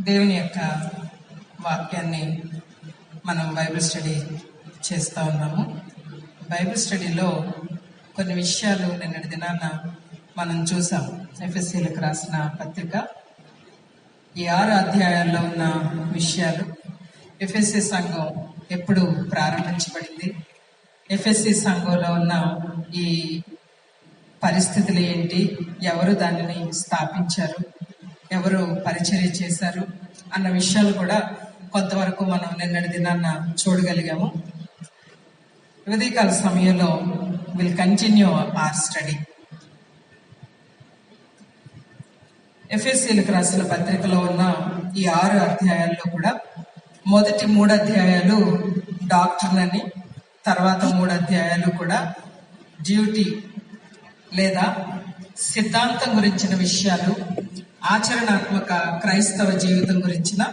దేవుని యొక్క వాక్యాన్ని మనం బైబిల్ స్టడీ చేస్తూ ఉన్నాము. బైబిల్ స్టడీలో కొన్ని విషయాలు నిన్నటి దినాన మనం చూసాం. ఎఫ్ఎస్సీలకు రాసిన పత్రిక ఈ 6 అధ్యాయాల్లో ఉన్న విషయాలు, ఎఫ్ఎస్సీ సంఘం ఎప్పుడు ప్రారంభించబడింది, ఎఫ్ఎస్సీ సంఘంలో ఉన్న ఈ పరిస్థితులు ఏంటి, ఎవరు దానిని స్థాపించారు, ఎవరు పరిచర్య చేశారు అన్న విషయాలు కూడా కొంతవరకు మనం నిన్నటి దినాన్న చూడగలిగాము. ఉదయకాల సమయంలో విల్ కంటిన్యూ ఆర్ స్టడీ. ఎఫ్ఎస్సీలకు రాసిన పత్రికలో ఉన్న ఈ 6 అధ్యాయాల్లో కూడా మొదటి 3 అధ్యాయాలు డాక్ట్రిన్ అని, తర్వాత 3 అధ్యాయాలు కూడా డ్యూటీ లేదా సిద్ధాంతం గురించిన విషయాలు, ఆచరణాత్మక క్రైస్తవ జీవితం గురించిన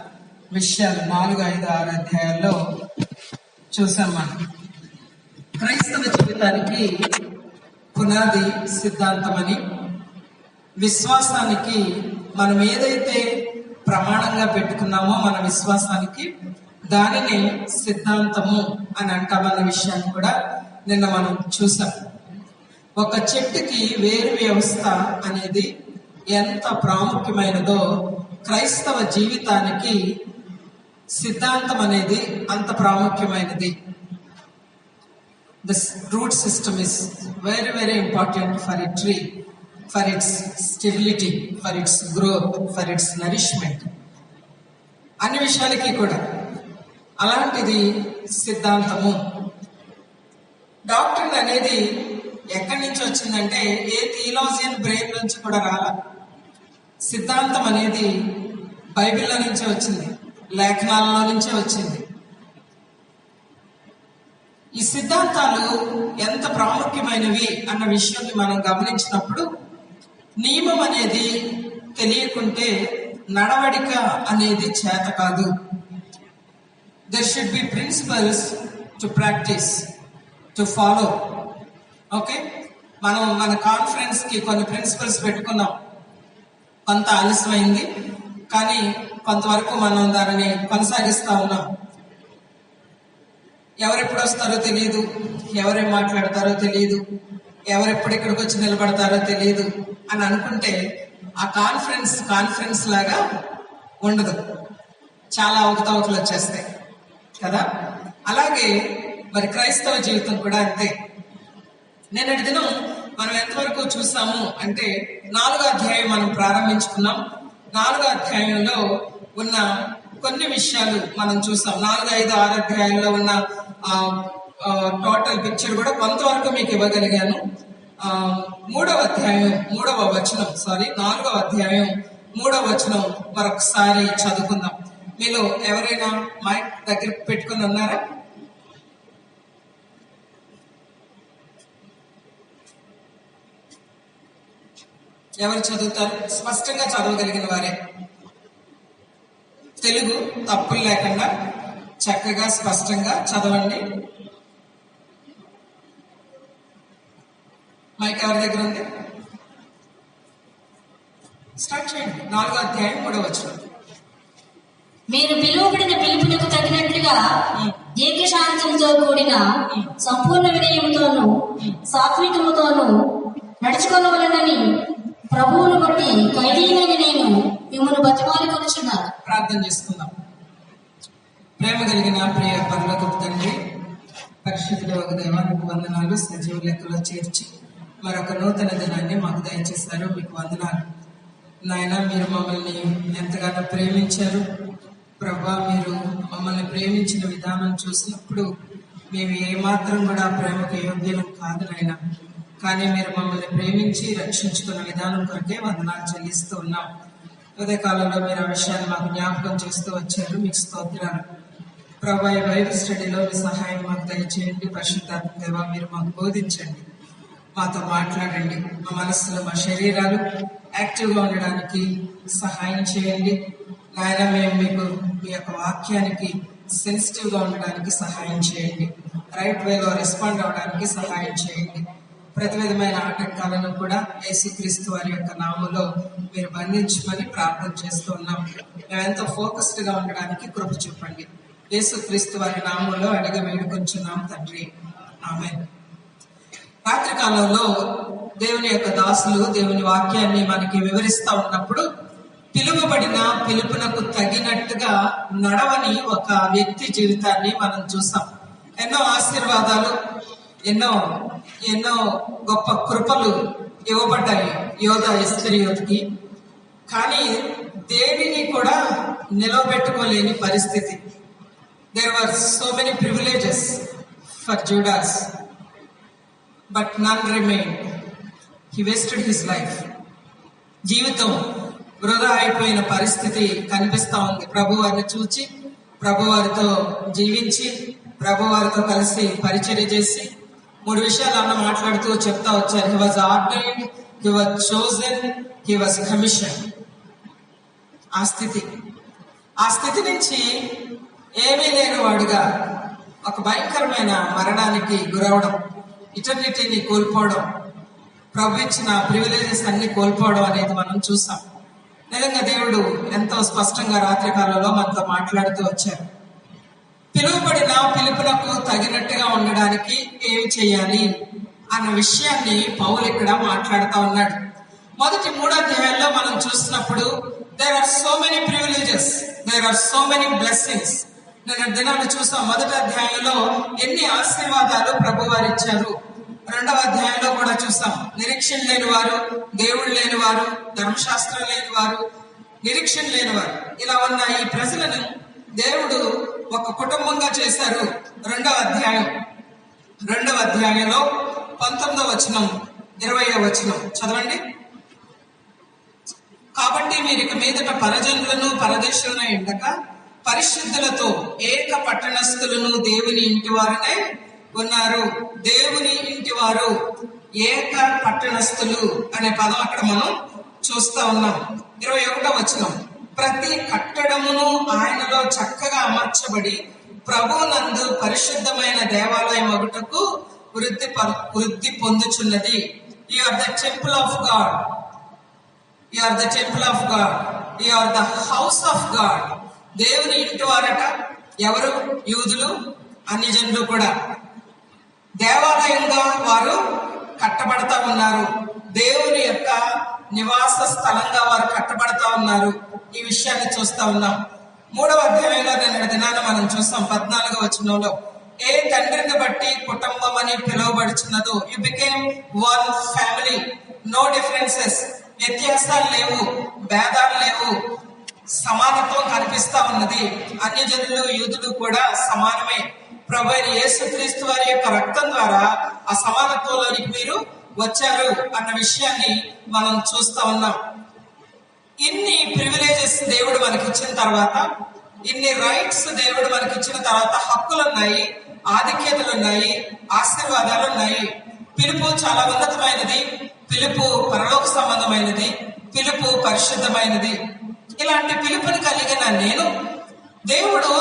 విషయాలు 4, 5, 6 అధ్యాయాల్లో చూసాం. మనం క్రైస్తవ జీవితానికి పునాది సిద్ధాంతం అని, విశ్వాసానికి మనం ఏదైతే ప్రమాణంగా పెట్టుకున్నామో మన విశ్వాసానికి దానిని సిద్ధాంతము అని అంటామన్న విషయాన్ని కూడా నిన్న మనం చూసాం. ఒక చెట్టుకి వేరు వ్యవస్థ అనేది ఎంత ప్రాముఖ్యమైనదో క్రైస్తవ జీవితానికి సిద్ధాంతం అనేది అంత ప్రాముఖ్యమైనది. This root system is very very important for a tree, for it's stability, for it's growth, for it's nourishment, అన్ని విషయాలకి కూడా. అలాంటిది సిద్ధాంతము. డాక్ట్రిన్ అనేది ఎక్కడి నుంచి వచ్చిందంటే ఏ థియోలాజియన్ బ్రెయిన్ నుంచి కూడా రాల. సిద్ధాంతం అనేది బైబిల్లో నుంచే వచ్చింది, లేఖనాలలో నుంచే వచ్చింది. ఈ సిద్ధాంతాలు ఎంత ప్రాముఖ్యమైనవి అన్న విషయాన్ని మనం గమనించినప్పుడు, నియమం అనేది తెలియకుంటే నడవడిక అనేది చేత కాదు. There should be principles to practise, to follow. Okay, మనం మన కాన్ఫరెన్స్ కి కొన్ని ప్రిన్సిపల్స్ పెట్టుకున్నాం. కొంత ఆలస్యమైంది, కానీ కొంతవరకు మనం దానిని కొనసాగిస్తా ఉన్నాం. ఎవరెప్పుడు వస్తారో తెలియదు, ఎవరేం మాట్లాడతారో తెలియదు, ఎవరెప్పుడు ఇక్కడికి వచ్చి నిలబడతారో తెలియదు అని అనుకుంటే ఆ కాన్ఫరెన్స్ లాగా ఉండదు. చాలా అవకతవకలు వచ్చేస్తాయి కదా. అలాగే మరి క్రైస్తవ జీవితం కూడా అంతే. నిన్నటి దినం మనం ఎంతవరకు చూసాము అంటే 4వ అధ్యాయం మనం ప్రారంభించుకున్నాం. 4వ అధ్యాయంలో ఉన్న కొన్ని విషయాలు మనం చూసాం. 4, 5, 6 అధ్యాయంలో ఉన్న టోటల్ పిక్చర్ కూడా కొంతవరకు మీకు ఇవ్వగలిగాను. 3వ అధ్యాయం 3వ వచనం, 4వ అధ్యాయం 3వ వచనం మరొకసారి చదువుకుందాం. మీలో ఎవరైనా మైక్ దగ్గర పెట్టుకుని ఉన్నారా? ఎవరు చదువుతారు? స్పష్టంగా చదవగలిగిన వారే. తెలుగు తప్పులు లేకుండా చక్కగా స్పష్టంగా చదవండి. మైక్ ఎవరి దగ్గర ఉంది? స్టార్ట్ చేయండి. 4వ అధ్యాయం 3వ వచనం. మీరు పిలువబడిన పిలుపునకు తగినట్లుగా దీర్ఘశాంతంతో కూడిన సంపూర్ణ వినయముతోను సాత్వికముతోను నడుచుకోవాలని ప్రభువును బట్టి ఖైదీనైన నేను మిమ్మల్ని బతిమాలుకొనుచున్నాను. ప్రార్థన చేసుకుందాం. ప్రేమ కలిగిన ప్రియ పరలోకపు తండ్రి, పరిశుద్ధుడైన దేవానికి వందనాలు. సజీవ లెక్కలో చేర్చి మరొక నూతన దినాన్ని మాకు దయచేశారు, మీకు వందనాలు. నాయన, మీరు మమ్మల్ని ఎంతగానో ప్రేమించారు ప్రభా. మీరు మమ్మల్ని ప్రేమించిన విధానం చూసినప్పుడు మేము ఏమాత్రం కూడా ప్రేమకు యోగ్యులం కాదు నాయన. కానీ మీరు మమ్మల్ని ప్రేమించి రక్షించుకున్న విధానం కొరకే వందనాలు చెల్లిస్తూ ఉన్నాం. ఉదయకాలంలో మీరు ఆ విషయాన్ని మాకు జ్ఞాపకం చేస్తూ వచ్చారు, మీకు స్తోత్రాలు ప్రభా. ఈ బైబిల్ స్టడీలో మీ సహాయం మాకు దయచేయండి. పరిశుద్ధాత్మ దేవా, మీరు మాకు బోధించండి, మాతో మాట్లాడండి. మా మనస్సులో, మా శరీరాలు యాక్టివ్గా ఉండడానికి సహాయం చేయండి నాయన. మేము మీకు మీ యొక్క వాక్యానికి సెన్సిటివ్గా ఉండడానికి సహాయం చేయండి. రైట్ వేలో రెస్పాండ్ అవడానికి సహాయం చేయండి ప్రతి విధమైన ఆటంకాలను కూడా యేసుక్రీస్తు వారి యొక్క నామములో మీరు బంధించమని ప్రార్థన చేస్తూ ఉన్నాం. మేమెంతో ఫోకస్డ్ గా ఉండడానికి కృప చూపండి. యేసుక్రీస్తు వారి నామములో అడిగి వేడుకొంచున్నాం తండ్రి, ఆమేన్. రాత్రి కాలంలో దేవుని యొక్క దాసులు దేవుని వాక్యాన్ని మనకి వివరిస్తా ఉన్నప్పుడు పిలువబడిన పిలుపునకు తగినట్టుగా నడవని ఒక వ్యక్తి జీవితాన్ని మనం చూసాం. ఎన్నో ఆశీర్వాదాలు, ఎన్నో ఎన్నో గొప్ప కృపలు ఇవ్వబడ్డాయి యోధా ఇస్కరియోతుకి. కానీ దేనిని కూడా నిలవబెట్టుకోలేని పరిస్థితి. There were so many privileges for Judas, but none remained. He wasted his life. జీవితం వృధా అయిపోయిన పరిస్థితి కనిపిస్తా ఉంది. ప్రభు వారిని చూచి, ప్రభు వారితో జీవించి, ప్రభు వారితో కలిసి పరిచర్య చేసి 3 విషయాలు అన్న మాట్లాడుతూ చెప్తా వచ్చారు. He was ordained, he was chosen, he was commission. ఆ స్థితి నుంచి ఏమీ లేని వాడుగా ఒక భయంకరమైన మరణానికి గురవడం, ఇటర్నిటీని కోల్పోవడం, ప్రభు ఇచ్చిన ప్రివిలేజెస్ అన్ని కోల్పోవడం అనేది మనం చూసాం. నిజంగా దేవుడు ఎంతో స్పష్టంగా రాత్రి కాలంలో మనతో మాట్లాడుతూ వచ్చారు. పిలువబడిన పిలుపులకు తగినట్టుగా ఉండడానికి ఏమి చేయాలి అన్న విషయాన్ని పౌలు ఇక్కడ మాట్లాడుతూ ఉన్నాడు. మొదటి 3 అధ్యాయాల్లో మనం చూసినప్పుడు there are so many privileges, there are so many blessings. నేను దినాలు చూసాం. మొదటి అధ్యాయంలో ఎన్ని ఆశీర్వాదాలు ప్రభు వారు ఇచ్చారు. 2వ అధ్యాయంలో కూడా చూసాం. నిరీక్షణ లేని వారు, దేవుడు లేని వారు, ధర్మశాస్త్రం లేని వారు, నిరీక్షణ లేని వారు, ఇలా ఉన్న ఈ ప్రజలను దేవుడు ఒక కుటుంబంగా చేశారు. 2వ అధ్యాయంలో 19వ వచనం 20వ వచనం చదవండి. కాబట్టి మీరు ఇక మీదట పరజనులను పరదేశులను ఎండక పరిశుద్ధులతో ఏక పట్టణస్థులను దేవుని ఇంటి వారనే ఉన్నారు. దేవుని ఇంటి వారు, ఏక పట్టణస్థులు అనే పదం అక్కడ మనం చూస్తా ఉన్నాం. 21వ వచనం, ప్రతి కట్టడమును ఆయనలో చక్కగా అమర్చబడి ప్రభునందు పరిశుద్ధమైన దేవాలయం ఒకటకు వృద్ధి పొందుచున్నది. You are the temple of God, you are the temple of God, you are the house of God. దేవుని ఇంటి వారట ఎవరు? యూదులు, అన్ని జనులు కూడా. దేవాలయంగా వారు కట్టబడతా ఉన్నారు. దేవుని యొక్క నివాస స్థలంగా వారు కట్టబడతా ఉన్నారు. ఈ విషయాన్ని చూస్తా ఉన్నాం. 3వ అధ్యాయంలో నిన్న దినాన మనం చూస్తాం. 14వ వచనంలో, ఏ తండ్రిని బట్టి కుటుంబం అని పిలువబడుచున్నదో, you became one family, no differences. వ్యత్యాసాలు లేవు, భేదాలు లేవు, సమానత్వం కనిపిస్తా ఉన్నది. అన్య జనులు యూదులు కూడా సమానమే. ప్రభు అయిన యేసుక్రీస్తు వారి యొక్క రక్తం ద్వారా ఆ సమానత్వంలోనికి మీరు వచ్చారు అన్న విషయాన్ని మనం చూస్తా ఉన్నాం. ఇన్ని ప్రివిలేజెస్ దేవుడు మనకిచ్చిన తర్వాత, ఇన్ని రైట్స్ దేవుడు మనకిచ్చిన తర్వాత, హక్కులు ఉన్నాయి, ఆధిక్యతలు ఉన్నాయి, ఆశీర్వాదాలు ఉన్నాయి. పిలుపు చాలా ఉన్నతమైనది, పిలుపు పరలోక సంబంధమైనది, పిలుపు పరిశుద్ధమైనది. ఇలాంటి పిలుపుని కలిగిన నేను, దేవుడు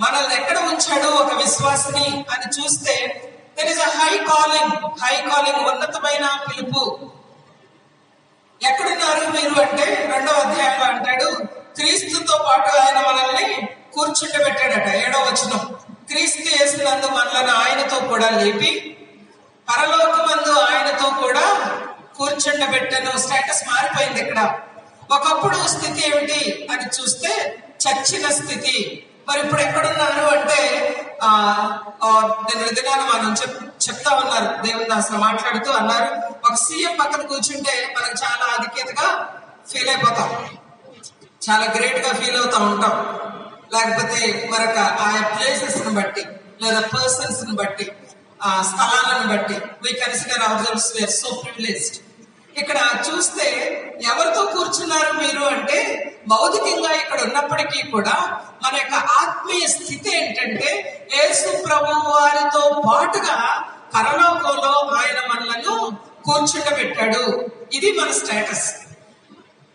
మనల్ని ఎక్కడ ఉంచాడు ఒక విశ్వాసిని అని చూస్తే, there is a high calling, ఉన్నతమైన పిలుపు. ఎక్కడున్నారు మీరు అంటే 2వ అధ్యాయంలో అంటాడు, క్రీస్తుతో పాటు ఆయన మనల్ని కూర్చుండబెట్టాడట. 7వ వచనం, క్రీస్తు యేసునందు మనల్ని ఆయనతో కూడా లేపి పరలోకమందు ఆయనతో కూడా కూర్చుండబెట్టను. స్టేటస్ మారిపోయింది ఇక్కడ. ఒకప్పుడు స్థితి ఏమిటి అని చూస్తే చచ్చిన స్థితి. మరి ఇప్పుడు ఎక్కడున్నారు అంటే నిన్న దినాన్ని మనం చెప్తా ఉన్నారు. దేవుని దాస మాట్లాడుతూ అన్నారు, ఒక సీఎం పక్కన కూర్చుంటే మనకు చాలా ఆధిక్యతగా ఫీల్ అయిపోతాం, చాలా గ్రేట్ గా ఫీల్ అవుతా ఉంటాం. లేకపోతే మరొక ఆయా ప్లేసెస్ ని బట్టి, లేదా పర్సన్స్ ని బట్టి, ఆ స్థలాలను బట్టి we consider ourselves we are so privileged. ఇక్కడ చూస్తే ఎవరితో కూర్చున్నారు మీరు అంటే, భౌతికంగా ఇక్కడ ఉన్నప్పటికీ కూడా మన యొక్క ఆత్మీయ స్థితి ఏంటంటే, యేసు ప్రభు వారితో పాటుగా పరలోకంలో ఆయన మనలను కూర్చుండబెట్టాడు. ఇది మన status,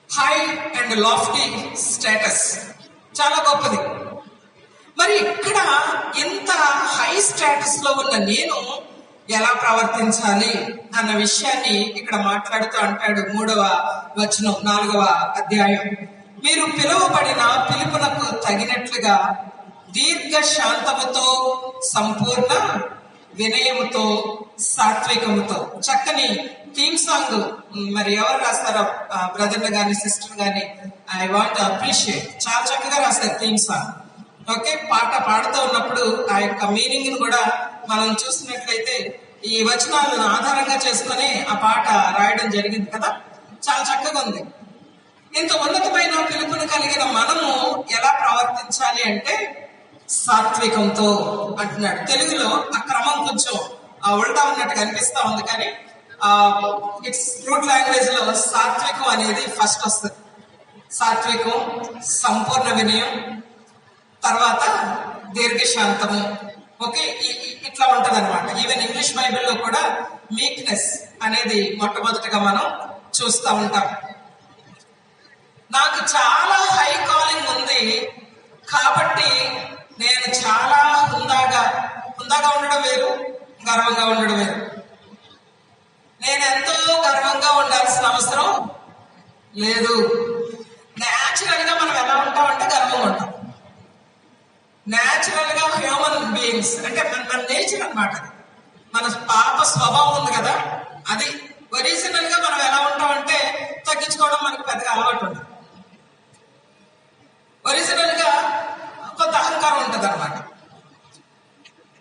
high and lofty status, చాలా గొప్పది. మరి ఇక్కడ ఇంత హై స్టేటస్ లో ఉన్న నేను ఎలా ప్రవర్తించాలి అన్న విషయాన్ని ఇక్కడ మాట్లాడుతూ అంటాడు. 3వ వచనం 4వ అధ్యాయం. మీరు పిలువబడిన పిలుపునకు తగినట్లుగా దీర్ఘ శాంతముతో, సంపూర్ణ వినయముతో, సాత్వికముతో. చక్కని థీమ్ సాంగ్ మరి ఎవరు రాస్తారో బ్రదర్ గాని సిస్టర్ గాని, ఐ వాంట్ అప్రిషియేట్. చాలా చక్కగా రాస్తారు థీమ్ సాంగ్. ఓకే, పాట పాడుతూ ఉన్నప్పుడు ఆ యొక్క మీనింగ్ ని కూడా మనం చూసినట్లయితే ఈ వచనాలను ఆధారంగా చేసుకుని ఆ పాట రాయడం జరిగింది కదా. చాలా చక్కగా ఉంది. ఇంత ఉన్నతమైన పిలుపుని కలిగిన మనము ఎలా ప్రవర్తించాలి అంటే సాత్వికంతో అంటున్నాడు. తెలుగులో ఆ క్రమం కొంచెం ఉల్టా ఉన్నట్టు కనిపిస్తా ఉంది, కానీ ఇట్స్ రూట్ లాంగ్వేజ్ లో సాత్వికం అనేది ఫస్ట్ వస్తుంది. సాత్వికం, సంపూర్ణ వినయం, తర్వాత దీర్ఘశాంతము. ఓకే, ఇట్లా ఉంటది అనమాట. ఈవెన్ ఇంగ్లీష్ బైబిల్లో కూడా మీక్నెస్ అనేది మొట్టమొదటిగా మనం చూస్తూ ఉంటాం. నాకు చాలా హై కాలింగ్ ఉంది కాబట్టి నేను చాలా హుందాగా ఉండడం వేరు, గర్వంగా ఉండడం వేరు. నేను ఎంతో గర్వంగా ఉండాల్సిన అవసరం లేదు. న్యాచురల్ గా మనం ఎలా ఉంటామంటే గర్వంగా ఉంటాం. న్యాచురల్ గా హ్యూమన్ బీయింగ్స్ అంటే మన నేచర్ అన్నమాట. మన పాప స్వభావం ఉంది కదా, అది ఒరిజినల్ గా మనం ఎలా ఉంటామంటే తగ్గించుకోవడం మనకు పెద్దగా అలవాటు ఉంటుంది. ఒరిజినల్ గా కొంత అహంకారం ఉంటుంది అనమాట.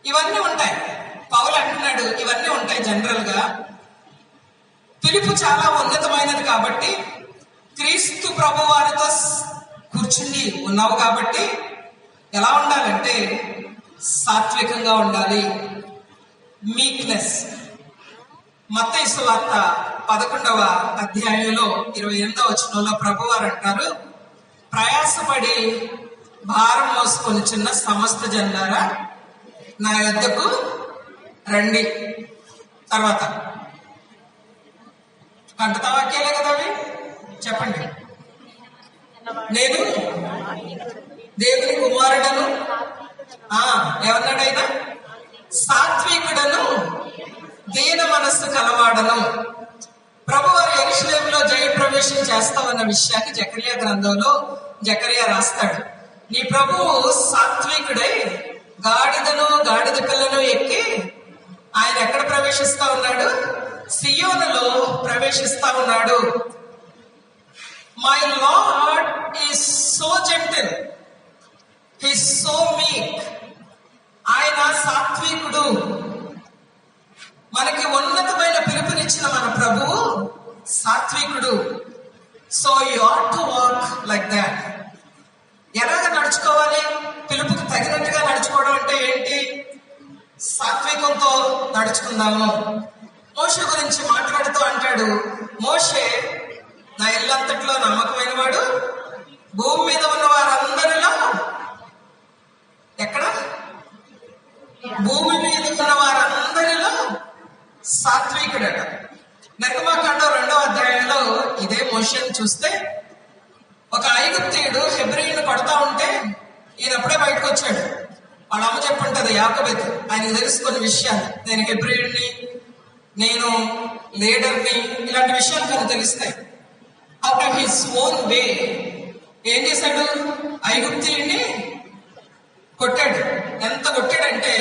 ఇవన్నీ ఉంటాయి. పౌలు అంటున్నాడు ఇవన్నీ ఉంటాయి జనరల్ గా. పిలుపు చాలా ఉన్నతమైనది కాబట్టి, క్రీస్తు ప్రభు వారితో కూర్చుని ఉన్నావు కాబట్టి ఎలా ఉండాలంటే సాత్వికంగా ఉండాలి. మీక్నెస్. మత్తయి సువార్త 11వ అధ్యాయంలో 28వ వచనంలో ప్రభువారు అంటారు, ప్రయాసపడి భారం మోసుకొని చిన్న సమస్త జనులారా నా యొద్దకు రండి. తర్వాత కంటత వాక్యాలే కదా అవి, చెప్పండి. నేను దేవుని కుమారుడను, ఎవరినాడైనా సాత్వికుడను, దీన మనస్సు కలవాడను. ప్రభువారు యెరూషలేములో జయప్రవేశం చేస్తామన్న విషయాన్ని జకరియా గ్రంథంలో జకరియా రాస్తాడు. నీ ప్రభువు సాత్వికుడై గాడిదను గాడిద పిల్లను ఎక్కి ఆయన ఎక్కడ ప్రవేశిస్తా ఉన్నాడు? సియోనులో ప్రవేశిస్తా ఉన్నాడు. My Lord is so gentle, he is so meek. ఆయన సాత్వికుడు. మనకి ఉన్నతమైన పిలుపునిచ్చిన మన ప్రభువు సాత్వికుడు. So you ought to walk like that. ఎలాగ నడుచుకోవాలి? పిలుపుకి తగినట్టుగా నడుచుకోవడం అంటే ఏంటి? సాత్వికంతో నడుచుకుందాము. మోషే గురించి మాట్లాడుతూ అంటాడు, మోషే నా ఇల్లంతట్లో నమ్మకమైన వాడు, భూమి మీద ఉన్న వారందరిలో ఎక్కడ? భూమి మీద ఉన్న వారందరిలో సాత్వికుడట. నిర్గమాకాండం 2వ అధ్యాయంలో ఇదే మోషేని చూస్తే, ఒక ఐగుప్తీయుడు హెబ్రీయుని కొడతా ఉంటే ఈయన అప్పుడే బయటకు వచ్చాడు. వాళ్ళ అమ్మ చెప్పుంటది యాకోబెతు, ఆయనకు తెలుసుకున్న విషయాలు. నేను హెబ్రీయుడిని, నేను లీడర్ని, ఇలాంటి విషయాలు తనకు తెలుస్తాయి. Out of his own way ఏం చేశాడు? ఐగుప్తీయుడిని కొట్టాడు. ఎంత కొట్టాడంటే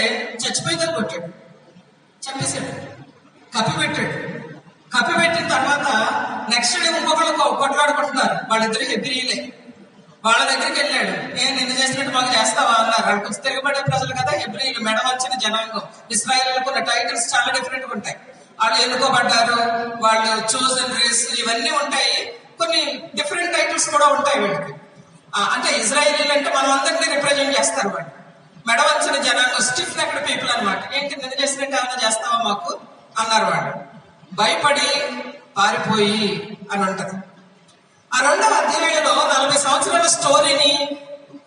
చచ్చిపోయిందని కొట్టాడు, చంపేశాడు, కప్పిపెట్టాడు. కప్పిపెట్టిన తర్వాత నెక్స్ట్ డే ఇంకొకళ్ళు కొట్లాడుకుంటున్నారు. వాళ్ళిద్దరు హెబ్రీయులే. వాళ్ళ దగ్గరికి వెళ్ళాడు. నిన్ను చేసినట్టు మాకు చేస్తావా అన్నారు. వాళ్ళు కొంచెం తిరగబడే ప్రజలు కదా హెబ్రీయులు, మెడవంచిన జనాంగం. ఇశ్రాయేలుకు ఉన్న టైటిల్స్ చాలా డిఫరెంట్ గా ఉంటాయి. వాళ్ళు ఎన్నుకోబడ్డారు, వాళ్ళు చోజన్ రేస్, ఇవన్నీ ఉంటాయి. కొన్ని డిఫరెంట్ టైటిల్స్ కూడా ఉంటాయి వీళ్ళకి. అంటే ఇజ్రాయేలీలు అంటే మనం అందరినీ రిప్రజెంట్ చేస్తారు. వాళ్ళు మెడవంచిన జనాంగం, స్టిఫ్ నెక్డ్ పీపుల్ అనమాట. ఏంటి నిన్ను చేసినట్టు ఏమన్నా చేస్తావా మాకు అన్నారు. వాళ్ళు భయపడి పారిపోయి అని ఉంటది. ఆ 2వ అధ్యాయంలో 40 సంవత్సరాల స్టోరీని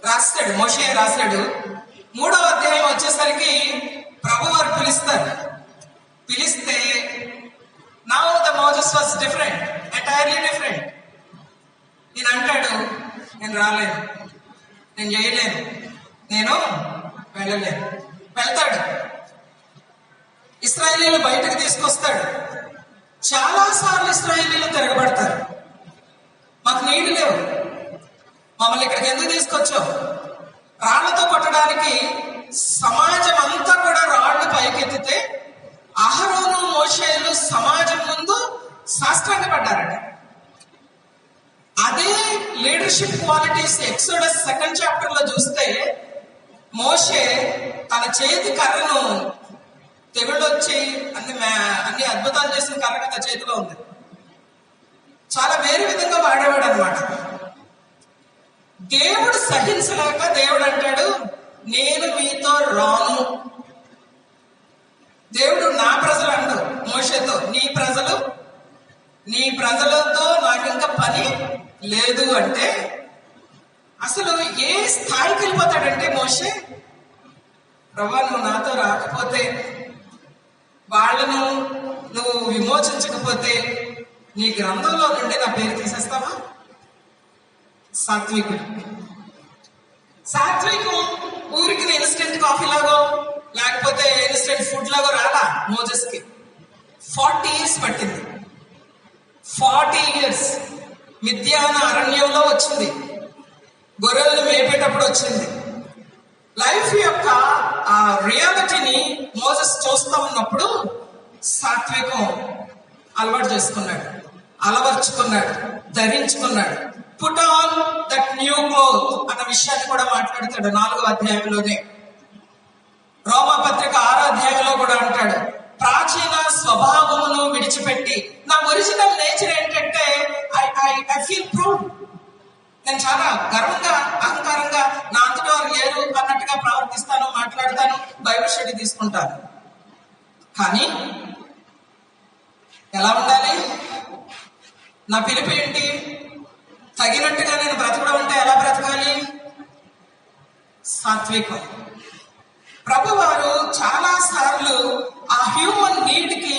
రాస్తాడు, మోషే రాశాడు. 3వ అధ్యాయం వచ్చేసరికి ప్రభువారు పిలుస్తారు. పిలిస్తే now the Moses was different, entirely different. నేను అంటాడు, నేను రాలేను, నేను చేయలేను, నేను వెళ్ళలేను. వెళ్తాడు. ఇశ్రాయేలీలు బయటకు తీసుకొస్తాడు. చాలా సార్లు ఇశ్రాయేలీలు తిరగబడతారు. మాకు నీళ్లు లేవు, మమ్మల్ని ఇక్కడికి ఎందుకు తీసుకొచ్చావు? రాళ్లతో కొట్టడానికి సమాజం అంతా కూడా రాళ్లు పైకెత్తితే అహరోను మోషేలు సమాజం ముందు సాష్టాంగపడ్డారట. అదే leadership qualities exodus 2nd chapter లో చూస్తే మోషే తన చేతి కర్రను తెగుళ్ళు వచ్చి అన్ని అద్భుతాలు చేసిన కర్ర తన చేతిలో ఉంది. చాలా వేరే విధంగా వాడేవాడు అనమాట. దేవుడు సహించలేక దేవుడు అంటాడు, నేను మీతో రాను. దేవుడు నా ప్రజలు అండు మోషేతో, నీ ప్రజలతో నాకు ఇంకా పని లేదు అంటే అసలు ఏ స్థాయికి వెళ్ళిపోతాడంటే మోషే, ప్రభా నువ్వు నాతో రాకపోతే, వాళ్ళను నువ్వు విమోచించకపోతే నీ గ్రంథంలో నుండి నా పేరు తీసేస్తావా? సాత్వికం ఊరికి ఇన్స్టెంట్ కాఫీ లాగో లేకపోతే ఇన్స్టెంట్ ఫుడ్ లాగో రాలా. మోజెస్ కి 40 years పట్టింది. 40 years మిద్యాన అరణ్యంలో వచ్చింది, గొర్రెలను మేపేటప్పుడు వచ్చింది. లైఫ్ యొక్క ఆ రియాలిటీని మోజెస్ చూస్తా ఉన్నప్పుడు సాత్వికం అలవాటు చేసుకున్నాడు, అలవర్చుకున్నాడు, ధరించుకున్నాడు. Put on that new cloth అన్న విషయాన్ని కూడా మాట్లాడతాడు 4వ అధ్యాయంలోనే. రోమాపత్రిక 6వ అధ్యాయంలో కూడా అంటాడు, ప్రాచీన స్వభావమును విడిచిపెట్టి, నా ఒరిజినల్ నేచర్ ఏంటంటే ఐ ఫీల్ ప్రౌడ్, నేను చాలా గర్వంగా అహంకారంగా నా అంతటా లేరు అన్నట్టుగా ప్రవర్తిస్తాను, మాట్లాడతాను, బైబిల్ స్టడీ తీసుకుంటాను. కానీ ఎలా ఉండాలి? నా పిలుపు ఏంటి? తగినట్టుగా నేను బ్రతకడం అంటే ఎలా బ్రతకాలి? సాత్వికం. ప్రభువారు చాలా సార్లు ఆ హ్యూమన్ నీడ్ కి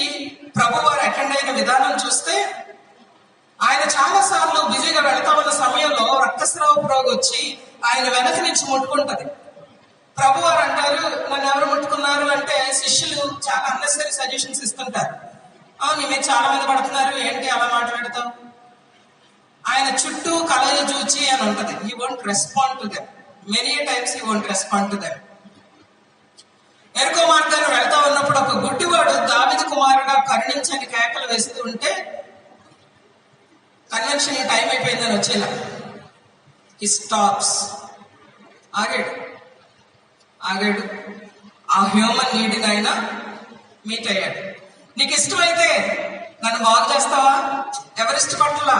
ప్రభువారు అటెండ్ అయిన విధానం చూస్తే, ఆయన చాలా సార్లు బిజీగా వెళ్తా ఉన్న సమయంలో రక్తస్రావ రోగం వచ్చి ఆయన వెనక నుంచి ముట్టుకుంటది. ప్రభువారు అంటారు, నన్ను ఎవరు ముట్టుకున్నారు అంటే శిష్యులు చాలా అన్నెసరీ సజెషన్స్ ఇస్తుంటారు. నీ మీద చాలా మంది పడుతున్నారు, ఏంటి అలా మాట్లాడతావు? ఆయన చుట్టూ కలలు చూచి అని ఉంటది. He won't respond to them. Many times he won't respond to them. ఎరుకో మార్గాన్ని వెళ్తా ఉన్నప్పుడు ఒక గుడ్డివాడు దావీదు కుమారుడా కరుణించని కేకలు వేస్తూ ఉంటే కన్వెన్షన్ టైం అయిపోయిందని వచ్చేలా హీ స్టాప్స్. ఆగాడు. ఆ హ్యూమన్ నీడ్ని ఆయన మీట్ అయ్యాడు. నీకు ఇష్టమైతే నన్ను బాగు చేస్తావా? ఎవరిష్టపట్లా,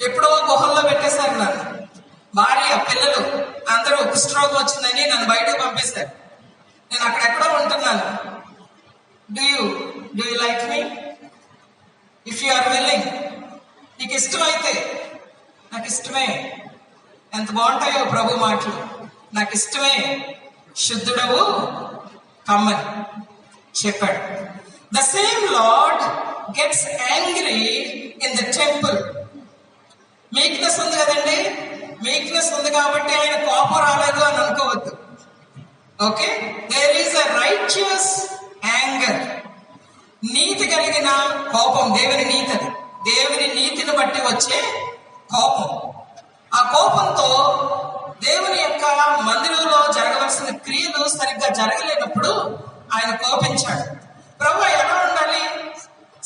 ఎప్పుడో గుహల్లో పెట్టేశారు నన్ను. భార్య పిల్లలు అందరూ కుష్ఠరోగం వచ్చిందని నన్ను బయటకు పంపిస్తారు. నేను అక్కడెక్కడో ఉంటున్నాను. Do you like me? If you are willing, నీకు ఇష్టమైతే, నాకు ఇష్టమే. ఎంత బాగుంటాయో ప్రభు మాటలు, నాకు ఇష్టమే, శుద్ధుడవు కమ్మని చెప్పాడు. The same lord gets angry in the temple. Meekness ఉంది కదండి, మీక్నెస్ ఉంది కాబట్టి ఆయన కోపం రాలేదు అని అనుకోవద్దు. Okay, there is a righteous anger. నీతి కలిగిన కోపం, దేవుని నీతి, అది దేవుని నీతిని బట్టి వచ్చే కోపం. ఆ కోపంతో దేవుని యొక్క మందిరంలో జరగవలసిన క్రియలు సరిగ్గా జరగలేనప్పుడు ఆయన కోపించాడు. ప్రభు ఎలా ఉండాలి?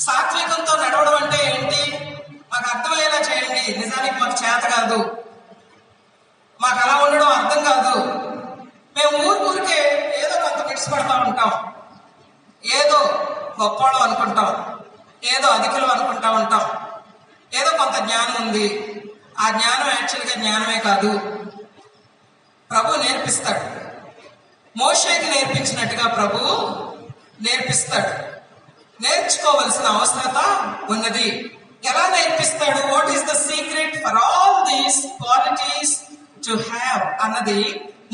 సాత్వికంతో నడవడం అంటే ఏంటి? మాకు అర్థమయ్యేలా చేయండి. నిజానికి మాకు చేత కాదు, మాకు అలా ఉండడం అర్థం కాదు. మేము ఊరికే ఏదో కొంత విడిచిపడతా ఉంటాం, ఏదో గొప్పవాళ్ళం అనుకుంటాం, ఏదో అధికులు అనుకుంటా ఉంటాం, ఏదో కొంత జ్ఞానం ఉంది. ఆ జ్ఞానం యాక్చువల్గా జ్ఞానమే కాదు. ప్రభు నేర్పిస్తాడు. మోషేకి నేర్పించినట్టుగా ప్రభువు నేర్పిస్తాడు. నేర్చుకోవలసిన అవసరత ఉన్నది. ఎలా నేర్పిస్తాడు? What is the secret for all these qualities to have అన్నది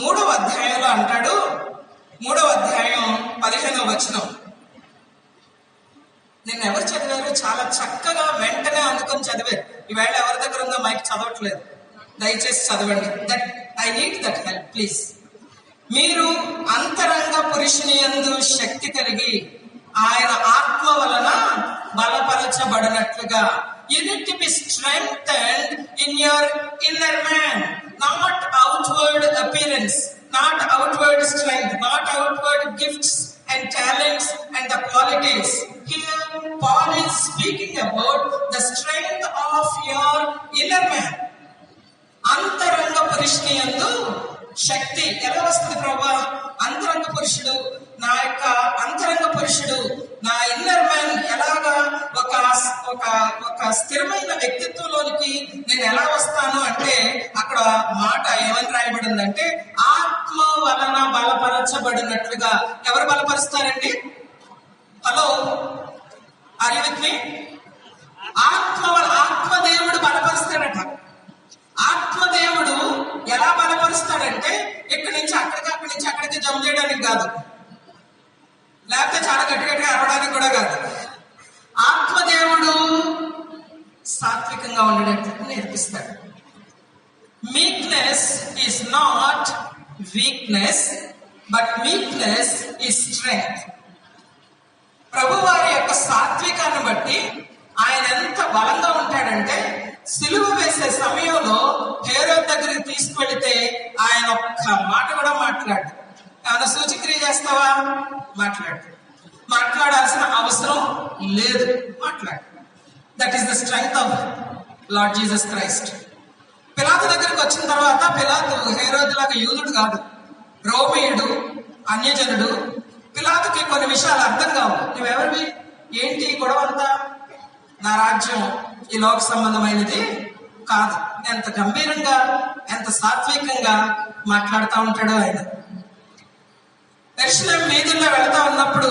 3వ అధ్యాయంలో అంటాడు. 3వ అధ్యాయం 15వ వచనం. నిన్న ఎవరు చదివారు? చాలా చక్కగా వెంటనే అందుకొని చదివారు. ఈవేళ ఎవరి దగ్గర ఉందో మైక్ చదవట్లేదు, దయచేసి చదవండి. That I need that help please. మీరు అంతరంగ పురుషుని యందు శక్తి కలిగి ఆయన ఆత్మ వలన బలపరచబడినట్లుగా. You need to be strengthened in your inner man, not outward appearance, not outward strength, not outward gifts and talents and the qualities. Here Paul is speaking about the strength of your inner man. అంతరంగ పురుషుని యందు శక్తి ఎలా వస్తుంది ప్రభా? అంతరంగ పురుషుడు, నా యొక్క అంతరంగ పురుషుడు, నా ఇన్నర్ మ్యాన్ ఎలాగా ఒక స్థిరమైన వ్యక్తిత్వంలోనికి నేను ఎలా వస్తాను అంటే, అక్కడ మాట ఏమని రాయబడిందంటే, ఆత్మ వలన బలపరచబడినట్లుగా. ఎవరు బలపరుస్తారండి? Hello, are you with me? ఆత్మదేవుడు బలపరుస్తాడట. ఆత్మదేవుడు ఎలా బలపరుస్తాడంటే, ఇక్కడి నుంచి అక్కడికి, అక్కడి నుంచి అక్కడికి జంప్ చేయడానికి కాదు, లేకపోతే చాలా గట్టిగా అరవడానికి కూడా కాదు. ఆత్మదేవుడు సాత్వికంగా ఉండడానికి నేర్పిస్తాడు. Meekness is not weakness, but meekness is strength. ప్రభు వారి యొక్క సాత్వికాన్ని బట్టి ఆయన ఎంత బలంగా ఉంటాడంటే, సిలువ వేసే సమయంలో హేరోదు దగ్గరికి తీసుకువెళితే ఆయన ఒక్క మాట కూడా మాట్లాడు. ఏమైనా సూచక్రియ చేస్తావా? మాట్లాడాల్సిన అవసరం లేదు, మాట్లాడు. That is the strength of lord Jesus Christ. పిలాతు దగ్గరికి వచ్చిన తర్వాత, పిలాతు హేరోదులాగా యూదుడు కాదు, రోమీయుడు, అన్యజనుడు. పిలాతుకి కొన్ని విషయాలు అర్థం కావు. నువ్వెవరివి, ఏంటి గొడవ అంతా? నా రాజ్యం ఈ లోక సంబంధమైనది కాదు. ఎంత గంభీరంగా, ఎంత సాత్వికంగా మాట్లాడుతూ ఉంటాడో ఆయన. యెరూషలేము వీధుల్లో వెళ్తా ఉన్నప్పుడు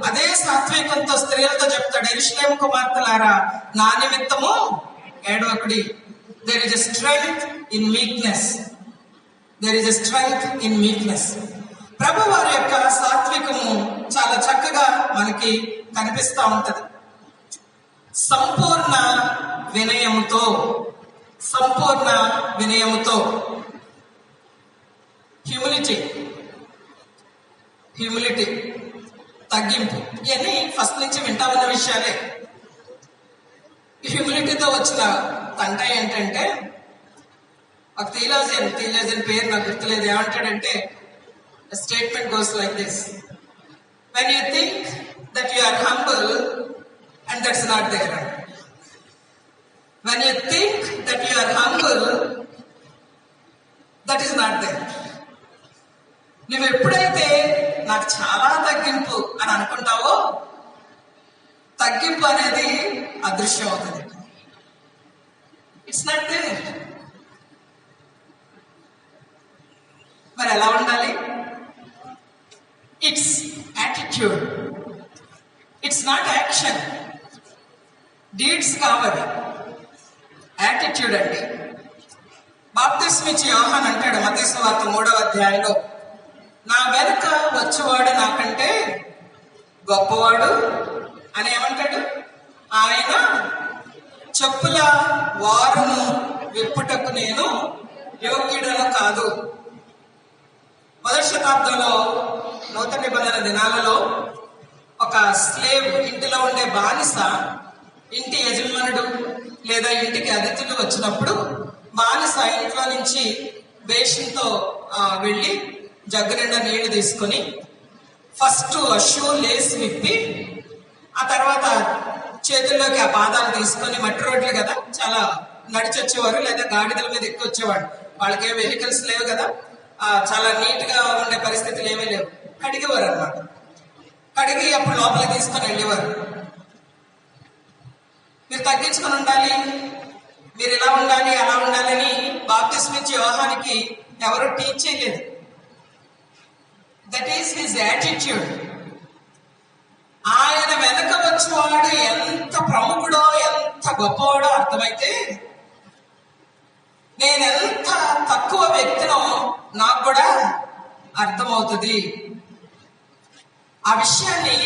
అదే సాత్వికంతో స్త్రీలతో చెప్తాడు, యెరూషలేము కుమార్తెలారా, నా నిమిత్తము ఏడవకుడి. There is a strength in meekness. ప్రభు వారి యొక్క సాత్వికము చాలా చక్కగా మనకి కనిపిస్తూ ఉంటది. సంపూర్ణ వినయముతో హ్యూమిలిటీ, తగ్గింపు, ఇవన్నీ ఫస్ట్ నుంచి వింటా ఉన్న విషయాలే. హ్యూమిలిటీతో వచ్చిన తంట ఏంటంటే, ఒక థియోలాజియన్ పేరు నాకు గుర్తులేదు, ఏమంటాడంటే, statement goes like this: when you think that you are humble and that's not there. When you think that you are humble, that is not there. నువ్వు ఎప్పుడైతే నాకు చాలా తగ్గింపు అని అనుకుంటావో, తగ్గింపు అనేది అదృశ్యం అవుతుంది. It's not there. మరి ఎలా ఉండాలి? It's attitude, it's not action. Deeds కావాలి, యాటిట్యూడ్ అండి. బాప్తిస్మిచ్చి యోహాన్ అంటాడు మత్తయి సువార్త 3వ అధ్యాయంలో, నా వెనుక వచ్చేవాడు నాకంటే గొప్పవాడు అని ఏమంటాడు? ఆయన చెప్పుల వారును విప్పుటకు నేను యోగ్యుడను కాదు. మొదటి శతాబ్దంలో, నూతన నిబంధన దినాలలో, ఒక స్లేవ్, ఇంటిలో ఉండే బానిస, ఇంటి యజమానుడు లేదా ఇంటికి అతిథులు వచ్చినప్పుడు బానిస ఇంట్లో నుంచి బేషన్తో వెళ్ళి జగ్గు నిండా నీళ్లు తీసుకొని ఫస్ట్ షూ లేస్ విప్పి, ఆ తర్వాత చేతుల్లోకి ఆ పాదాలు తీసుకొని, మట్టి రోడ్లు కదా, చాలా నడిచి వచ్చేవారు లేదా గాడిదల మీద ఎక్కువ వచ్చేవాడు. వాళ్ళకి వెహికల్స్ లేవు కదా, చాలా నీట్ గా ఉండే పరిస్థితులు ఏమీ లేవు. కడిగేవారు అన్నమాట. కడిగి అప్పుడు లోపలికి తీసుకొని వెళ్ళేవారు. మీరు తగ్గించుకొని ఉండాలి, మీరు ఇలా ఉండాలి, అలా ఉండాలని బాప్తిస్మిచ్చి యోహానికి ఎవరు టీచ్ చేయలేదు. That is his attitude. ఆయన వెనక వచ్చేవాడు ఎంత ప్రముఖుడో, ఎంత గొప్పవాడో అర్థమైతే, నేను ఎంత తక్కువ వ్యక్తినో నాకు కూడా అర్థమవుతుంది. ఆ విషయాన్ని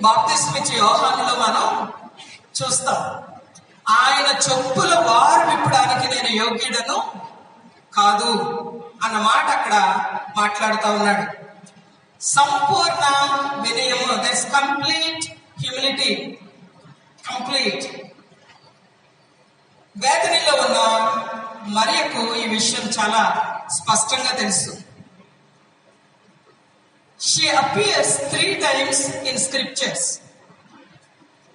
బాప్తిస్మిచ్చి యోహానులో మనం చూస్తాం. ఆయన చెప్పుల వారు విప్పడానికి నేను యోగ్యుడను కాదు అన్న మాట అక్కడ మాట్లాడుతూ ఉన్నాడు. సంపూర్ణ వినయము, దట్స్ కంప్లీట్ హ్యూమిలిటీ, కంప్లీట్. వేదనలో ఉన్న మరియకు ఈ విషయం చాలా స్పష్టంగా తెలుసు. She appears 3 times in scriptures.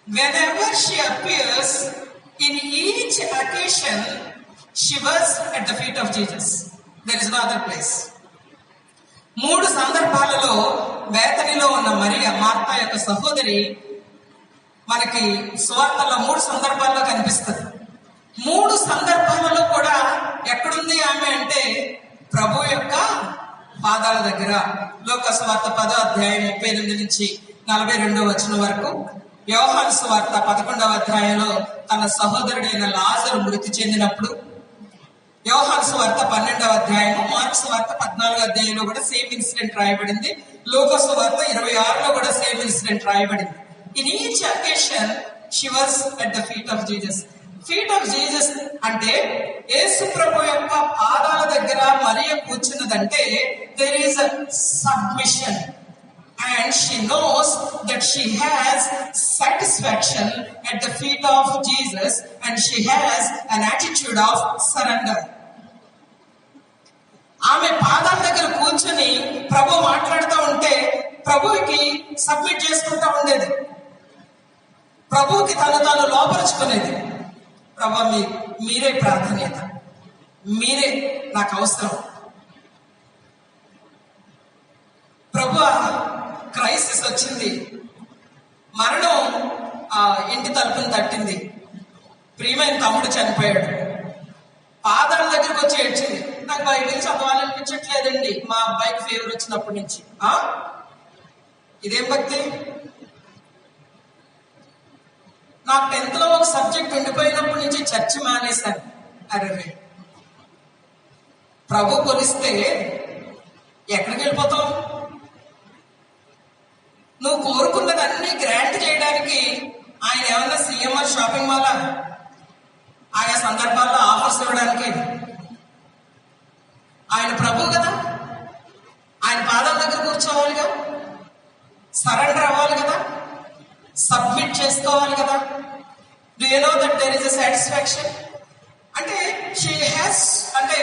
Whenever she appears, in each occasion, she was at the feet of Jesus. There is no other place. 3 సందర్భాలలో బేతనీలో ఉన్న మరియ, మార్తా యొక్క సహోదరి, మనకి సువార్తలో 3 సందర్భాల్లో కనిపిస్తుంది. 3 సందర్భాలలో కూడా ఎక్కడుంది ఆమె అంటే ప్రభు యొక్క పాదాల దగ్గర. లూకా సువార్త 10వ అధ్యాయం 38 నుంచి 42వ వచనం వరకు, యోహాను సువార్త 11వ అధ్యాయంలో తన సహోదరుడైన లాజరు మృతి చెందినప్పుడు, యోహాను సువార్త 12వ అధ్యాయము, మార్కు సువార్త 14వ అధ్యాయంలో కూడా సేమ్ ఇన్సిడెంట్ రాయబడింది. లూకా సువార్త 26లో కూడా సేమ్ ఇన్సిడెంట్ రాయబడింది. In each occasion she was at the feet of Jesus. Feet of Jesus అంటే యేసు ప్రభు యొక్క పాదాల దగ్గర మరియ కూర్చున్నదంటే there is a submission, and she knows that she has satisfaction at the feet of Jesus, and she has an attitude of surrender. ఆమె పాదాల దగ్గర కూర్చొని ప్రభు మాట్లాడుతూ ఉంటే ప్రభువుకి సబ్మిట్ చేసుకుంటూ ఉండేది, ప్రభువుకి తాను లోపరుచుకునేది. ప్రభు మీరే ప్రాధాన్యత, మీరే నాకు అవసరం. ప్రభు క్రైసిస్ వచ్చింది, మరణం ఇంటి తలుపుని తట్టింది, ప్రియమైన తమ్ముడు చనిపోయాడు, పాదాల దగ్గరకు వచ్చి ఏడ్చింది. నాకు బైబిల్ చదవాలనిపించట్లేదండి మా అబ్బాయికి ఫీవర్ వచ్చినప్పటి నుంచి. ఇదేం భక్తి? నాకు 10th లో ఒక సబ్జెక్ట్ ఉండిపోయినప్పటి నుంచి చర్చ్ మానేశాను. అరే ప్రభు కొలిస్తే ఎక్కడికి వెళ్ళిపోతావు? నువ్వు కోరుకున్నదన్నీ గ్రాంట్ చేయడానికి ఆయన ఏమన్నా సిఎంఆర్ షాపింగ్ మాలా? ఆయా సందర్భాల్లో ఆఫర్స్ ఇవ్వడానికి ఆయన ప్రభు కదా, ఆయన పాదాల దగ్గర కూర్చోవాలిగా, సరెండర్ అవ్వాలి కదా, సబ్మిట్ చేసుకోవాలి కదా. Do you know that there is a satisfaction? అంటే షీ హ్యాస్, అంటే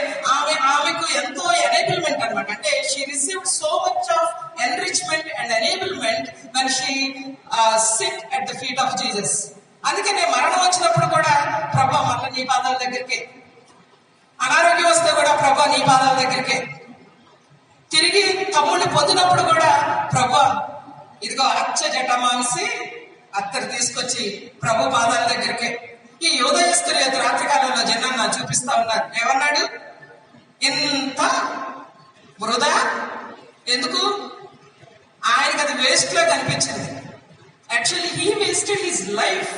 ఆమెకు ఎంతో ఎనేబుల్మెంట్ అనమాట. అంటే she received so much of enrichment and enablement when she sit at the feet of Jesus. అందుకనే మరణం వచ్చినప్పుడు కూడా ప్రభా మళ్ళీ నీ పాదాల దగ్గరికే, అనారోగ్యం వస్తే కూడా ప్రభా నీ పాదాల దగ్గరికే, తిరిగి తమ్ముడిని పొందినప్పుడు కూడా ప్రభా ఇదిగో అచ్చ జటమాంసి అత్తరు తీసుకొచ్చి ప్రభు పాదాల దగ్గరికే. ఈ యూద ఇస్కరియోతు రాత్రికాలంలో జనాన్ని చూపిస్తా ఉన్నారు. ఏమన్నాడు? ఇంత వృధా ఎందుకు? ఆయనకి అది వేస్ట్ లా కనిపించింది. Actually he wasted his life.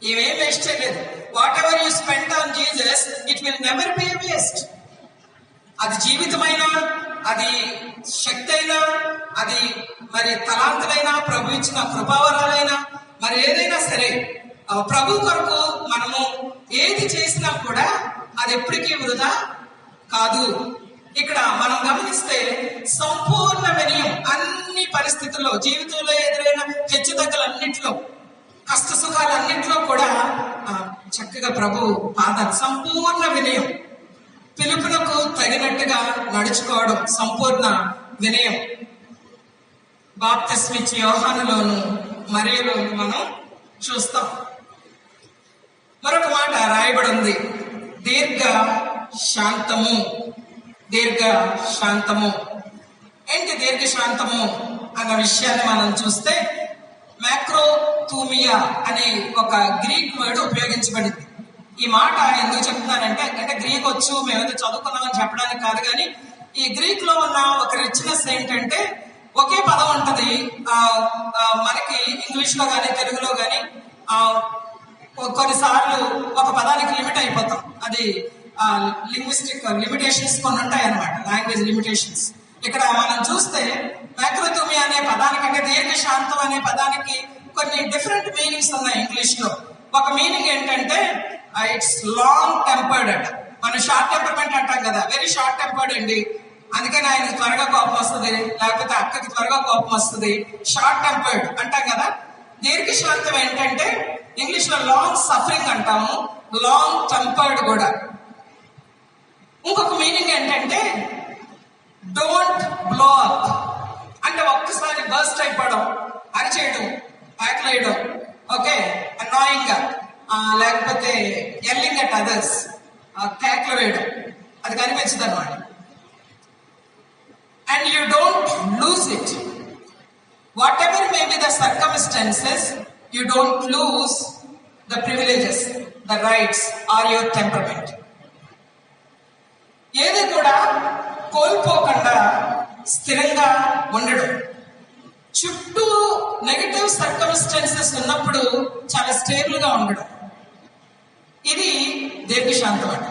ఇవేం వేస్ట్ చేయలేదు. What ever you spend on Jesus, it will never be waste. అది జీవితమైనా, అది శక్తి అయినా, అది మరి తలాంతులైనా, ప్రభు ఇచ్చిన కృపావరాలైనా, మరి ఏదైనా సరే ప్రభు కొరకు మనము ఏది చేసినా కూడా అది ఎప్పటికీ వృధా కాదు. ఇక్కడ మనం గమనిస్తే సంపూర్ణ వినయం అన్ని పరిస్థితుల్లో, జీవితంలో ఎదురైన హెచ్చుతగ్గులన్నింటిలో, కష్ట సుఖాలన్నింటిలో కూడా చక్కగా ప్రభు పాదాలు, సంపూర్ణ వినయం, పిలుపునకు తగినట్టుగా నడుచుకోవడం, సంపూర్ణ వినయం. బాప్తిస్మిచ్చి యోహానులోను మరియలోను మనం చూస్తాం. మరొక మాట రాయబడి ఉంది, దీర్ఘ శాంతము. దీర్ఘ శాంతము ఏంటి? దీర్ఘ శాంతము అన్న విషయాన్ని మనం చూస్తే మ్యాక్రోథూమియా అనే ఒక గ్రీక్ వర్డ్ ఉపయోగించబడింది. ఈ మాట ఎందుకు చెప్తున్నానంటే, అంటే గ్రీక్ వచ్చు, మేమేదో చదువుకున్నామని చెప్పడానికి కాదు, కానీ ఈ గ్రీక్ లో ఉన్న ఒక రిచ్నెస్ ఏంటంటే ఒకే పదం ఉంటది. మనకి ఇంగ్లీష్ లో కానీ తెలుగులో కానీ కొన్నిసార్లు ఒక పదానికి లిమిట్ అయిపోతాం. అది లింగ్విస్టిక్ లిమిటేషన్స్ కొన్ని ఉంటాయి అన్నమాట, లాంగ్వేజ్ లిమిటేషన్స్. ఇక్కడ మనం చూస్తే మ్యాక్రోథూమియా అనే పదానికి, అంటే దీర్ఘశాంతం అనే పదానికి కొన్ని డిఫరెంట్ మీనింగ్స్ ఉన్నాయి ఇంగ్లీష్ లో. ఒక మీనింగ్ ఏంటంటే ఇట్స్ లాంగ్ టెంపర్డ్ అంట. మనం షార్ట్ టెంపర్మెంట్ అంటాం కదా, వెరీ షార్ట్ టెంపర్డ్ అండి అందుకని ఆయనకి త్వరగా కోపం వస్తుంది, లేకపోతే అక్కకి త్వరగా కోపం వస్తుంది. షార్ట్ టెంపర్డ్ అంటాం కదా. దీర్ఘశాంతం ఏంటంటే ఇంగ్లీష్ లో లాంగ్ సఫరింగ్ అంటాము, లాంగ్ టెంపర్డ్ కూడా. ఇంకొక మీనింగ్ ఏంటంటే డోంట్ బ్లో అప్ అంటే ఒక్కసారి బర్స్ట్ అయిపోవడం, అరిచేయడం, ఆకలేయడం, ఓకే, అనాయింగ్ గా, లేకపోతే ఎల్లింగ్ అట్ అదర్స్, కేకలు వేయడం, అది కనిపించదు అనమాట. And you don't lose it. Whatever may be the circumstances, you don't lose the privileges, the rights or your temperament. ఏది కూడా కోల్పోకుండా స్థిరంగా ఉండడం. చుట్టూ నెగటివ్ సర్కమ్స్టాన్సెస్ ఉన్నప్పుడు చాలా స్టేబుల్ గా ఉండడం, ఇది దీర్ఘశాంతం అంట.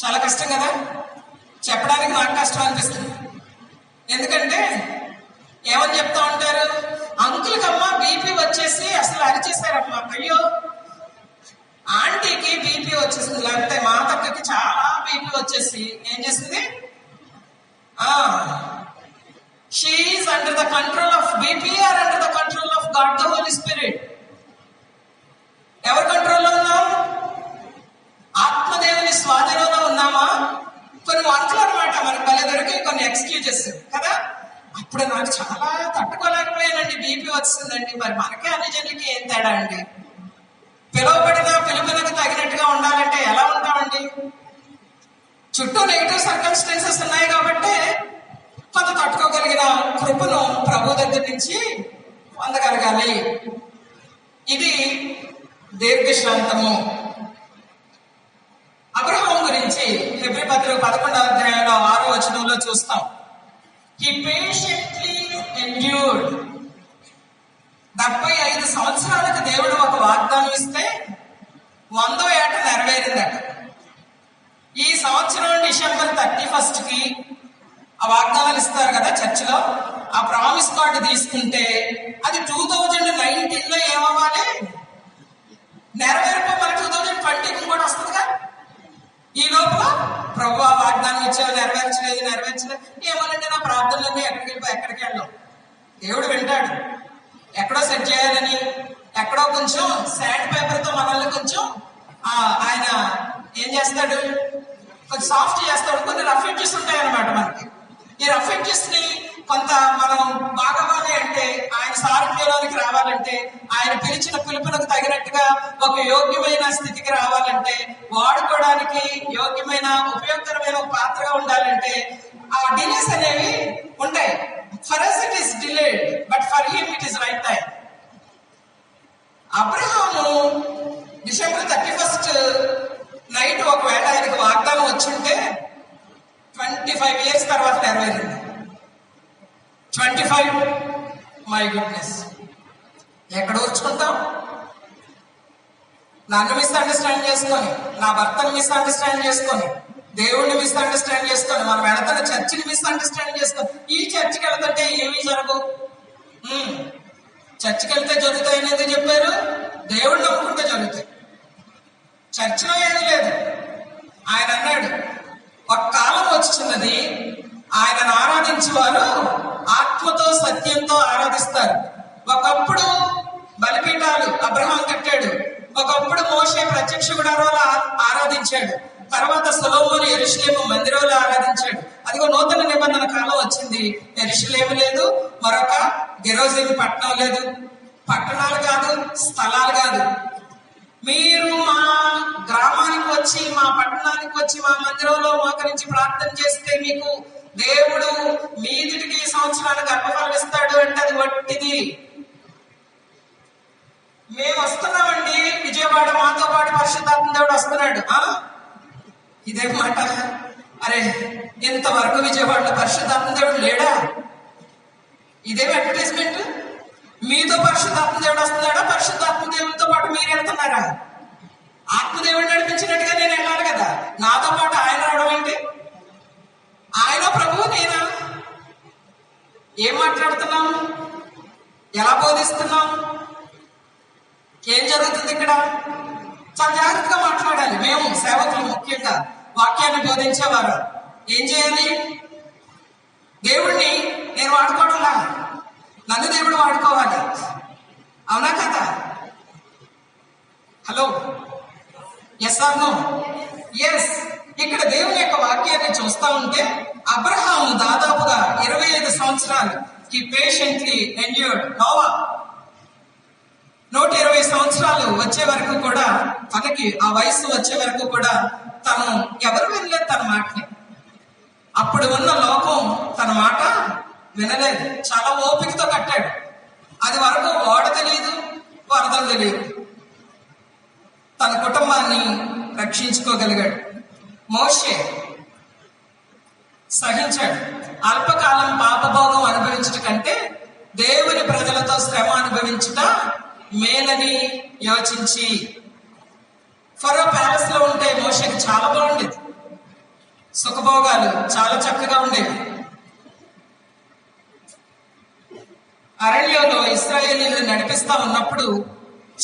చాలా కష్టం కదా, చెప్పడానికి నాకు కష్టం అనిపిస్తుంది. ఎందుకంటే ఏమని చెప్తా ఉంటారు, అంకుల్కి అమ్మ బీపీ వచ్చేసి అసలు అరిచేశారమ్మా, అయ్యో ఆంటీకి బీపీ వచ్చేసింది, లేకపోతే మా తక్కకి చాలా బీపీ వచ్చేసి ఏం చేసింది, she is under the control of BP or under the control of God the Holy Spirit. ఎవరి కంట్రోల్లో ఉన్నాం? ఆత్మదేవుని స్వాధీనంలో ఉన్నామా? కొన్ని వంటలు అనమాట మనకు భలే దొరికి, కొన్ని ఎక్స్క్యూజెస్ కదా. అప్పుడు నాకు చాలా తట్టుకోలేకపోయానండి, బీపీ వచ్చిందండి. మరి మనకే అన్ని జనులకి ఏం తేడా అండి? పిలువబడిన పిలుపునకు తగినట్టుగా ఉండాలంటే ఎలా ఉంటామండి? చుట్టూ నెగిటివ్ సర్కమ్స్టాన్సెస్ ఉన్నాయి కాబట్టి కొంత తట్టుకోగలిగిన కృపను ప్రభు దగ్గర నుంచి పొందగలగాలి. ఇది దీర్ఘశాంతము. అబ్రహాం గురించి హెబ్రీ పత్రిక 11వ అధ్యాయంలో 6వ వచనంలో చూస్తాం. He patiently endured. 75 సంవత్సరాలకు దేవుడు ఒక వాగ్దానం ఇస్తే 100వ ఏట నెరవేరిందట. ఈ సంవత్సరం డిసెంబర్ 31కి ఆ వాగ్దానాలు ఇస్తారు కదా చర్చిలో, ఆ ప్రామిస్ కార్డు తీసుకుంటే అది 2019లో ఏమవ్వాలి, నెరవేరిపో. మన 2020కి కూడా వస్తుందిగా. ఈ లోపల ప్రభు వాగ్దానం ఇచ్చేవి నెరవేర్చలేదు. ఏమోనంటే నా ప్రార్థనలన్నీ ఎక్కడికి వెళ్ళాం. దేవుడు వింటాడు. ఎక్కడో సెట్ చేయాలని, ఎక్కడో కొంచెం శాండ్ పేపర్ తో మనల్ని కొంచెం ఆయన ఏం చేస్తాడు, కొంచెం సాఫ్ట్ చేస్తాడు. కొన్ని రఫ్ ఎడ్జెస్ ఉంటాయి అన్నమాట మనకి. ఈ రఫ్ ఎడ్జెస్ ని కొంత మనం బాగవ్వాలి అంటే, ఆయన సారథ్యంలోనికి రావాలంటే, ఆయన పిలిచిన పిలుపునకు తగినట్టుగా ఒక యోగ్యమైన స్థితికి రావాలంటే, వాడుకోవడానికి యోగ్యమైన ఉపయోగకరమైన ఒక పాత్రగా ఉండాలంటే ఆ డిలేస్ అనేవి ఉంటాయి. For us it is delayed, but for him it is right time. Abraham December 31 night ఒకవేళ ఆయనకు వాగ్దానం వచ్చుంటే 25 years తర్వాత నెరవేరింది. 25, మై గుడ్నెస్. ఎక్కడ ఓర్చుకుంటాం? నన్ను మిస్అండర్స్టాండ్ చేసుకొని, నా భర్తను మిస్అండర్స్టాండ్ చేసుకొని, దేవుణ్ణి మిస్అండర్స్టాండ్ చేసుకొని, మనం వెళుతున్న చర్చిని మిస్అండర్స్టాండ్ చేసుకొని, ఈ చర్చికి వెళ్తుంటే ఏమీ జరగవు. చర్చికి వెళ్తే జరుగుతాయని ఎందుకు చెప్పారు? దేవుడు నమ్ముకుంటే జరుగుతాయి. చర్చిలో ఏమీ లేదు. ఆయన అన్నాడు, ఒక కాలం వచ్చినది ఆయనను ఆరాధించేవారు ఆత్మతో సత్యంతో ఆరాధిస్తారు. ఒకప్పుడు బలిపీఠాలు అబ్రహాం కట్టాడు. ఒకప్పుడు మోషే ప్రత్యక్ష గుడారాలు ఆరాధించాడు. తర్వాత సొలొమోను యెరూషలేము మందిరంలో ఆరాధించాడు. అదిగో నూతన నిబంధన కాలం వచ్చింది. యెరూషలేము లేదు, మరొక గెరోజీము పట్టణం లేదు. పట్టణాలు కాదు, స్థలాలు కాదు. మీరు మా గ్రామానికి వచ్చి, మా పట్టణానికి వచ్చి, మా మందిరంలో మోకరించి ప్రార్థన చేస్తే మీకు దేవుడు మీదిటికి సంవత్సరాలు గర్భఫలం ఇస్తాడు అంటే అది వట్టిది. మేము వస్తున్నామండి విజయవాడ, మాతో పాటు పరిశుద్ధాత్మ దేవుడు వస్తున్నాడు. ఇదే మాట. అరే, ఇంతవరకు విజయవాడలో పరిశుద్ధాత్మ దేవుడు లేడా? ఇదేం అడ్వర్టైజ్మెంట్? మీతో పరిశుద్ధాత్మ దేవుడు వస్తున్నాడా? పరిశుద్ధాత్మ దేవుడితో పాటు మీరు వెళ్తున్నారా? ఆత్మదేవుడు నడిపించినట్టుగా నేను వెళ్ళాలి కదా. నాతో పాటు ఆయన రావడం ఏంటి? ఆయన ప్రభువు, నేనా? ఏం మాట్లాడుతున్నాం? ఎలా బోధిస్తున్నాం? ఏం జరుగుతుంది ఇక్కడ? చాలా జాగ్రత్తగా మాట్లాడాలి. మేము సేవకులు ముఖ్యంగా వాక్యాన్ని బోధించేవారు ఏం చేయాలి? దేవుణ్ణి నేను వాడుకోవట్లా, నన్ను దేవుడు వాడుకోవాలి. అవునా కదా? Hello, yes or no? Yes. ఇక్కడ దేవుని యొక్క వాక్యాన్ని చూస్తా ఉంటే అబ్రహాము దాదాపుగా 25 సంవత్సరాలు he patiently endured. నోవా 120 సంవత్సరాలు వచ్చే వరకు కూడా, తనకి ఆ వయసు వచ్చే వరకు కూడా తను ఎవరు వినలేదు తన మాటని. అప్పుడు ఉన్న లోకం తన మాట వినలేదు. చాలా ఓపికతో కట్టాడు. అది వరకు ఓడ తెలియదు, వరదలు తెలియదు. తన కుటుంబాన్ని రక్షించుకోగలిగాడు. మోషే సహించాడు. అల్పకాలం పాపభోగం అనుభవించట కంటే దేవుని ప్రజలతో శ్రమ అనుభవించుట మేలని యోచించి, ఫరో ప్యాలెస్ లో ఉంటే మోషేకి చాలా బాగుండేది. సుఖభోగాలు చాలా చక్కగా ఉండేవి. అరణ్యంలో ఇశ్రాయేలీయులు నడిపిస్తా ఉన్నప్పుడు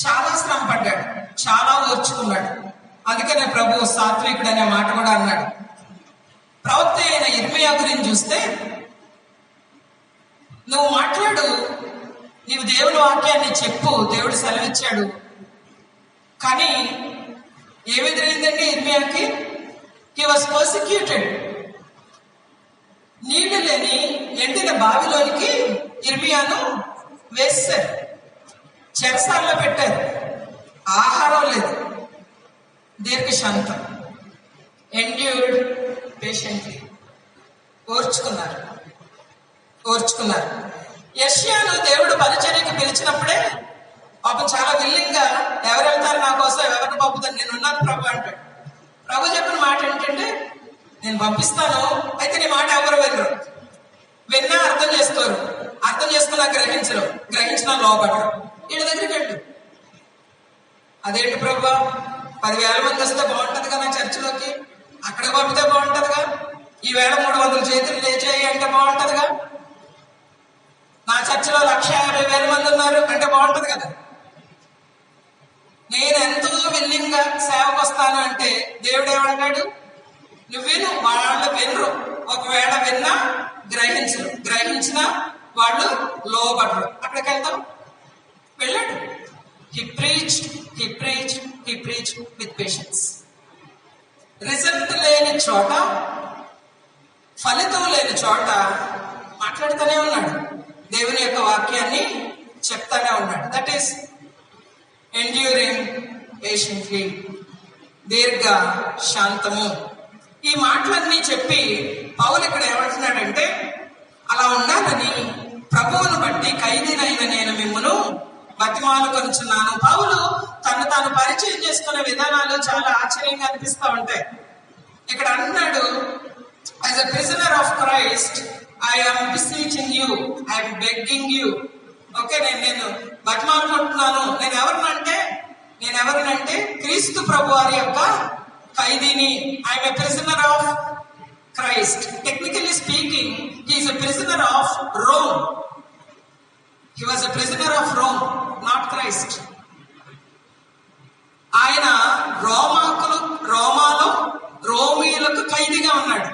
చాలా శ్రమ పడ్డాడు, చాలా ఓర్చుకున్నాడు. అందుకనే ప్రభు సాత్వికుడు అనే మాట కూడా అన్నాడు. ప్రవక్త అయిన ఇర్మియా గురించి చూస్తే, నువ్వు మాట్లాడు, నీవు దేవుని వాక్యాన్ని చెప్పు, దేవుడు సెలవిచ్చాడు. కానీ ఏమెదురైందండి ఇర్మియాకి? He was persecuted. నీళ్లు లేని ఎండిన బావిలోనికి ఇర్మియాను వేశారు, చెరసాల్లో పెట్టారు. ఆహారం లేదు. దీర్ఘశాంతం, ఎండ్యూర్డ్ పేషెంట్లీ, ఓర్చుకున్నారు. యెషయాను దేవుడు పరిచర్యకి పిలిచినప్పుడే పాపం చాలా విల్లింగ్ గా, ఎవరు వెళ్తారు నా కోసం, ఎవరిని పంపుతాను, నేను ఉన్నాను ప్రభు అంటాడు. ప్రభు చెప్పిన మాట ఏంటంటే, నేను పంపిస్తాను, అయితే నీ మాట ఎవరు వినరు. విన్నా అర్థం చేసుకోరు, అర్థం చేసుకున్నా గ్రహించరు, గ్రహించిన లోపడరు. వీళ్ళ దగ్గరికి వెళ్ళు. అదేంటి ప్రభు, 10,000 మంది వస్తే బాగుంటది కదా చర్చిలోకి, అక్కడ పంపితే బాగుంటదిగా, ఈవేళ 300 చేతులు లేచేయి అంటే బాగుంటదిగా, నా చర్చిలో 150,000 మంది ఉన్నారు అంటే బాగుంటది కదా. నేను ఎంతో విల్లింగ్ గా సేవకు వస్తాను అంటే దేవుడు ఏమంటాడు? నువ్వు విను, వాళ్ళు వినరు. ఒకవేళ విన్నా గ్రహించరు, గ్రహించినా వాళ్ళు లోబడరు. అక్కడికి వెళ్తాం, వెళ్ళాడు. He preached with patience. Result లేని చోట, ఫలితం లేని చోట మాట్లాడుతూనే ఉన్నాడు, దేవుని యొక్క వాక్యాన్ని చెప్తానే ఉన్నాడు. దట్ ఈస్ ఎండ్యూరింగ్ పేషెంట్లీ, దీర్ఘ శాంతము. ఈ మాటలన్నీ చెప్పి పౌలు ఇక్కడ ఏమంటున్నాడంటే, అలా ఉండాలని ప్రభువును బట్టి ఖైదీనైన నేను మిమ్మును బతిమాలుకొనుచున్నాను. పౌలు తను తాను పరిచయం చేసుకునే విధానాలు చాలా ఆశ్చర్యంగా అనిపిస్తూ ఉంటాయి. ఇక్కడ అంటున్నాడు, as a prisoner of Christ I am beseeching you, I'm begging you. Okay, నేను బతిమాలుకుంటున్నాను. నేను ఎవరినంటే క్రీస్తు ప్రభు వారి యొక్క ఖైదీని. I'm a prisoner of Christ. Technically speaking, he is a prisoner of Rome. He was a prisoner of Rome, not Christ. ఆయన రోమాలో రోమీయులకు ఖైదీగా ఉన్నాడు.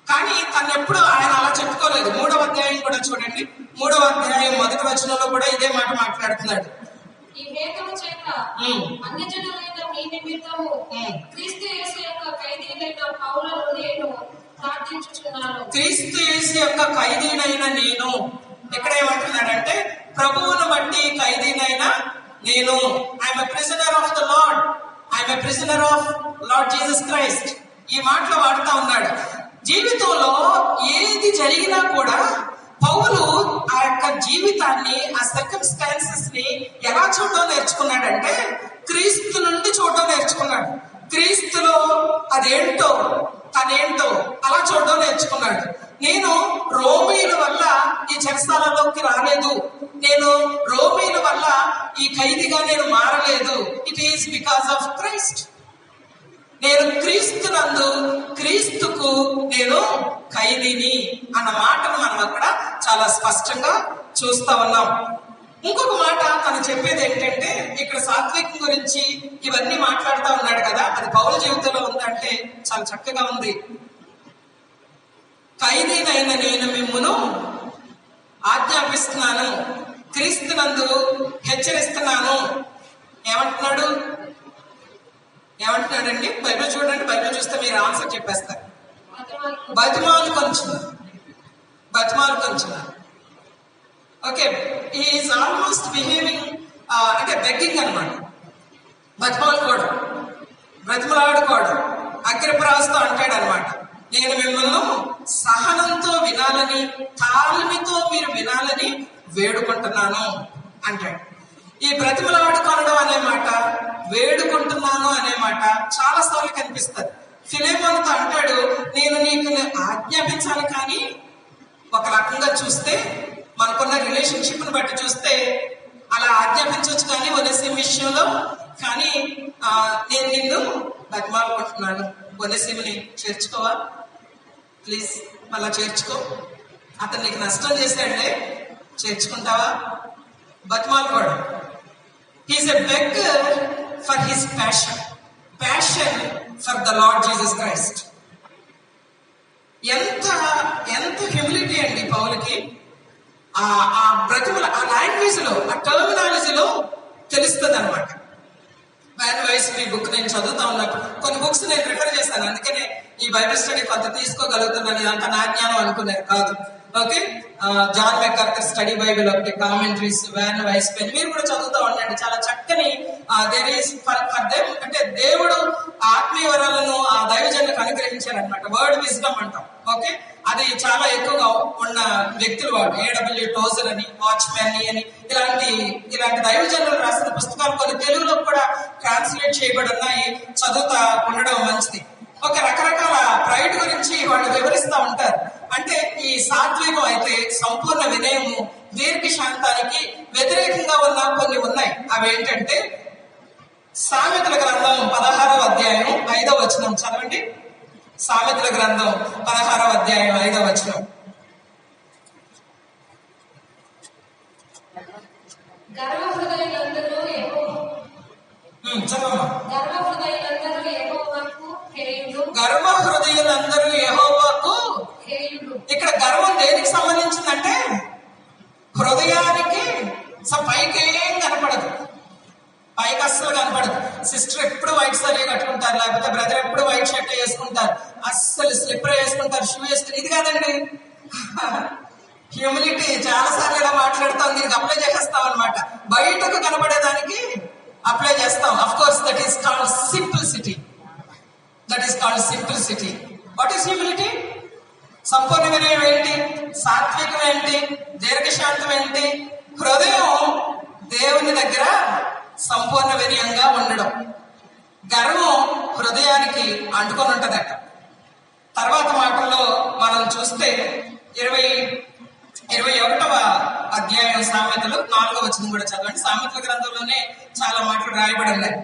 కానీ తను ఎప్పుడు ఆయన అలా చెప్పుకోలేదు. 3వ అధ్యాయం కూడా చూడండి, 3వ అధ్యాయం 1వ వచనంలో కూడా ఇదే మాట మాట్లాడుతున్నాడు. ఈ హేతువు చేత అన్యజనులైన మీ నిమిత్తము క్రీస్తు యేసు యొక్క ఖైదీనైన పౌలును నేను ప్రార్థించుచున్నాను. క్రీస్తు యేసు యొక్క ఖైదీనైన నేను, ఇక్కడ ఏమంటున్నాడంటే, ప్రభువును బట్టి ఖైదీనైనా నేను, I'm a prisoner of the lord, I'm a prisoner of lord Jesus Christ. ఈ మాటలు వాడుతా ఉన్నాడు. జీవితంలో ఏది జరిగినా కూడా పౌలు ఆ యొక్క జీవితాన్ని, ఆ సర్కమ్స్టాన్సెస్ ని ఎలా చూడడం నేర్చుకున్నాడంటే, క్రీస్తు నుండి చూడడం నేర్చుకున్నాడు. క్రీస్తులో అదేంటో తనేంటో అలా చూడడం నేర్చుకున్నాడు. నేను రోమీల వల్ల ఈ చెరసాలలోకి రాలేదు, నేను రోమీల వల్ల ఈ ఖైదీగా నేను మారలేదు. It is because of Christ. నేను క్రీస్తునందు, క్రీస్తుకు నేను ఖైదీని అన్న మాటను మనం అక్కడ చాలా స్పష్టంగా చూస్తా ఉన్నాం. ఇంకొక మాట తను చెప్పేది ఏంటంటే, ఇక్కడ సాత్వికం గురించి ఇవన్నీ మాట్లాడుతూ ఉన్నాడు కదా, అది పౌలు జీవితంలో ఉందంటే చాలా చక్కగా ఉంది. ఖైదీనైన నేను మిమ్మును ఆజ్ఞాపిస్తున్నాను, క్రీస్తునందు హెచ్చరిస్తున్నాను. ఏమంటున్నాడండి? బైబిల్ చూడండి. బైబిల్ చూస్తే మీరు ఆన్సర్ చెప్పేస్తారు. బతిమాలు కొంచెం. ఓకే, ఈజ్ ఆల్మోస్ట్ బిహేవింగ్ అంటే బెగ్గింగ్ అనమాట. బ్రతిమలాడుకోవడం. అగ్రప్రాస్తో అంటాడు అనమాట, నేను మిమ్మల్ని సహనంతో వినాలని, తాళమితో మీరు వినాలని వేడుకుంటున్నాను అంటాడు. ఈ బ్రతిమలాడుకోవడం అనే మాట, వేడుకుంటున్నాను అనే మాట చాలా సార్లు కనిపిస్తుంది. ఫిలెమోనుతో అంటాడు, నేను నీకు ఆజ్ఞాపించాలి, కానీ ఒక రకంగా చూస్తే మనకున్న రిలేషన్షిప్ ని బట్టి చూస్తే అలా ఆజ్ఞాపించవచ్చు, కానీ ఒనేసిము విషయంలో కానీ నేను నిన్ను బతిమాలుకుంటున్నాను, ఒనేసిముని చేర్చుకోవా ప్లీజ్, మళ్ళా చేర్చుకో, అతను నీకు నష్టం చేశాడులే, చేర్చుకుంటావా? బతిమాలుకోవడం. He's a beggar for his passion for the Lord Jesus Christ. ఎంత హ్యూమిలిటీ అండి పౌలుకి. ఆ బ్రతిమల ఆ లాంగ్వేజ్ లో, ఆ టర్మినాలజీలో తెలుస్తుంది అనమాట. వ్యాన్ వైస్ మీ బుక్ నేను చదువుతా ఉన్నప్పుడు కొన్ని బుక్స్ నేను రిఫర్ చేస్తాను, అందుకనే ఈ బైబిల్ స్టడీ కొంత తీసుకోగలుగుతున్నాను. ఇదంతా నా జ్ఞానం అనుకున్నారు కాదు. Okay, John MacArthur study Bible ఒకటి, కామెంట్రీస్, వ్యాన్ వైస్ పెన్, మీరు కూడా చదువుతూ ఉండండి. చాలా చక్కని దేర్ ఈస్ ఫర్ దెమ్ అంటే దేవుడు ఆత్మీయ వరాలను ఆ దైవజనులకు అనుగ్రహించారనమాట. వర్డ్ విజ్డమ్ అంటాం. ఓకే, అది చాలా ఎక్కువగా ఉన్న వ్యక్తులు వాడు. ఏడబ్ల్యూ టోజర్ అని, వాచ్మెన్ అని, ఇలాంటి దైవజనులు రాసిన పుస్తకాలు కొన్ని తెలుగులో కూడా ట్రాన్స్లేట్ చేయబడి ఉన్నాయి. చదువుతా ఉండడం మంచిది. ఒక రకరకాల ప్రైడ్ గురించి వాళ్ళు వివరిస్తూ ఉంటారు. అంటే ఈ సాత్వికం అయితే సంపూర్ణ వినయము, దీర్ఘ శాంతానికి వ్యతిరేకంగా ఉన్న కొన్ని ఉన్నాయి. అవి ఏంటంటే సామెతల గ్రంథం 16వ అధ్యాయం 5వ వచనం చదవండి. సామెతల గ్రంథం 16వ అధ్యాయం 5వ వచనం. చదవమ్మా. గర్వ హృదయులందరూ యెహోవాకు. ఇక్కడ గర్వం దేనికి సంబంధించిందంటే హృదయానికి. పైకి ఏం కనపడదు, పైకి అస్సలు కనపడదు. సిస్టర్ ఎప్పుడు వైట్ సారీ కట్టుకుంటారు, లేకపోతే బ్రదర్ ఎప్పుడు వైట్ షర్ట్ వేసుకుంటారు, అస్సలు స్లిప్పర్ వేసుకుంటారు, షూ వేసుకుంటారు. ఇది కాదండి హ్యూమిలిటీ. చాలా సార్లు ఇలా మాట్లాడుతాం, దీనికి అప్లై చేసేస్తాం అనమాట. బయటకు కనబడేదానికి అప్లై చేస్తాం. Of course that is called simplicity. What is humility? సంపూర్ణ వినయం ఏంటి? సాత్వికం ఏంటి? దీర్ఘశాంతం ఏంటి? హృదయం దేవుని దగ్గర సంపూర్ణ వినయంగా ఉండడం. గర్వం హృదయానికి అంటుకొని ఉంటదట. తర్వాత మాటల్లో మనం చూస్తే 21వ అధ్యాయం సామెతలు 4వ వచనం కూడా చదవండి. సామెతల గ్రంథంలోనే చాలా మాటలు రాయబడి ఉన్నాయి.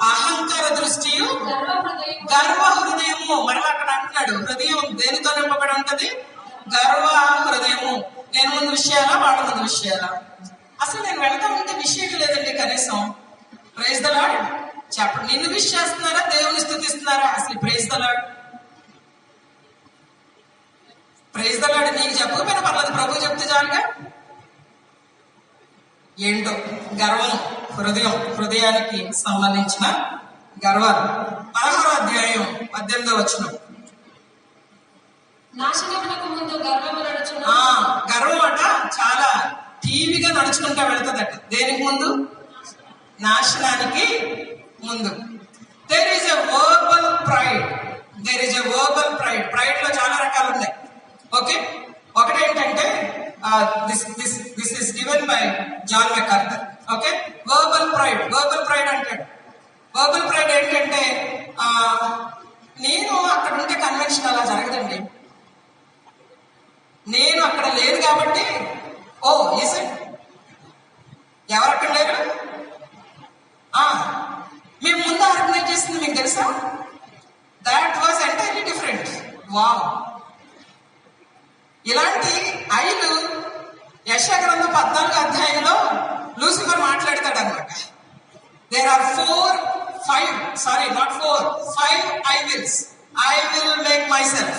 అహంకార దృష్టియు గర్వ హృదయము. మరలా అక్కడ అంటున్నాడు, హృదయం దేనితో నింపబడి ఉంటది? గర్వ హృదయము. నేను ముందు విషయాలా, వాళ్ళ ముందు విషయాలా? అసలు నేను వెళ్తా ఉంటే విషయం లేదండి కనీసం. ప్రైజ్ ద లార్డ్ చెప్పండి. నిన్ను విష్ చేస్తున్నారా, దేవుని స్తుతిస్తున్నారా? అసలు praise the Lord, praise the Lord నీకు చెప్పకపోయినా పర్లేదు, ప్రభు చెప్తే చాలుగా. ఏంటో గర్వం, హృదయానికి సంబంధించిన గర్వాలు. 16వ అధ్యాయం 18వ వచనం. గర్వం అట చాలా టీవీగా నడుచుకుంటా వెళ్తుందట. దేనికి ముందు? నాశనానికి ముందు. There is a verbal pride. Pride లో చాలా రకాలు ఉన్నాయి. ఓకే, ఒకటేంటంటే this is given by John MacArthur. Okay, verbal pride అంటాడు. వర్బల్ ప్రైడ్ ఏంటంటే నేను అక్కడ ఉంటే కన్వెన్షన్ అలా జరగదండి, నేను అక్కడ లేదు కాబట్టి. Oh is it? ఎవరు అక్కడ లేరు? మేము ముందు ఆర్గనైజ్ చేసింది మీకు తెలుసా? That was entirely different. Wow! ఇలాంటి ఐలు యెషయా గ్రంథం 14వ అధ్యాయంలో లూసిఫర్ మాట్లాడతాడు అనమాట. There are 5 I will make myself.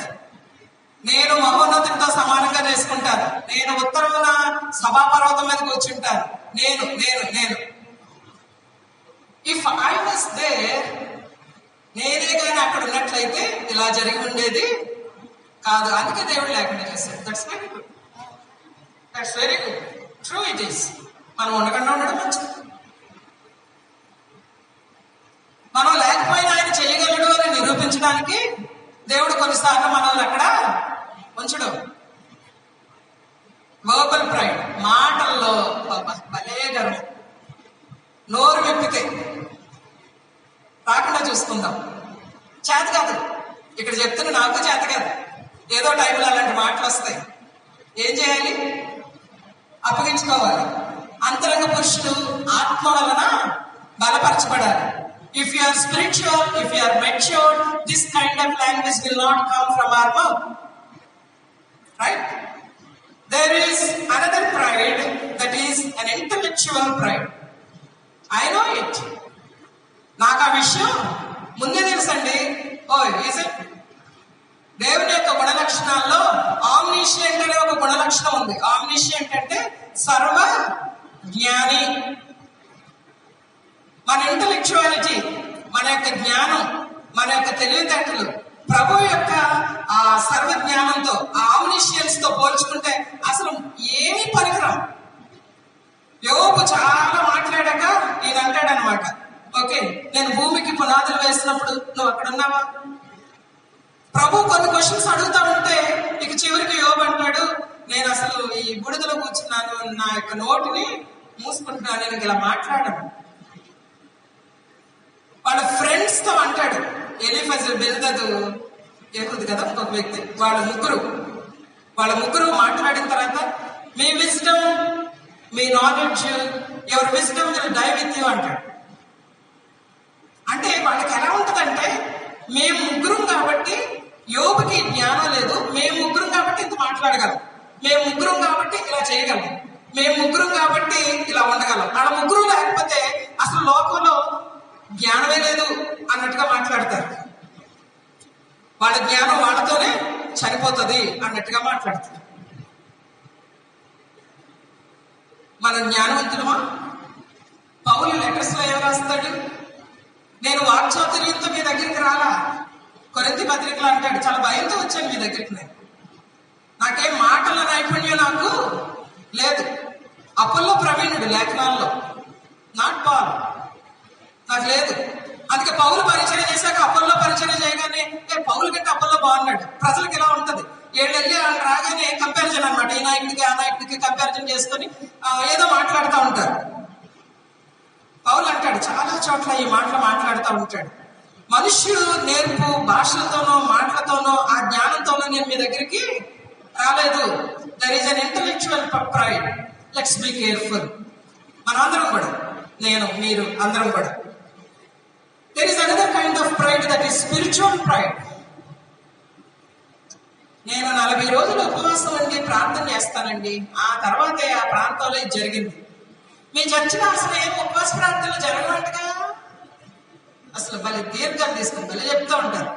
నేను వేసుకుంటాను, నేను ఉత్తరమున సభాపర్వతం మీద కూర్చుంటాను, నేను నేను నేను ఇఫ్ ఐ వాస్ దేర్, నేనే కానీ అక్కడ ఉన్నట్లయితే ఇలా జరిగి ఉండేది కాదు. అందుకే దేవుడు లేకుండా చేశాడు. That's very good, that's very good, true it is. మనం ఉండకుండా ఉండడం మంచిది. మనం లేకపోయినా ఆయన చేయగలడు అని నిరూపించడానికి దేవుడు కొన్నిసార్లు మనల్ని అక్కడ ఉంచడు. వర్బల్ ప్రైడ్, మాటల్లో భలే గర్వం, నోరు మెప్పితే రాకుండా చూసుకుందాం. చేత కాదు, ఇక్కడ చెప్తున్నా నాకు చేత కాదు, ఏదో టైంలో అలాంటి మాటలు వస్తాయి. ఏం చేయాలి? అప్పగించుకోవాలి. అంతరంగ పురుషుడు ఆత్మ వలన బలపరచబడాలి. If you are spiritual, if you are mature, this kind of language will not come from our mouth. Right? There is another pride that is an intellectual pride. I know it. నాకు ఆ విషయం ముందే తెలుసండి. ఓ is it? దేవుని యొక్క గుణ లక్షణాల్లో omniscient అనే ఒక గుణ లక్షణం ఉంది. ఆమ్నిషియంట్ అంటే సర్వ జ్ఞాని. మన ఇంటలెక్చువాలిటీ, మన యొక్క జ్ఞానం, మన యొక్క తెలివితేటలు ప్రభు యొక్క ఆ సర్వజ్ఞానంతో, ఆ ఆమ్నిషియన్స్ తో పోల్చుకుంటే అసలు ఏమీ పనికిరాం. యోబు చాలా మాట్లాడాక ఈయన అంటాడనమాట, ఓకే నేను భూమికి పునాదులు వేసినప్పుడు నువ్వు అక్కడ ఉన్నావా? ప్రభు కొన్ని క్వశ్చన్స్ అడుగుతా ఉంటే ఇక చివరికి యోబు అంటాడు, నేను అసలు ఈ బుడిదలో కూర్చున్నాను, నా యొక్క నోటిని మూసుకుంటున్నాను, నేను ఇలా మాట్లాడను. వాళ్ళ ఫ్రెండ్స్ తో అంటాడు, ఎలీఫజు, బిల్దదు, ఏకుది కదా ఇంకొక వ్యక్తి, వాళ్ళ ముగ్గురు మాట్లాడిన తర్వాత మీ విజ్డమ్, మీ నాలెడ్జ్, ఎవరి wisdom will die with you అంటాడు. అంటే వాళ్ళకి ఎలా ఉంటుందంటే, మేము ముగ్గురం కాబట్టి యోబుకి జ్ఞానం లేదు, మేము ముగ్గురం కాబట్టి ఇంత మాట్లాడగలం, మేము ముగ్గురం కాబట్టి ఇలా చేయగలం, మేము ముగ్గురం కాబట్టి ఇలా ఉండగలం. వాళ్ళ ముగ్గురు లేకపోతే అసలు లోకంలో జ్ఞానమే లేదు అన్నట్టుగా మాట్లాడతారు. వాళ్ళ జ్ఞానం వాళ్ళతోనే చనిపోతుంది అన్నట్టుగా మాట్లాడతారు. మన జ్ఞానవంతులమా? పౌలు లెటర్స్ లో ఏం రాస్తాడు? నేను వాక్చాతుర్యంతో మీ దగ్గరికి రాలా, కొరింథీ పత్రికలు అంటాడు, చాలా భయంతో వచ్చాను మీ దగ్గరికి, నాకేం మాటల నైపుణ్యం నాకు లేదు. అపోల్లో ప్రవీణుడు లేఖనాల్లో, నాట్ పాల్, నాకు లేదు. అందుకే పౌలు పరిచయం చేశాక అపోల్లో పరిచయం చేయగానే పౌలు కంటే అపోల్లో బాగున్నాడు. ప్రజలకు ఎలా ఉంటది, ఏళ్ళు వెళ్ళి రాగానే కంపారిజన్ అనమాట, ఈ నాయకుడికి ఆ నాయకుడికి కంపారిజన్ చేసుకొని ఏదో మాట్లాడుతూ ఉంటారు. పౌలు అంటాడు చాలా చోట్ల ఈ మాటలు మాట్లాడుతూ ఉంటాడు, మనుష్యుడు నేర్పు భాషలతోనో మాటలతోనో ఆ జ్ఞానంతోనో నేను మీ దగ్గరికి రాలేదు. There is an intellectual pride, let's be careful. మనందరం కూడా, నేను మీరు అందరం కూడా. There is another kind of pride that is spiritual pride. నేను 40 రోజులు ఉపవాసం ఉండి ప్రార్థన చేస్తానండి, ఆ తర్వాతే ఆ ప్రాంతంలో ఇది జరిగింది. మీ చర్చిలో అసలు ఏం ఉపవాస ప్రార్థనలు జరగమంటగా, అసలు భలే దీర్ఘాలు తీసుకుని భలే చెప్తూ ఉంటారు.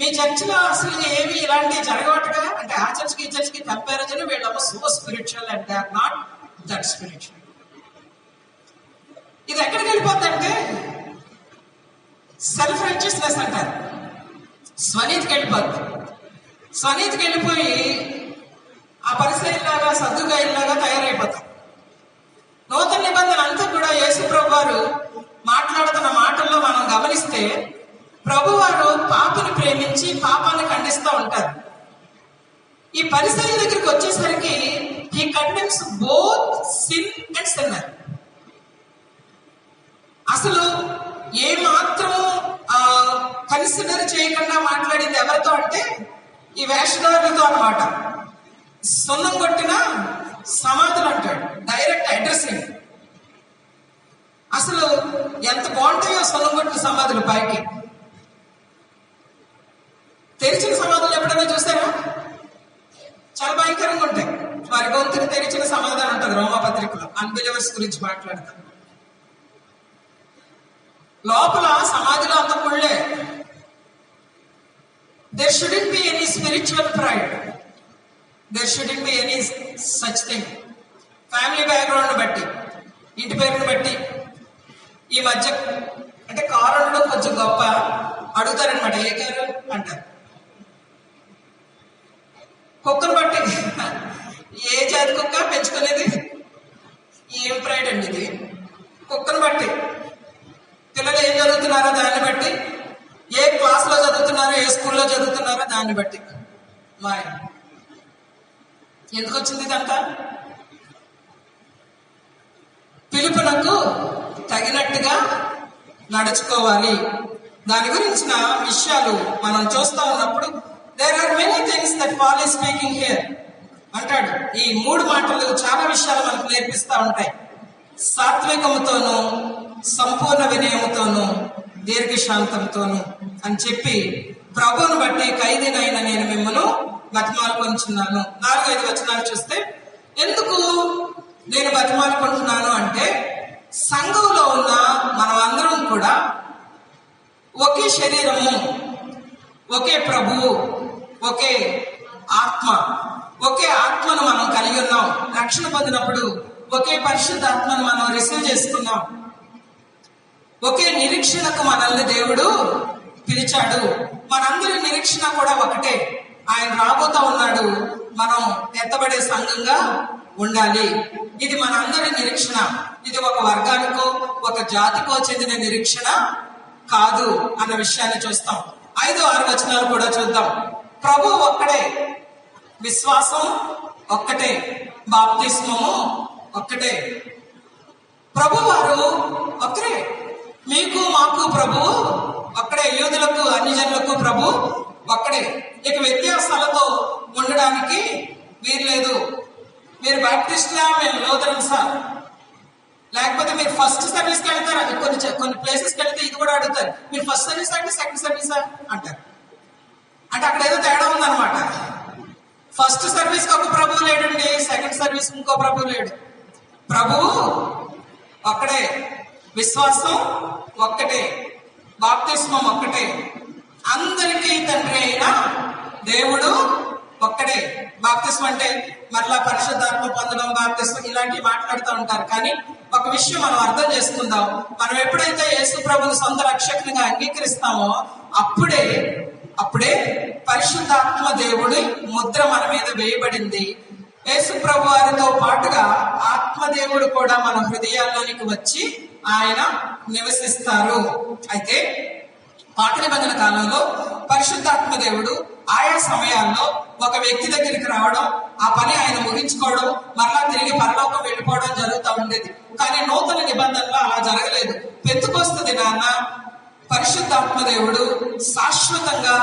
మీ చర్చిలో అసలు ఏమి ఇలాంటివి జరగవట్టుగా అంటే, ఆ చర్చికి ఈ చర్చికి కంపారిజన్, వీళ్ళేమో so spiritual and they are not that spiritual. ఇది ఎక్కడికి వెళ్ళిపోద్దంటే సెల్ఫ్ రైచియస్నెస్ అంటారు, స్వనీతికి వెళ్ళిపోద్ది. స్వనీతికి వెళ్ళిపోయి ఆ పరిసయ్యలాగా సద్దుకాయలాగా తయారైపోతాం. నూతన నిబంధన అంతా కూడా యేసు ప్రభు వారు మాట్లాడుతున్న మాటల్లో మనం గమనిస్తే, ప్రభు వారు పాపిని ప్రేమించి పాపాన్ని ఖండిస్తూ ఉంటారు. ఈ పరిసయ్యుల దగ్గరికి వచ్చేసరికి he condemns both sin and sinner. అసలు ఏ మాత్రము కన్సిడర్ చేయకుండా మాట్లాడింది ఎవరితో అంటే ఈ వేషధారులతో అన్నమాట. సున్నం కొట్టిన సమాధులు అంటాడు, డైరెక్ట్ అడ్రసింగ్. అసలు ఎంత బాగుంటాయో సున్నం కొట్టిన సమాధులు, పైకి తెరిచిన సమాధులు ఎప్పుడైనా చూసారా? చాలా భయంకరంగా ఉంటాయి. వారి గొంతుకు తెరిచిన సమాధానం ఉంటుంది రోమపత్రికలో, అన్బిలీవర్స్ గురించి మాట్లాడతారు. లోపల సమాధిలో అంత కుళ్ళే. There shouldn't be any spiritual pride. There shouldn't be any such thing. Family background బట్టి, ఇంటి పేరుని బట్టి, ఈ మధ్య అంటే కారులో కొంచెం గొప్ప అడుగుతారనమాట, ఏ కారు అంటారు. కుక్కను బట్టి, ఏ జాతి కుక్క పెంచుకునేది, ఏం ప్రైడ్ అండి ఇది. కుక్కను బట్టి, పిల్లలు ఏం చదువుతున్నారో దాన్ని బట్టి, ఏ క్లాస్లో చదువుతున్నారో, ఏ స్కూల్లో చదువుతున్నారో దాన్ని బట్టి. మాయ ఎందుకు వచ్చింది ఇదంతా? పిలుపునకు తగినట్టుగా నడుచుకోవాలి. దాని గురించిన విషయాలు మనం చూస్తా ఉన్నప్పుడు there are many things that Paul is speaking here అంటాడు. ఈ 3 మాటలు చాలా విషయాలు మనకు నేర్పిస్తూ ఉంటాయి. సాత్వికముతోనూ, సంపూర్ణ వినయముతోనూ, దీర్ఘశాంతంతోనూ అని చెప్పి, ప్రభువును బట్టి ఖైదీనైన నేను మిమ్మల్ని బతిమాలుకొంచున్నాను. 4-5 వచనాలు చూస్తే, ఎందుకు నేను బతిమాలుకుంటున్నాను అంటే, సంఘంలో ఉన్న మనం అందరం కూడా ఒకే శరీరము, ఒకే ప్రభువు, ఒకే ఆత్మ, ఒకే ఆత్మను మనం కలిగి ఉన్నాం. రక్షణ పొందినప్పుడు ఒకే పరిశుద్ధాత్మను మనం రిసీవ్ చేసుకున్నాం. ఒకే నిరీక్షణకు మనల్ని దేవుడు పిలిచాడు. మనందరి నిరీక్షణ కూడా ఒకటే, ఆయన రాబోతా ఉన్నాడు, మనం ఎత్తబడే సంఘంగా ఉండాలి. ఇది మనందరి నిరీక్షణ. ఇది ఒక వర్గానికో ఒక జాతికో చెందిన నిరీక్షణ కాదు అన్న విషయాన్ని చూస్తాం. 5-6 వచనాలు కూడా చూద్దాం. ప్రభు ఒక్కడే, విశ్వాసం ఒక్కటే, బాప్తిస్మము ఒక్కటే. ప్రభు వారు ఒక్కరే, మీకు మాకు ప్రభు ఒక్కడే, యూదులకు అన్యజనులకు ప్రభు ఒక్కడే. ఇక వ్యత్యాసాలతో ఉండడానికి వీరు లేదు. మీరు బాప్టిస్ట్లా, మేము లూథరన్సా, లేకపోతే మీరు ఫస్ట్ సర్వీస్కి వెళ్తారా? కొన్ని ప్లేసెస్కి వెళ్తే ఇది కూడా అడుగుతారు, మీరు ఫస్ట్ సర్వీస్ అంటే సెకండ్ సర్వీసా అంటారు. అంటే అక్కడ ఏదో తేడా ఉందన్నమాట. ఫస్ట్ సర్వీస్కి ఒక ప్రభువు లేడండి, సెకండ్ సర్వీస్ ఇంకో ప్రభువు లేడు. ప్రభువు ఒక్కడే, విశ్వాసం ఒక్కటే, బాప్తిస్మం ఒక్కటే, అందరికీ తండ్రి అయిన దేవుడు ఒక్కడే. బాప్తిస్మం అంటే మరలా పరిశుద్ధాత్మ పొందడం, బాప్తిస్మం ఇలాంటివి మాట్లాడుతూ ఉంటారు. కానీ ఒక విషయం మనం అర్థం చేసుకుందాం. మనం ఎప్పుడైతే యేసు ప్రభుని సొంత రక్షకునిగా అంగీకరిస్తామో అప్పుడే పరిశుద్ధాత్మ దేవుడి ముద్ర మన మీద వేయబడింది. యేసు ప్రభు వారితో పాటుగా ఆత్మదేవుడు కూడా మన హృదయాల్లోనికి వచ్చి ఆయన నివసిస్తారు. అయితే పాత నిబంధన కాలంలో పరిశుద్ధాత్మ దేవుడు ఆయా సమయాల్లో ఒక వ్యక్తి దగ్గరికి రావడం, ఆ పని ఆయన ముగించుకోవడం, మరలా తిరిగి పరలోకం వెళ్ళిపోవడం జరుగుతూ ఉండేది. కానీ నూతన నిబంధనలో అలా జరగలేదు. పెంతెకొస్తు దినాన పరిశుద్ధాత్మ దేవుడు శాశ్వతంగా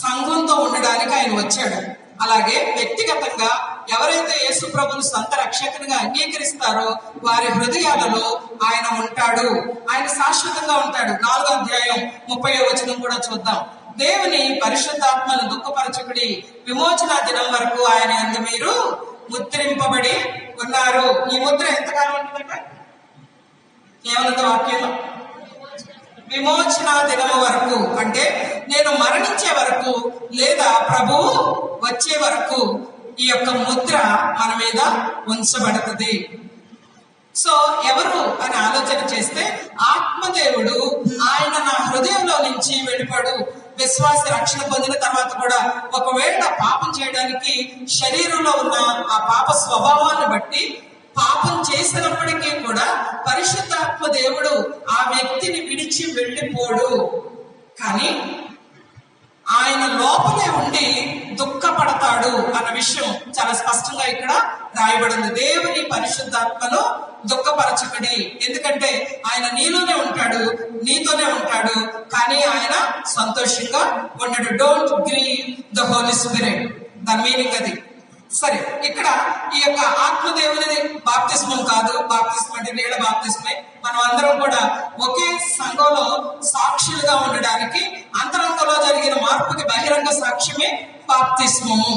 సంఘంతో ఉండడానికి ఆయన వచ్చాడు. అలాగే వ్యక్తిగతంగా ఎవరైతే యేసు ప్రభుని సొంత రక్షకునిగా అంగీకరిస్తారో వారి హృదయాలలో ఆయన ఉంటాడు. ఆయన శాశ్వతంగా ఉంటాడు. 4వ అధ్యాయం 30వ వచనం కూడా చూద్దాం. దేవుని పరిశుద్ధాత్మను దుఃఖపరచుకుడి, విమోచన దినం వరకు ఆయన యందు మీరు ముద్రింపబడి ఉన్నారు. ఈ ముద్ర ఎంతకాలం ఉంటుందట? ఏమన్నది వాక్యంలో? విమోచన దినము వరకు, అంటే నేను మరణించే వరకు లేదా ప్రభువు వచ్చే వరకు ఈ యొక్క ముద్ర మన మీద ఉంచబడుతుంది. సో ఎవరు అని ఆలోచన చేస్తే ఆత్మదేవుడు ఆయన నా హృదయంలో నుంచి వెళ్ళిపోడు. విశ్వాస రక్షణ పొందిన తర్వాత కూడా ఒకవేళ పాపం చేయడానికి శరీరంలో ఉన్న ఆ పాప స్వభావాన్ని బట్టి పాపం చేసినప్పటికీ కూడా పరిశుద్ధాత్మ దేవుడు ఆ వ్యక్తిని విడిచి వెళ్ళిపోడు. కానీ ఆయన లోపలే ఉండి దుఃఖపడతాడు అన్న విషయం చాలా స్పష్టంగా ఇక్కడ రాయబడింది. దేవుని పరిశుద్ధాత్మను దుఃఖపరచకుడి, ఎందుకంటే ఆయన నీలోనే ఉంటాడు, నీతోనే ఉంటాడు, కానీ ఆయన సంతోషంగా ఉండడు. Don't grieve the Holy Spirit, దాని మీనింగ్ అది. సరే, ఇక్కడ ఈ యొక్క ఆత్మదేవుని బాప్తిస్మం కాదు, బాప్తిస్మం అంటే నీళ్ళ బాప్తిస్మే. మనం అందరం కూడా ఒకే సంఘంలో సాక్షులుగా ఉండడానికి అంతరంగంలో జరిగిన మార్పుకి బహిరంగ సాక్ష్యమే బాప్తిస్మము.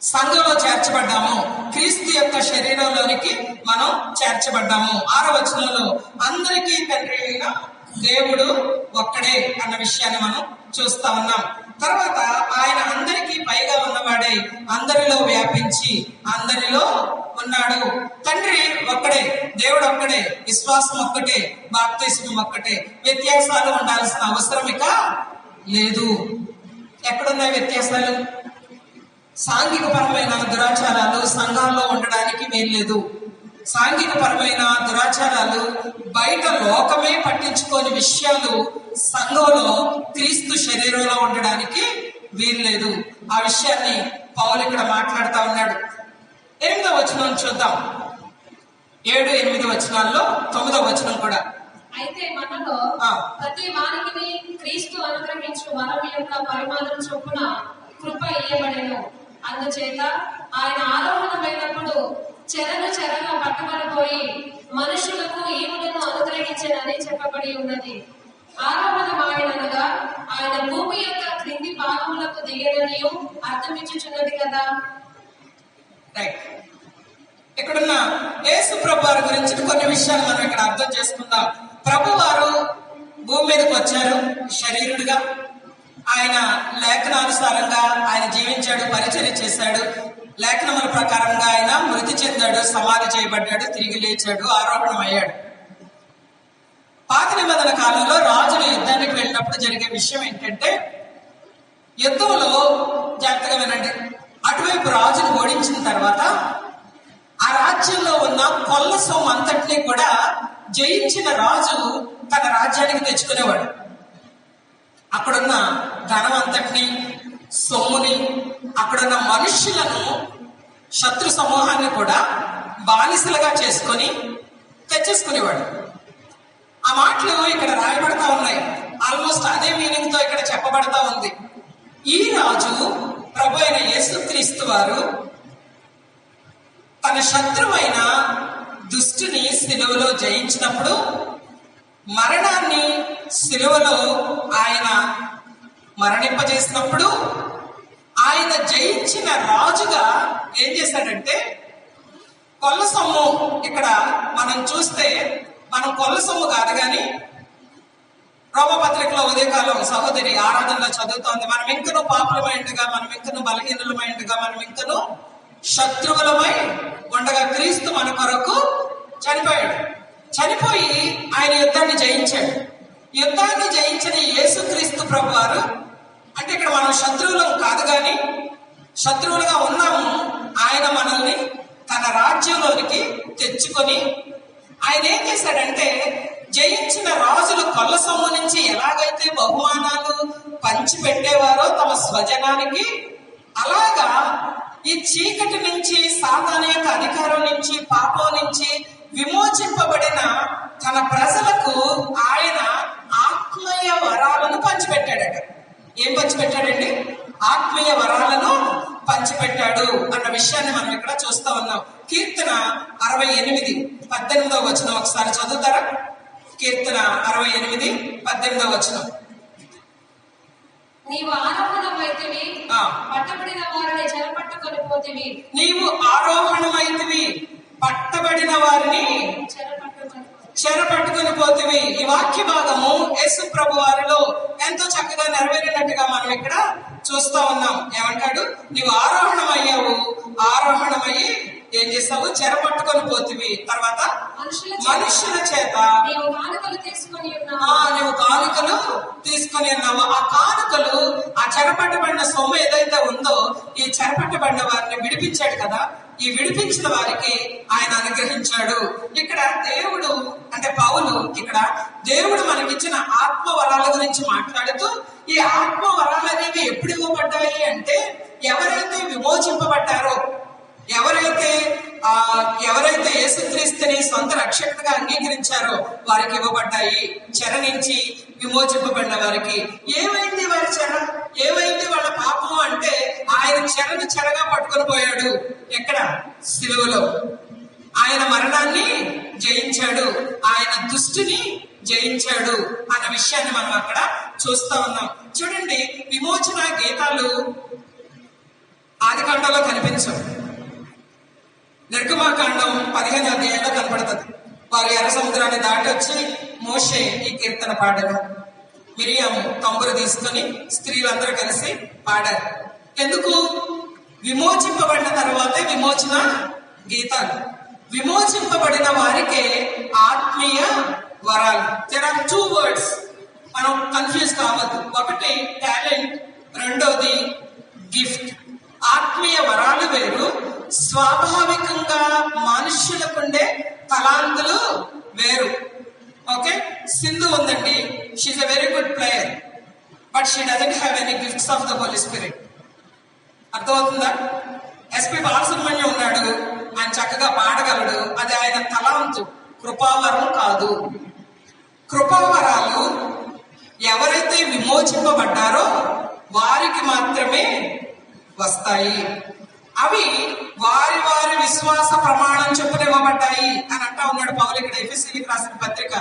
సంఘంలో చేర్చబడ్డాము, క్రీస్తు యొక్క శరీరంలోనికి మనం చేర్చబడ్డాము. 6వ వచనంలో అందరికీ తండ్రి అయిన దేవుడు ఒక్కడే అన్న విషయాన్ని మనం చూస్తా ఉన్నాం. తర్వాత ఆయన అందరికీ పైగా ఉన్నవాడే అందరి అందరిలో వ్యాపించి అందరిలో ఉన్నాడు. తండ్రి ఒక్కడే, దేవుడు ఒక్కడే, విశ్వాసం ఒక్కటే, బాప్తిస్మం ఒక్కటే. వ్యత్యాసాలు ఉండాల్సిన అవసరం ఇక లేదు. ఎక్కడున్నాయి వ్యత్యాసాలు? సాంఘిక పరమైన దురాచారాలు సంఘాల్లో ఉండడానికి వీల్లేదు. సాంఘిక పరమైన దురాచారాలు, బయట లోకమే పట్టించుకోని విషయాలు సంఘంలో క్రీస్తు శరీరంలో ఉండడానికి వీల్లేదు. ఆ విషయాన్ని పౌలు ఇక్కడ మాట్లాడుతూ ఉన్నాడు. 8వ వచనం చూద్దాం. 7, 8 వచనాల్లో 9వ వచనం కూడా. అయితే మనలో ప్రతి వానికి క్రీస్తు అనుగ్రహించు వరం యొక్క పరిమాణం చొప్పున కృప ఇయ్యబడెను. అందుచేత ఆయన ఆరోహణమైనప్పుడు చెరగా పట్టబడిపోయి మనుషులకు ఈవులను అనుగ్రహించనని చెప్పబడి ఉన్నది. ఆరోహణమాయనగా ఆయన భూమి యొక్క క్రింది భాగములకు దిగననియు అర్థమించుచున్నది కదా. రైట్. ఇక్కడున్న యేసు ప్రభు వారి గురించి కొన్ని విషయాలు మనం ఇక్కడ అర్థం చేసుకుందాం. ప్రభు వారు భూమి మీదకి వచ్చారు శరీరుడిగా. ఆయన లేఖనానుసారంగా ఆయన జీవించాడు, పరిచర్య చేశాడు. లేఖనముల ప్రకారంగా ఆయన మృతి చెందాడు, సమాధి చేయబడ్డాడు, తిరిగి లేచాడు, ఆరోహణమయ్యాడు. పాత నిబంధన కాలంలో రాజులు యుద్ధానికి వెళ్ళినప్పుడు జరిగే విషయం ఏంటంటే, యుద్ధంలో జాగ్రత్తగా వినండి, అటువైపు రాజును ఓడించిన తర్వాత ఆ రాజ్యంలో ఉన్న కొల్ల సొమ్ము అంతటినీ కూడా జయించిన రాజు తన రాజ్యానికి తెచ్చుకునేవాడు. అక్కడున్న ధనం అంతటిని, సొమ్ముని, అక్కడున్న మనుష్యులను, శత్రు సమూహాన్ని కూడా బానిసలుగా చేసుకొని తెచ్చేసుకునేవాడు. ఆ మాటలు ఇక్కడ రాయబడతా ఉన్నాయి. ఆల్మోస్ట్ అదే మీనింగ్ తో ఇక్కడ చెప్పబడతా ఉంది. ఈ రాజు ప్రభు అయిన యేసుక్రీస్తు వారు తన శత్రువైన దుష్టుని సిలువలో జయించినప్పుడు, మరణాన్ని సిలువలో ఆయన మరణింపజేసినప్పుడు, ఆయన జయించిన రాజుగా ఏం చేశాడంటే, కొల్ల సొమ్ము ఇక్కడ మనం చూస్తే, మనం కొల్ల సొమ్ము కాదు కానీ రోమపత్రికలో ఉదయకాలం సహోదరి ఆరాధనలో చదువుతోంది, మనం ఇంకనూ పాపులమైండుగా, మనం ఇంకనూ బలహీనులమైండుగా, మనం ఇంకనూ శత్రువులమై ఉండగా క్రీస్తు మన కొరకు చనిపోయాడు. చనిపోయి ఆయన యుద్ధాన్ని జయించాడు. యుద్ధాన్ని జయించిన యేసుక్రీస్తు ప్రభు వారు, అంటే ఇక్కడ మనం శత్రువులం కాదు కానీ శత్రువులుగా ఉన్నాము, ఆయన మనల్ని తన రాజ్యంలోనికి తెచ్చుకొని ఆయన ఏం చేశాడంటే, జయించిన రాజులు కొల్ల సొమ్ము నుంచి ఎలాగైతే బహుమానాలు పంచిపెట్టేవారో తమ స్వజనానికి, అలాగా ఈ చీకటి నుంచి, సాతాను యొక్క అధికారం నుంచి, పాపం నుంచి విమోచింపబడిన తన ప్రజలకు ఆయన ఆత్మీయ వరాలను పంచిపెట్టాడట. ఏం పంచిపెట్టాడండి? ఆత్మీయ వరాలను పంచిపెట్టాడు అన్న విషయాన్ని మనం ఇక్కడ చూస్తా ఉన్నాం. కీర్తన 68, 18వ వచనం ఒకసారి చదువుతారా? కీర్తన 68, 18వ వచనం. నీవు ఆరోహణమైతివి, పట్టబడిన వారిని చెరపట్టుకొని పోతివి. నీవు ఆరోహణమైతివి, పట్టబడిన వారిని చెరపట్టుకొని పోతివి. ఈ వాక్య భాగము యేసు ప్రభు వారిలో ఎంతో చక్కగా నెరవేరినట్టుగా మనం ఇక్కడ చూస్తా ఉన్నాం. ఏమంటాడు? నీవు ఆరోహణమయ్యావు, ఆరోహణమయ్యి ఏం చేస్తావు? చెరపట్టుకొని పోతివి. తర్వాత మనుషుల చేత నీవు కానుకలు తీసుకొని ఉన్నావు. ఆ కానుకలు, ఆ చెరపట్టబడిన సొమ్ము ఏదైతే ఉందో, ఈ చెరపట్టబడిన వారిని విడిపించాడు కదా, ఈ విడిపించిన వారికి ఆయన అనుగ్రహించాడు. ఇక్కడ దేవుడు, అంటే పౌలు ఇక్కడ దేవుడు మనకిచ్చిన ఆత్మ వరాల గురించి మాట్లాడుతూ, ఈ ఆత్మ వరాలు అనేవి ఎప్పుడు ఇవ్వబడ్డాయి అంటే, ఎవరైతే విమోచింపబడ్డారో, ఎవరైతే యేసుక్రీస్తుని సొంత రక్షకుడిగా అంగీకరించారో వారికి ఇవ్వబడ్డాయి. చెర నుంచి విమోచింపబడిన వారికి ఏమైంది? వారి చెర ఏమైంది? వాళ్ళ పాపము అంటే ఆయన చెరను చెరగా పట్టుకొని పోయాడు. ఎక్కడ? సిలువలో. ఆయన మరణాన్ని జయించాడు, ఆయన దుష్టుని జయించాడు అన్న విషయాన్ని మనం అక్కడ చూస్తా ఉన్నాం. చూడండి, విమోచన గీతాలు ఆదికాండంలో కనిపించవు. నిర్గమాకాండం 15వ అధ్యాయంలో కనపడుతుంది. వారు ఎర్ర సముద్రాన్ని దాటి వచ్చి మోషే ఈ కీర్తన పాడారు. మిరియాము తంబురు తీసుకొని స్త్రీలందరూ కలిసి పాడారు. ఎందుకు? విమోచింపబడిన తర్వాతే విమోచన గీతాలు. విమోచింపబడిన వారికే ఆత్మీయ వరాలు. దేర్ ఆర్ 2 words, మనం కన్ఫ్యూజ్ కావద్దు. ఒకటి టాలెంట్, రెండోది గిఫ్ట్. ఆత్మీయ వరాలు వేరు, స్వాభావికంగా మనుష్యులకుండే తలాంతులు వేరు. ఓకే, సింధు ఉందండి, she's a very good player, but she doesn't have any gifts of the Holy Spirit. అర్థమవుతుందా? ఎస్పి బాలసుబ్రహ్మణ్యం ఉన్నాడు, ఆయన చక్కగా పాడగలడు, అది ఆయన తలాంతు, కృపావరం కాదు. కృపావరాలు ఎవరైతే విమోచింపబడ్డారో వారికి మాత్రమే వస్తాయి. అవి వారి వారి విశ్వాస ప్రమాణం చొప్పున ఇవ్వబడ్డాయి అని అంటా ఉన్నాడు పౌలు. ఇక్కడ ఎఫెసీయులకు రాసిన పత్రిక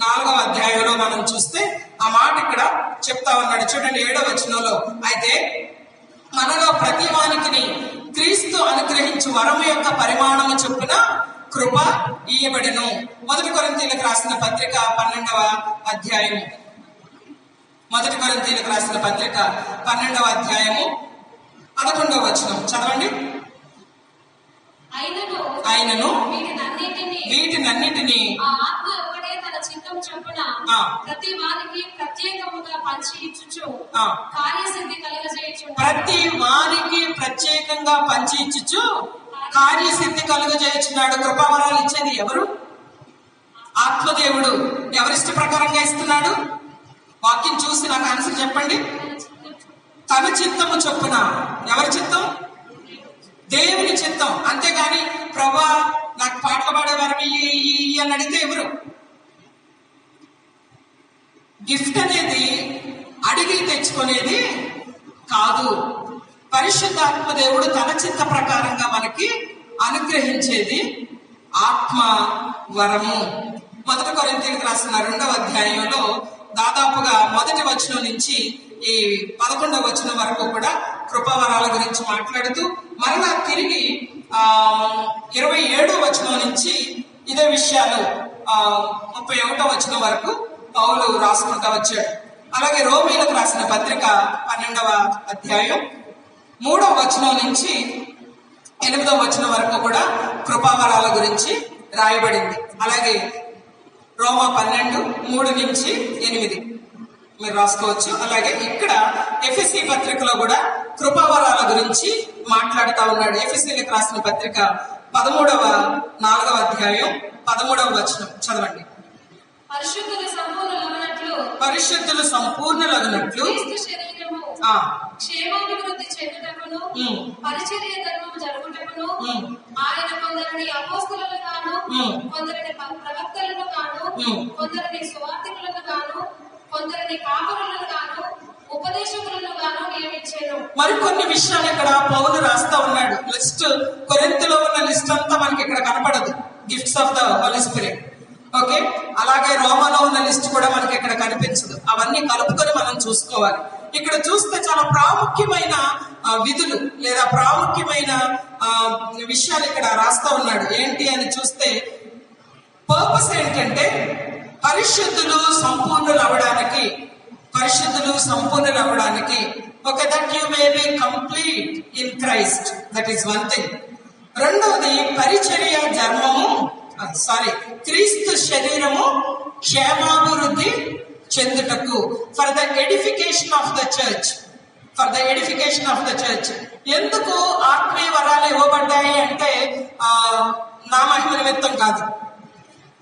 4వ అధ్యాయంలో మనం చూస్తే ఆ మాట ఇక్కడ చెప్తా ఉన్నాడు. చూడండి 7వ వచనంలో, అయితే మనలో ప్రతి వానికి క్రీస్తు అనుగ్రహించు వరము యొక్క పరిమాణము చొప్పున కృప ఇయ్యబడెను. 1 కొరింథీయులకు రాసిన పత్రిక 12వ అధ్యాయము. 1 కొరింథీయులకు రాసిన పత్రిక 12వ అధ్యాయము 11వ వచనం చదవండి. అయినను వీటినన్నిటినీ ఆత్మ ఒక్కడే తన చిత్తం చొప్పున ప్రతి వారికి ప్రత్యేకముగా పంచి ఇచ్చుచు కార్యసిద్ధి కలుగజేయుచున్నాడు. ప్రతి వారికి ప్రత్యేకంగా పంచి ఇచ్చుచు కార్యసిద్ధి కలుగజేయుచున్నాడు. కృపావరాలు ఇచ్చేది ఎవరు? ఆత్మదేవుడు. ఎవరిష్ట ప్రకారంగా ఇస్తున్నాడు? వాక్యం చూసి నాకు ఆన్సర్ చెప్పండి. తన చిత్తము చొప్పున. ఎవరి చిత్తం? దేవుని చిత్తం. అంతేగాని ప్రభా నాకు పాటలు పాడేవారు అని అడిగితే ఎవరు? గిఫ్ట్ అనేది అడిగి తెచ్చుకునేది కాదు. పరిశుద్ధాత్మ దేవుడు తన చిత్త ప్రకారంగా మనకి అనుగ్రహించేది ఆత్మ వరము. 1 కొరింథీయులకు రాసిన 2వ అధ్యాయంలో దాదాపుగా 1వ వచనం నుంచి ఈ 11వ వచనం వరకు కూడా కృపావరాల గురించి మాట్లాడుతూ మరలా తిరిగి 27వ వచనం నుంచి ఇదే విషయాలు 31వ వచనం వరకు పౌలు రాసుకుంటా వచ్చాడు. అలాగే రోమీలకు రాసిన పత్రిక 12వ అధ్యాయం 3వ వచనం నుంచి 8వ వచనం వరకు కూడా కృపావరాల గురించి రాయబడింది. అలాగే రోమా 12:3 నుంచి 8 మీరు రాసుకోవచ్చు. అలాగే ఇక్కడ ఎఫెసీ పత్రికలో కూడా కృపావరాల గురించి మాట్లాడుతూ ఉన్నాడు. ఎఫెసీలకు రాసిన పత్రిక 4వ అధ్యాయం 13వ వచనం చదవండి. పరిశుద్ధులు సంపూర్ణులగునట్లు క్షేమాభివృద్ధి చెందుటకును పరిచర్య ధర్మము జరుగుటకును ఆయన కొందరిని అపోస్తలులను గాను, కొందరిని ప్రవక్తలను గాను, కొందరిని సువార్తికులను గాను, కొందరిని కాపరులను గాను, ఉపదేశకులను గాను నియమించారు. మరికొన్ని విషయాలు ఇక్కడ పౌలు రాస్తా ఉన్నాడు. లిస్ట్, కొరింథీలో ఉన్న లిస్ట్ అంతా మనకి ఇక్కడ కనపడదు. Gifts of the Holy Spirit. Okay, అలాగే రోమాలో ఉన్న లిస్ట్ కూడా మనకి ఇక్కడ కనిపించదు. అవన్నీ కలుపుకొని మనం చూసుకోవాలి. ఇక్కడ చూస్తే చాలా ప్రాముఖ్యమైన విధులు లేదా ప్రాముఖ్యమైన విషయాలు ఇక్కడ రాస్తా ఉన్నాడు. ఏంటి అని చూస్తే పర్పస్ ఏంటంటే పరిశుద్ధులు సంపూర్ణులు అవ్వడానికి okay, that you may be complete in Christ. That is one thing. రెండవది పరిచర్య క్రీస్తు శరీరము క్షేమాభివృద్ధి చెందుటకు, for the edification of the church. ఎందుకు ఆత్మీయ వరాలు ఇవ్వబడ్డాయి అంటే నా మహిమ నిమిత్తం కాదు,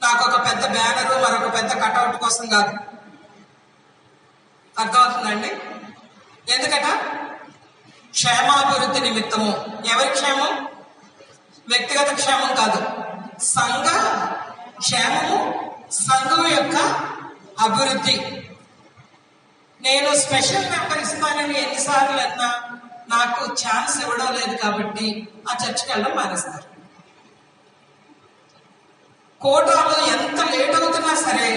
నాకు ఒక పెద్ద బ్యానరు మరొక పెద్ద కటౌట్ కోసం కాదు. అర్థమవుతుందండి? ఎందుకట? క్షేమాభివృద్ధి నిమిత్తము. ఎవరి క్షేమం? వ్యక్తిగత క్షేమం కాదు, సంఘ క్షేమము, సంఘం యొక్క అభివృద్ధి. నేను స్పెషల్ మెంబర్ ఇస్తానని ఎన్నిసార్లు అన్నా నాకు ఛాన్స్ ఇవ్వడం లేదు కాబట్టి ఆ చర్చికి వెళ్ళడం మానేస్తారు. కోటాలో ఎంత లేట్ అవుతున్నా సరే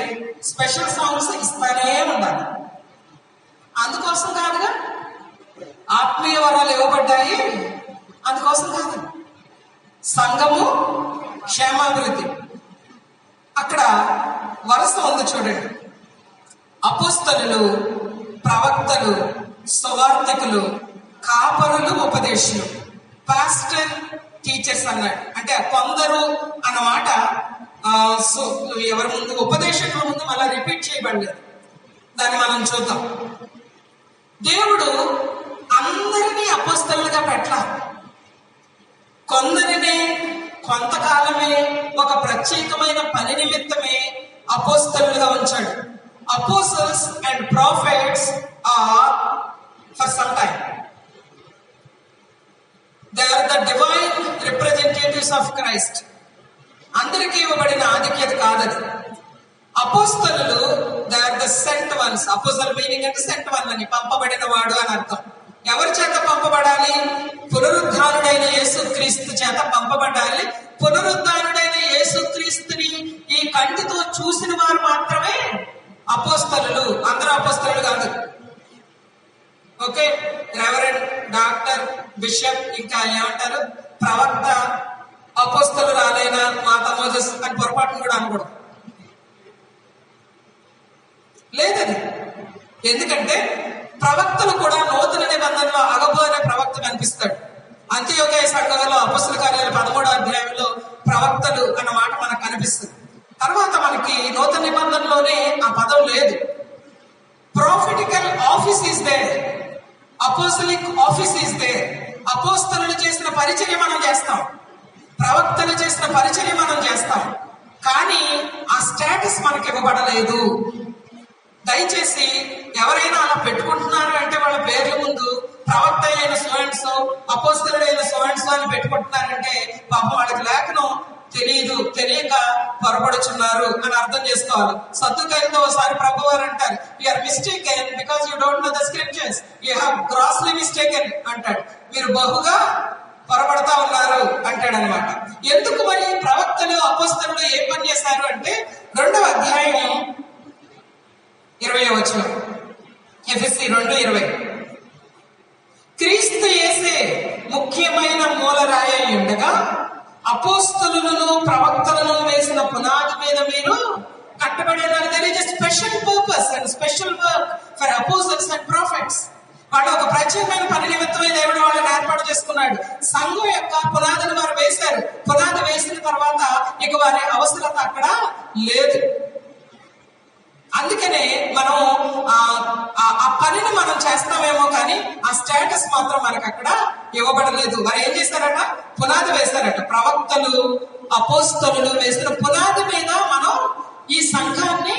స్పెషల్ సాంగ్స్ ఇస్తానే ఉండాలి. అందుకోసం కాదుగా ఆత్మీయ వరాలు ఇవ్వబడ్డాయి, అందుకోసం కాదు. సంఘము క్షేమాభివృద్ధి. అక్కడ వరుస ఉంది చూడండి. అపోస్తలులు, ప్రవక్తలు, సువార్తికులు, కాపరులు, ఉపదేశులు. పాస్టర్ టీచర్స్ అన్నాడు. అంటే కొందరు అన్నమాట సో ఎవరి ముందు, ఉపదేశకుల ముందు మళ్ళీ రిపీట్ చేయబడలేదు. దాన్ని మనం చూద్దాం. దేవుడు అందరినీ అపోస్తలులుగా పెట్టాలి. కొందరినే కొంతకాలమే ఒక ప్రత్యేకమైన పని నిమిత్తమే అపోస్తలులుగా ఉంచాడు. Apostles and prophets are for some time. They are the divine representatives of Christ. అందరికీ ఇవ్వబడిన ఆధిక్యత కాదది. అపోస్తలులు they are the sent ones. Apostle meaning అంటే సెంట్ వన్ అని, పంపబడిన వాడు అని అర్థం. ఎవరి చేత పంపబడాలి? పునరుద్ధానుడైన యేసుక్రీస్తు చేత పంపబడాలి. పునరుద్ధానుడైన యేసుక్రీస్తుని ఈ కంటితో చూసిన వారు మాత్రమే అపోస్తలులు. అందరూ అపోస్తలులు కాదు. ఓకే, రెవరెండ్, డాక్టర్, బిషప్, ఇంకా ఏమంటారు, ప్రవక్త, అపోస్తలు రాలేనా, మాతా మోజెస్ అని పొరపాటును కూడా అనకూడదు. లేదది. ఎందుకంటే ప్రవక్తలు కూడా నూతన నిబంధనలో అగబు అనే ప్రవక్త కనిపిస్తాడు. అంత్యోదయ సంఘంలో అపోస్తల కార్యాలు 13వ అధ్యాయంలో ప్రవక్తలు అన్న మాట మనకు కనిపిస్తుంది. తర్వాత మనకి నూతన నిబంధనలోనే ఆ పదం లేదు. Prophetical office is there, apostolic office is there. అపోస్తలులు చేసిన పరిచర్య మనం చేస్తాం, ప్రవక్తలు చేసిన పరిచర్య మనం చేస్తాం, కానీ ఆ స్టేటస్ మనకి ఇవ్వబడలేదు. దయచేసి ఎవరైనా అలా పెట్టుకుంటున్నారు అంటే వాళ్ళ పేర్ల ముందు ప్రవక్త అయిన సో అండ్ సో, అపోస్తలుడైన సో అండ్ సో అని పెట్టుకుంటున్నారంటే పాపం వాళ్ళకి లేఖనం తెలియక పొరపడుచున్నారు అని అర్థం చేసుకోవాలి. సద్దుకాయలతో ఒకసారి ప్రభువారు అంటారు, you are mistaken because you don't know the scriptures, you have grossly mistaken అంటాడు. మీరు బహుగా పొరపడతా ఉన్నారు అంటాడు అనమాట. ఎందుకు మరి ప్రవక్తలు అపోస్తలులు ఏం పని చేశారు అంటే 2వ అధ్యాయం 20వ వచనం, ఎఫెసీ 2:20. క్రీస్తు యేసే ముఖ్యమైన మూలరాయి అయి ఉండగా అపోస్తలులను ప్రవక్తలను వేసిన పునాది మీద మీరు కట్టబడినారు. There is a special purpose and special work for apostles and prophets. వాడు ఒక ప్రత్యేకమైన పని నిమిత్తమే దేవుడు వాళ్ళని ఏర్పాటు చేసుకున్నాడు. సంఘం యొక్క పునాదిని వారు వేశారు. పునాది వేసిన తర్వాత ఇక వారి అవసరత అక్కడ లేదు. అందుకనే మనం ఆ పనిని మనం చేస్తామేమో కానీ ఆ స్టేటస్ మాత్రం మనకు అక్కడ ఇవ్వబడలేదు. వారు ఏం చేశారట? పునాది వేశారట. ప్రవక్తలు, అపోస్తలులు వేసిన పునాది మీద మనం ఈ సంఘాన్ని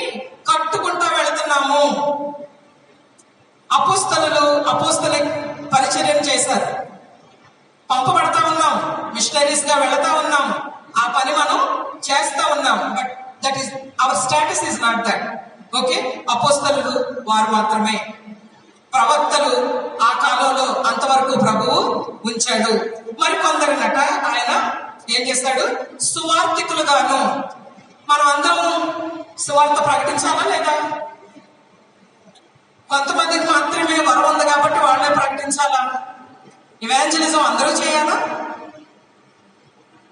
కట్టుకుంటా వెళుతున్నాము. అపోస్తలులు అపోస్తలిక్ పరిచర్యను చేశారు. పంపబడతా ఉన్నాం, మిషనరీస్ గా వెళతా ఉన్నాం, ఆ పని మనం చేస్తా ఉన్నాం. But that is our status is not that. Okay, అపోస్తలులు వారు మాత్రమే. ప్రవక్తలు ఆ కాలంలో అంతవరకు ప్రభువు ఉంచాడు. మరి కొందరినట ఆయన ఏం చేశాడు? సువార్థికులుగాను. మనం అందరం సువార్త ప్రకటించాలా లేదా? కొంతమందికి మాత్రమే వరం ఉంది కాబట్టి వాళ్ళే ప్రకటించాలా? ఇవాంజలిజం అందరూ చేయాలా?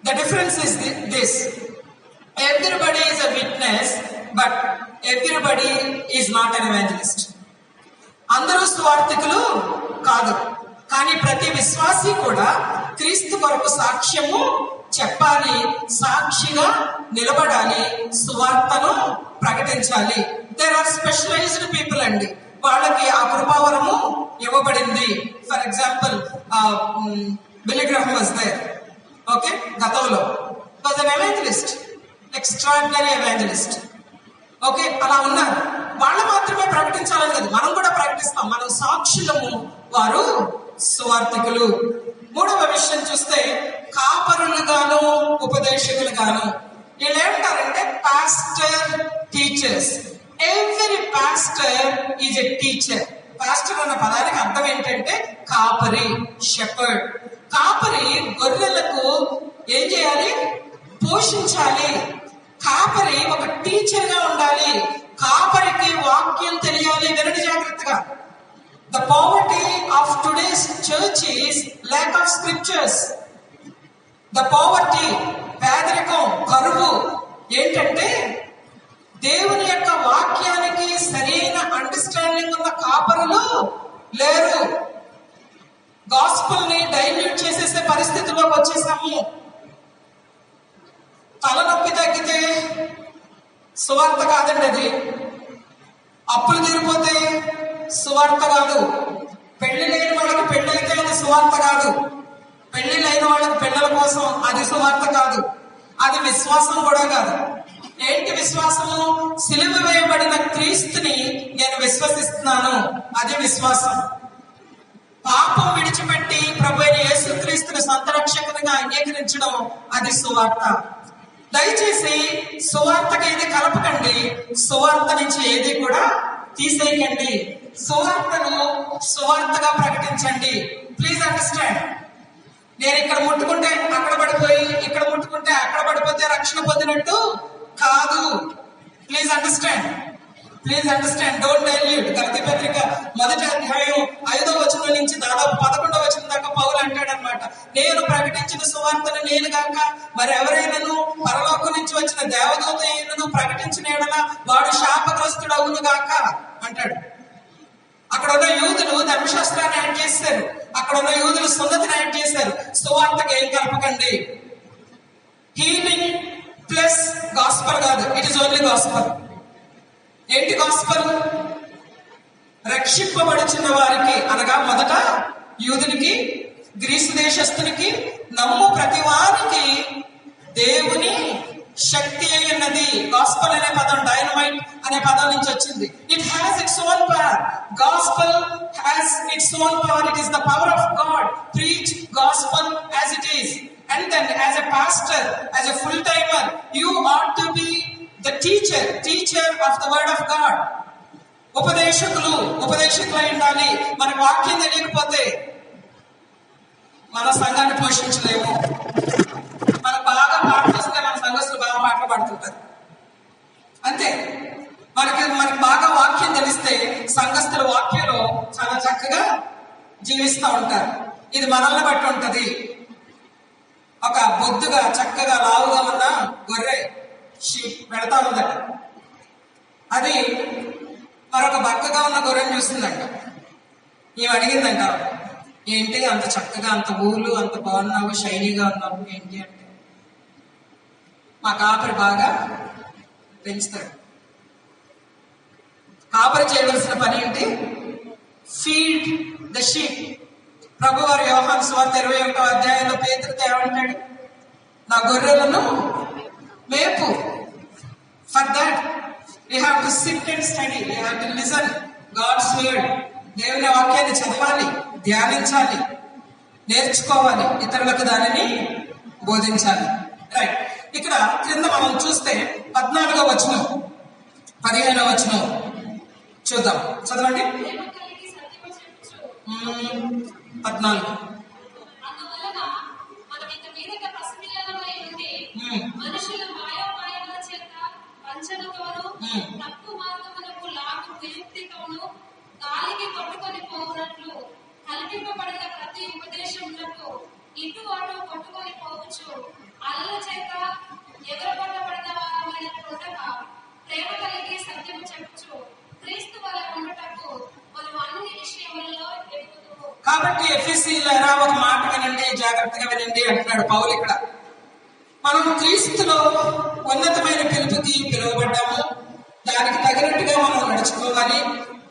The difference is this, everybody is a witness but everybody is not an evangelist. అందరూ సువార్థికులు కాదు, కానీ ప్రతి విశ్వాసి కూడా క్రీస్తు కొరకు సాక్ష్యము చెప్పాలి, సాక్షిగా నిలబడాలి, సువార్తను ప్రకటించాలి. దేర్ ఆర్ స్పెషలైజ్డ్ పీపుల్ అండి, వాళ్ళకి ఆ కృపావరము ఇవ్వబడింది. For example Billy Graham was there. Okay, గతంలో was an evangelist, extraordinary evangelist. Okay, అలా ఉన్నారు. వాళ్ళు మాత్రమే ప్రకటించాలని లేదు, మనం కూడా ప్రకటిస్తాం. మనం సాక్షులము, వారు సువార్థికులు. 3వ విషయం చూస్తే కాపరులుగాను ఉపదేశకులుగాను. వీళ్ళు ఏమంటారంటే pastor teachers. Every pastor is a teacher. Pastor అన్న పదానికి అర్థం ఏంటంటే కాపరి, షెపర్డ్. కాపరి గొర్రెలకు ఏం చేయాలి? పోషించాలి. కాపరి ఒక టీచర్ గా ఉండాలి. కాపరికి వాక్యం తెలియాలి. వినండి జాగ్రత్తగా. The poverty of today's church is lack of scriptures. The poverty, పేదరికం, కరువు ఏంటంటే దేవుని యొక్క వాక్యానికి సరైన అండర్స్టాండింగ్ ఉన్న కాపరులు లేరు. గాస్పుల్ ని డైల్యూట్ చేసేసే పరిస్థితి విశ్వాసము. తలనొప్పి తగ్గితే సువార్త కాదండి అది. అప్పులు తీరిపోతే సువార్త కాదు. పెళ్లి లేని వాళ్ళకి పెళ్ళైతే అది సువార్త కాదు. పెళ్లి లేని వాళ్ళకి పిల్లల కోసం అది సువార్త కాదు. అది విశ్వాసం కూడా కాదు. ఏంటి విశ్వాసము? సిలువ వేయబడిన క్రీస్తుని నేను విశ్వసిస్తున్నాను, అది విశ్వాసం. పాపం విడిచిపెట్టి ప్రభు అయిన యేసుక్రీస్తుని సొంత రక్షకునిగా అంగీకరించడం, అది సువార్త. దయచేసి సువార్తకి ఏది కలపకండి, సువార్త నుంచి ఏది కూడా తీసేయకండి. సువార్తను సువార్తగా ప్రకటించండి. Please understand. నేను ఇక్కడ ముట్టుకుంటే అక్కడ పడిపోయి, ఇక్కడ ముట్టుకుంటే అక్కడ పడిపోతే రక్షణ పొందినట్టు కాదు. Please understand. Please understand. Don't dilute. గలతీ పత్రిక 1వ అధ్యాయం 5వ వచనం నుంచి దాదాపు 11వ వచనం దాకా పౌలు అంటాడనమాట, నేను ప్రకటించిన సువార్తను నేను గాక మరి ఎవరైనాను పరలోకం నుంచి వచ్చిన దేవదూత అయినను ప్రకటించిన ఎడల వాడు శాపగ్రస్తుడు అవును గాక అంటాడు. అక్కడ ఉన్న యూదులు ధర్మశాస్త్రాన్ని యాడ్ చేశారు, అక్కడ ఉన్న యూదులు సున్నతిని యాడ్ చేశారు. సువార్తకి ఏం కలపకండి. హీలింగ్ ప్లస్ గాస్పల్ కాదు, ఇట్ ఈస్ ఓన్లీ గాస్పల్. ఏంటి గాస్పల్? రక్షింపబడుచున్న వారికి అనగా మొదట యూదునికి, గ్రీసు దేశస్థునికి, నమ్ము ప్రతి వారికి దేవుని శక్తి అన్నది. గాస్పల్ అనే పదం డైనమైట్ అనే పదం నుంచి వచ్చింది. It has its own power. Gospel has its own power. It is the power of God. Preach gospel as it is. And then as a pastor, as a full timer, you ought to be the teacher of the word of God. ఉపదేశకులై ఉండాలి. మనకు వాక్యం తెలియకపోతే మన సంఘాన్ని పోషించలేము. మనకు బాగా పాటలు వస్తే మన సంఘస్థులు బాగా పాటలు పాడుతుంటారు, అంతే. మనకి బాగా వాక్యం తెలిస్తే సంఘస్థుల వాక్యంలో చాలా చక్కగా జీవిస్తూ ఉంటారు. ఇది మనల్ని బట్టి ఉంటది. ఒక బొద్దుగా చక్కగా లావుగా ఉన్న గొర్రె పెడతా ఉందట. అది మరొక బక్కగా ఉన్న గొర్రెని చూస్తుందంట. ఏం అడిగిందంట, ఏంటి అంత చక్కగా, అంత ఊళ్ళు, అంత బాగున్నావు, షైనీగా ఉన్నావు ఏంటి అంటే, మా కాపరి బాగా పెంచుతాడు. కాపరి చేయవలసిన పని ఏంటి? Feed the sheep. ప్రభువారు యోహాను సువార్త 21వ అధ్యాయంలో పేతురుతో ఏమంటాడు? నా గొర్రెలను మేపు. For that you have to sit and study, you have to listen God's word. దేవుని వాక్యాన్ని చదవాలి, ధ్యానించాలి, నేర్చుకోవాలి, ఇతరులకు దానిని బోధించాలి. రైట్. ఇక్కడ క్రింద మనం చూస్తే 14వ వచనం 15వ వచనం చూద్దాం. చదవండి. 14. అందువలన మనం ఇక మీదట పసిపిల్లలమై ఉండి మనుషుల మాయోపాయముల చేత వంచనతోను తప్పు మార్గములకు లాగు వియుక్తితోను గాలికి కొట్టుకొని పోవునట్లు కల్పింపబడిన ప్రతి ఉపదేశములకు ఇటు అటు కొట్టుకొని పోవచ్చు అలల చేత ఎగరగొట్టబడిన వారమైన ఉండగా ప్రేమ కలిగి సత్యము చెప్పుచు క్రీస్తు వలె ఉండటకు మనం అన్ని విషయములలో ఎదుగుతూ. కాబట్టి ఎఫెసీయులారా ఒక మాట వినండి, జాగ్రత్తగా వినండి అంటున్నాడు పౌలు ఇక్కడ. మనం క్రీస్తులో ఉన్నతమైన పిలుపుకి పిలువబడ్డాము. దానికి తగినట్టుగా మనం నడుచుకోవాలి.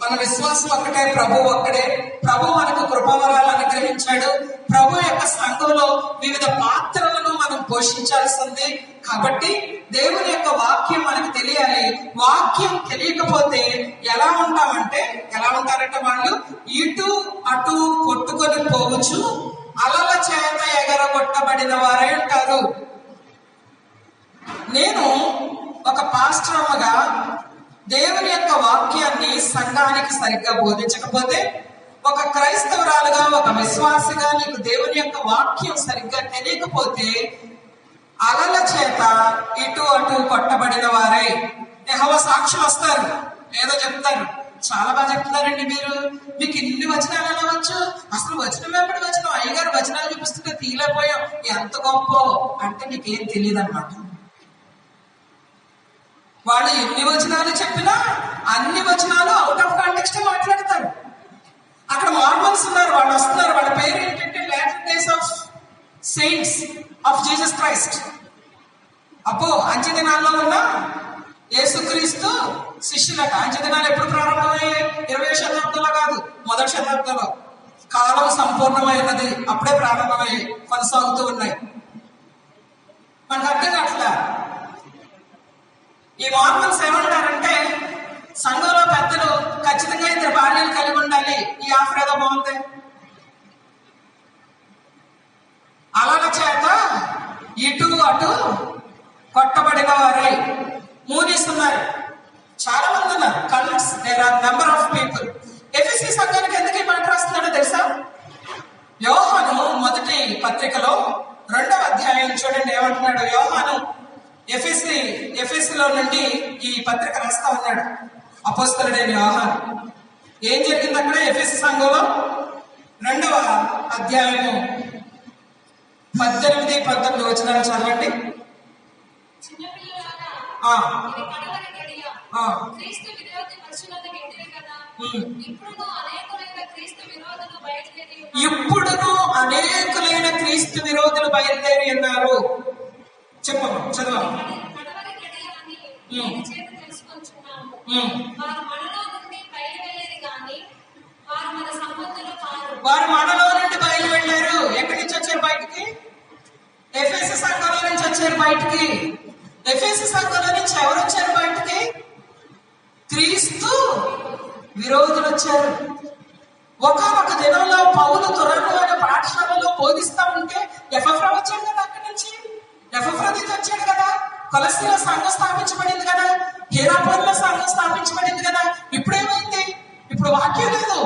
మన విశ్వాసం ఒక్కటే, ప్రభు ఒక్కడే. ప్రభు మనకు కృపావరాలు అనుగ్రహించాడు. ప్రభు యొక్క సంఘంలో వివిధ పాత్రలను మనం పోషించాల్సింది. కాబట్టి దేవుని యొక్క వాక్యం మనకు తెలియాలి. వాక్యం తెలియకపోతే ఎలా ఉంటారంటే వాళ్ళు ఇటు అటు కొట్టుకొని పోవచ్చు, అలల చేత ఎగరగొట్టబడిన వారే ఉంటారు. నేను ఒక పాస్టర్ అమ్మగా దేవుని యొక్క వాక్యాన్ని సంఘానికి సరిగ్గా బోధించకపోతే, ఒక క్రైస్తవురాలుగా, ఒక విశ్వాసిగా నీకు దేవుని యొక్క వాక్యం సరిగ్గా తెలియకపోతే అలల చేత ఇటు అటు కొట్టబడిన వారే. యెహోవా సాక్షులు వస్తారు, ఏదో చెప్తారు, చాలా బాగా చెప్తున్నారండి మీరు, మీకు ఇన్ని వచనాలు ఎలా వచ్చు, అసలు వచనం వెంబడి వచనం, అయ్యగారు వచనాలు చూపిస్తుంటే తీయలేకపోయాం, ఎంత గొప్ప అంటే నీకేం తెలియదు అన్నమాట. వాళ్ళు ఎన్ని వచనాలు చెప్పినా అన్ని వచనాలు అవుట్ ఆఫ్ కాంటెక్స్ట్ మాట్లాడతారు. అక్కడ మార్మల్స్ ఉన్నారు, వాళ్ళు వస్తున్నారు, వాళ్ళ పేరు ఏంటంటే latter days of saints of Jesus Christ. అబ్బో అంచె దినాల్లో ఉన్న యేసుక్రీస్తు శిష్యులట. అంచె దినాలు ఎప్పుడు ప్రారంభమయ్యాయి? 20వ శతాబ్దంలో కాదు, మొదటి శతాబ్దంలో. కాలం సంపూర్ణమైనది అప్పుడే ప్రారంభమయ్యాయి, కొనసాగుతూ ఉన్నాయి. మనకు అర్థం కావట్లా. ఈ మార్మల్స్ ఏమంటారంటే సంఘంలో పెద్దలు ఖచ్చితంగా 2 భార్యలు కలిగి ఉండాలి. ఈ ఆఫర్ ఏదో బాగుంది. అలాగ చేత ఇటు అటు కొట్టబడిన వారై మూనీస్ ఉన్నారు, చాలా మంది ఉన్నారు. Cults, there are number of people. ఎఫెసీ సంఘానికి ఎందుకు ఈ మాట రాస్తున్నాడో తెలుసా? యోహాను మొదటి పత్రికలో 2వ అధ్యాయం చూడండి ఏమంటున్నాడు. యోహాను ఎఫెసీలో నుండి ఈ పత్రిక రాస్తా ఉన్నాడు. అపోస్తలుడైన యోహాను. ఏం జరిగింది అక్కడ ఎఫెసీ సంఘంలో? 2వ అధ్యాయము 18, 19 వచనాలు చదవండి. ఇప్పుడును అనేకులైన క్రీస్తు విరోధులు బయలుదేరి ఉన్నారు. చెప్పమ్మా, చదవమ్మా. వారు మనలో నుండి బయలు వెళ్ళారు. ఎక్కడి నుంచి వచ్చారు బయటికి? ఎఫెసీ సంఘంలో నుంచి వచ్చారు బయటికి. ఎఫెసీ సంఘంలో నుంచి ఎవరు వచ్చారు బయటికి? క్రీస్తు విరోధులు వచ్చారు. ఒకనొక దినంలో పౌలు తురన్నులోని పాఠశాలలో బోధిస్తా ఉంటే ఎఫెఫ్రా వచ్చాడు కదా, అక్కడి నుంచి ఎఫెఫ్రాదితు వచ్చాడు కదా, కొలస్సీలో సంఘం స్థాపించబడింది కదా, హీరాపోలిలో సంఘం స్థాపించబడింది కదా. ఇప్పుడు ఏమైంది? ఇప్పుడు వాక్యం లేదు.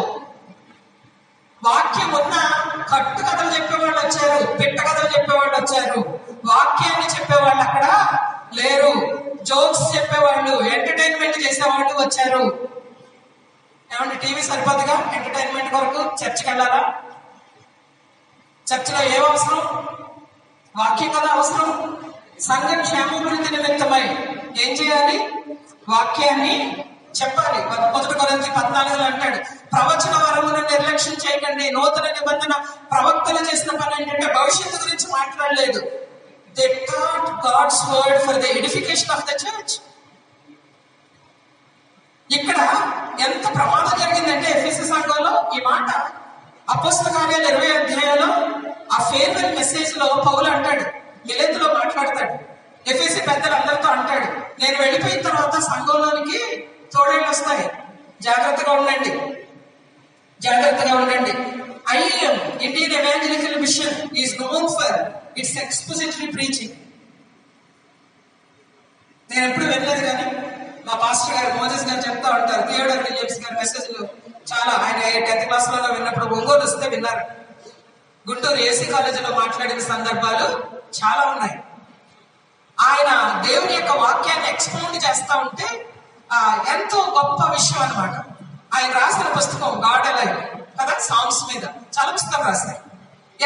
వాక్యం ఉన్న కట్టు కథలు చెప్పేవాళ్ళు వచ్చారు, పిట్ట కథలు చెప్పేవాళ్ళు వచ్చారు. వాక్యాన్ని చెప్పేవాళ్ళు అక్కడ లేరు. జోక్స్ చెప్పేవాళ్ళు, ఎంటర్టైన్మెంట్ చేసేవాళ్ళు వచ్చారు. ఏమంటే టీవీ సరిపోదుగా ఎంటర్టైన్మెంట్ కొరకు? చర్చికి వెళ్ళాలా? చర్చిలో ఏం అవసరం? వాక్యం కదా అవసరం. సంఘం క్షేమాభివృద్ధి నిమిత్తమై ఏం చేయాలి? వాక్యాన్ని చెప్పాలి. 1 కొరింథీ 14 అంటాడు, ప్రవచన వరమును నిర్లక్ష్యం చేయకండి. నూతన నిబంధన ప్రవక్తలు చేసిన పని ఏంటంటే భవిష్యత్తు గురించి మాట్లాడలేదు. They taught God's word for the edification of the church. ఇక్కడ ఎంత ప్రమాదం జరిగిందంటే ఎఫెసీ సంఘంలో ఈ మాట అపోస్తల కార్యాలు 20వ అధ్యాయంలో ఆ ఫేర్వెల్ మెసేజ్ లో పౌలు అంటాడు, మిలేతులో మాట్లాడతాడు, ఎఫెసీ పెద్దలందరితో అంటాడు, నేను వెళ్ళిపోయిన తర్వాత సంఘంలోనికి తోడేళ్ళు వస్తాయి, జాగ్రత్తగా ఉండండి, జాగ్రత్తగా ఉండండి. IEM, Indian Evangelical Mission, is known for its expository preaching. నేను ఎప్పుడు వెళ్ళలేదు కానీ మా పాస్టర్ గారు మోజెస్ గారు చెప్తా ఉంటారు, థియోడర్ విలియమ్స్ గారి మెసేజ్లు చాలా, ఆయన 10th క్లాస్లో విన్నప్పుడు ఒంగోలు వస్తే విన్నారు. గుంటూరు ఏసీ కాలేజీలో మాట్లాడిన సందర్భాలు చాలా ఉన్నాయి. ఆయన దేవుని యొక్క వాక్యాన్ని ఎక్స్పౌండ్ చేస్తా ఉంటే ఎంతో గొప్ప విషయం అన్నమాట. ఆయన రాసిన పుస్తకం గాడ్ అలైవ్ కదా, సాంగ్స్ మీద చాలా పుస్తకం రాశారు.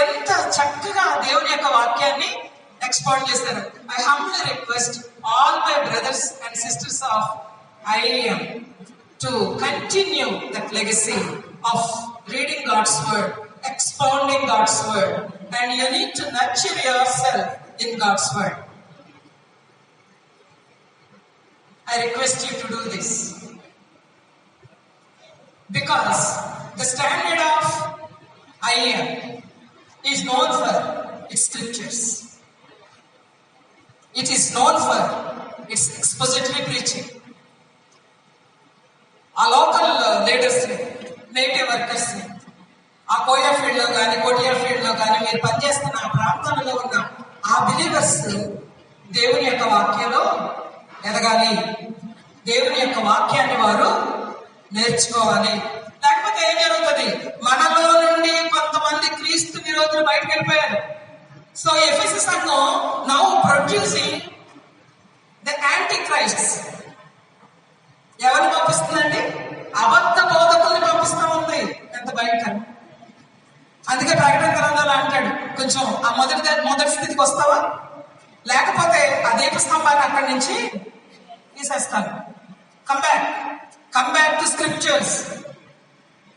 ఎంత చక్కగా దేవుని యొక్క వాక్యాన్ని ఎక్స్పౌండ్ చేశారు. I humbly request all my brothers and sisters of IAM to continue that legacy of reading God's word, expounding God's word, and you need to nurture yourself in God's word. I request you to do this because the standard of IAM is known for its scriptures. It is known for its expository preaching. ఆ local లీడర్స్ని, native వర్కర్స్ని, ఆ కోయా ఫీల్డ్లో కానీ కోటియా ఫీల్డ్లో కానీ మీరు పనిచేస్తున్న ఆ ప్రాంతాలలో ఉన్న ఆ బిలీవర్స్ దేవుని యొక్క వాక్యంలో ఎదగాలి, దేవుని యొక్క వాక్యాన్ని వారు నేర్చుకోవాలి. లేకపోతే ఏం జరుగుతుంది? మనలో నుండి కొంతమంది క్రీస్తు విరోధులు బయటకు వెళ్ళిపోయారు. సో ఎఫెసీ సంఘం now producing the anti Christ's. ఎవరిని పంపిస్తుందండి? అబద్ధ బోధకుల్ని పంపిస్తా ఉంది. ఎంత భయంకరం. అందుకే ప్రకటన గ్రంథంలో అంటాడు, కొంచెం ఆ మొదటి స్థితికి వస్తావా, లేకపోతే ఆ దీపస్తంభాన్ని అక్కడి నుంచి తీసేస్తాను. Come back to scriptures.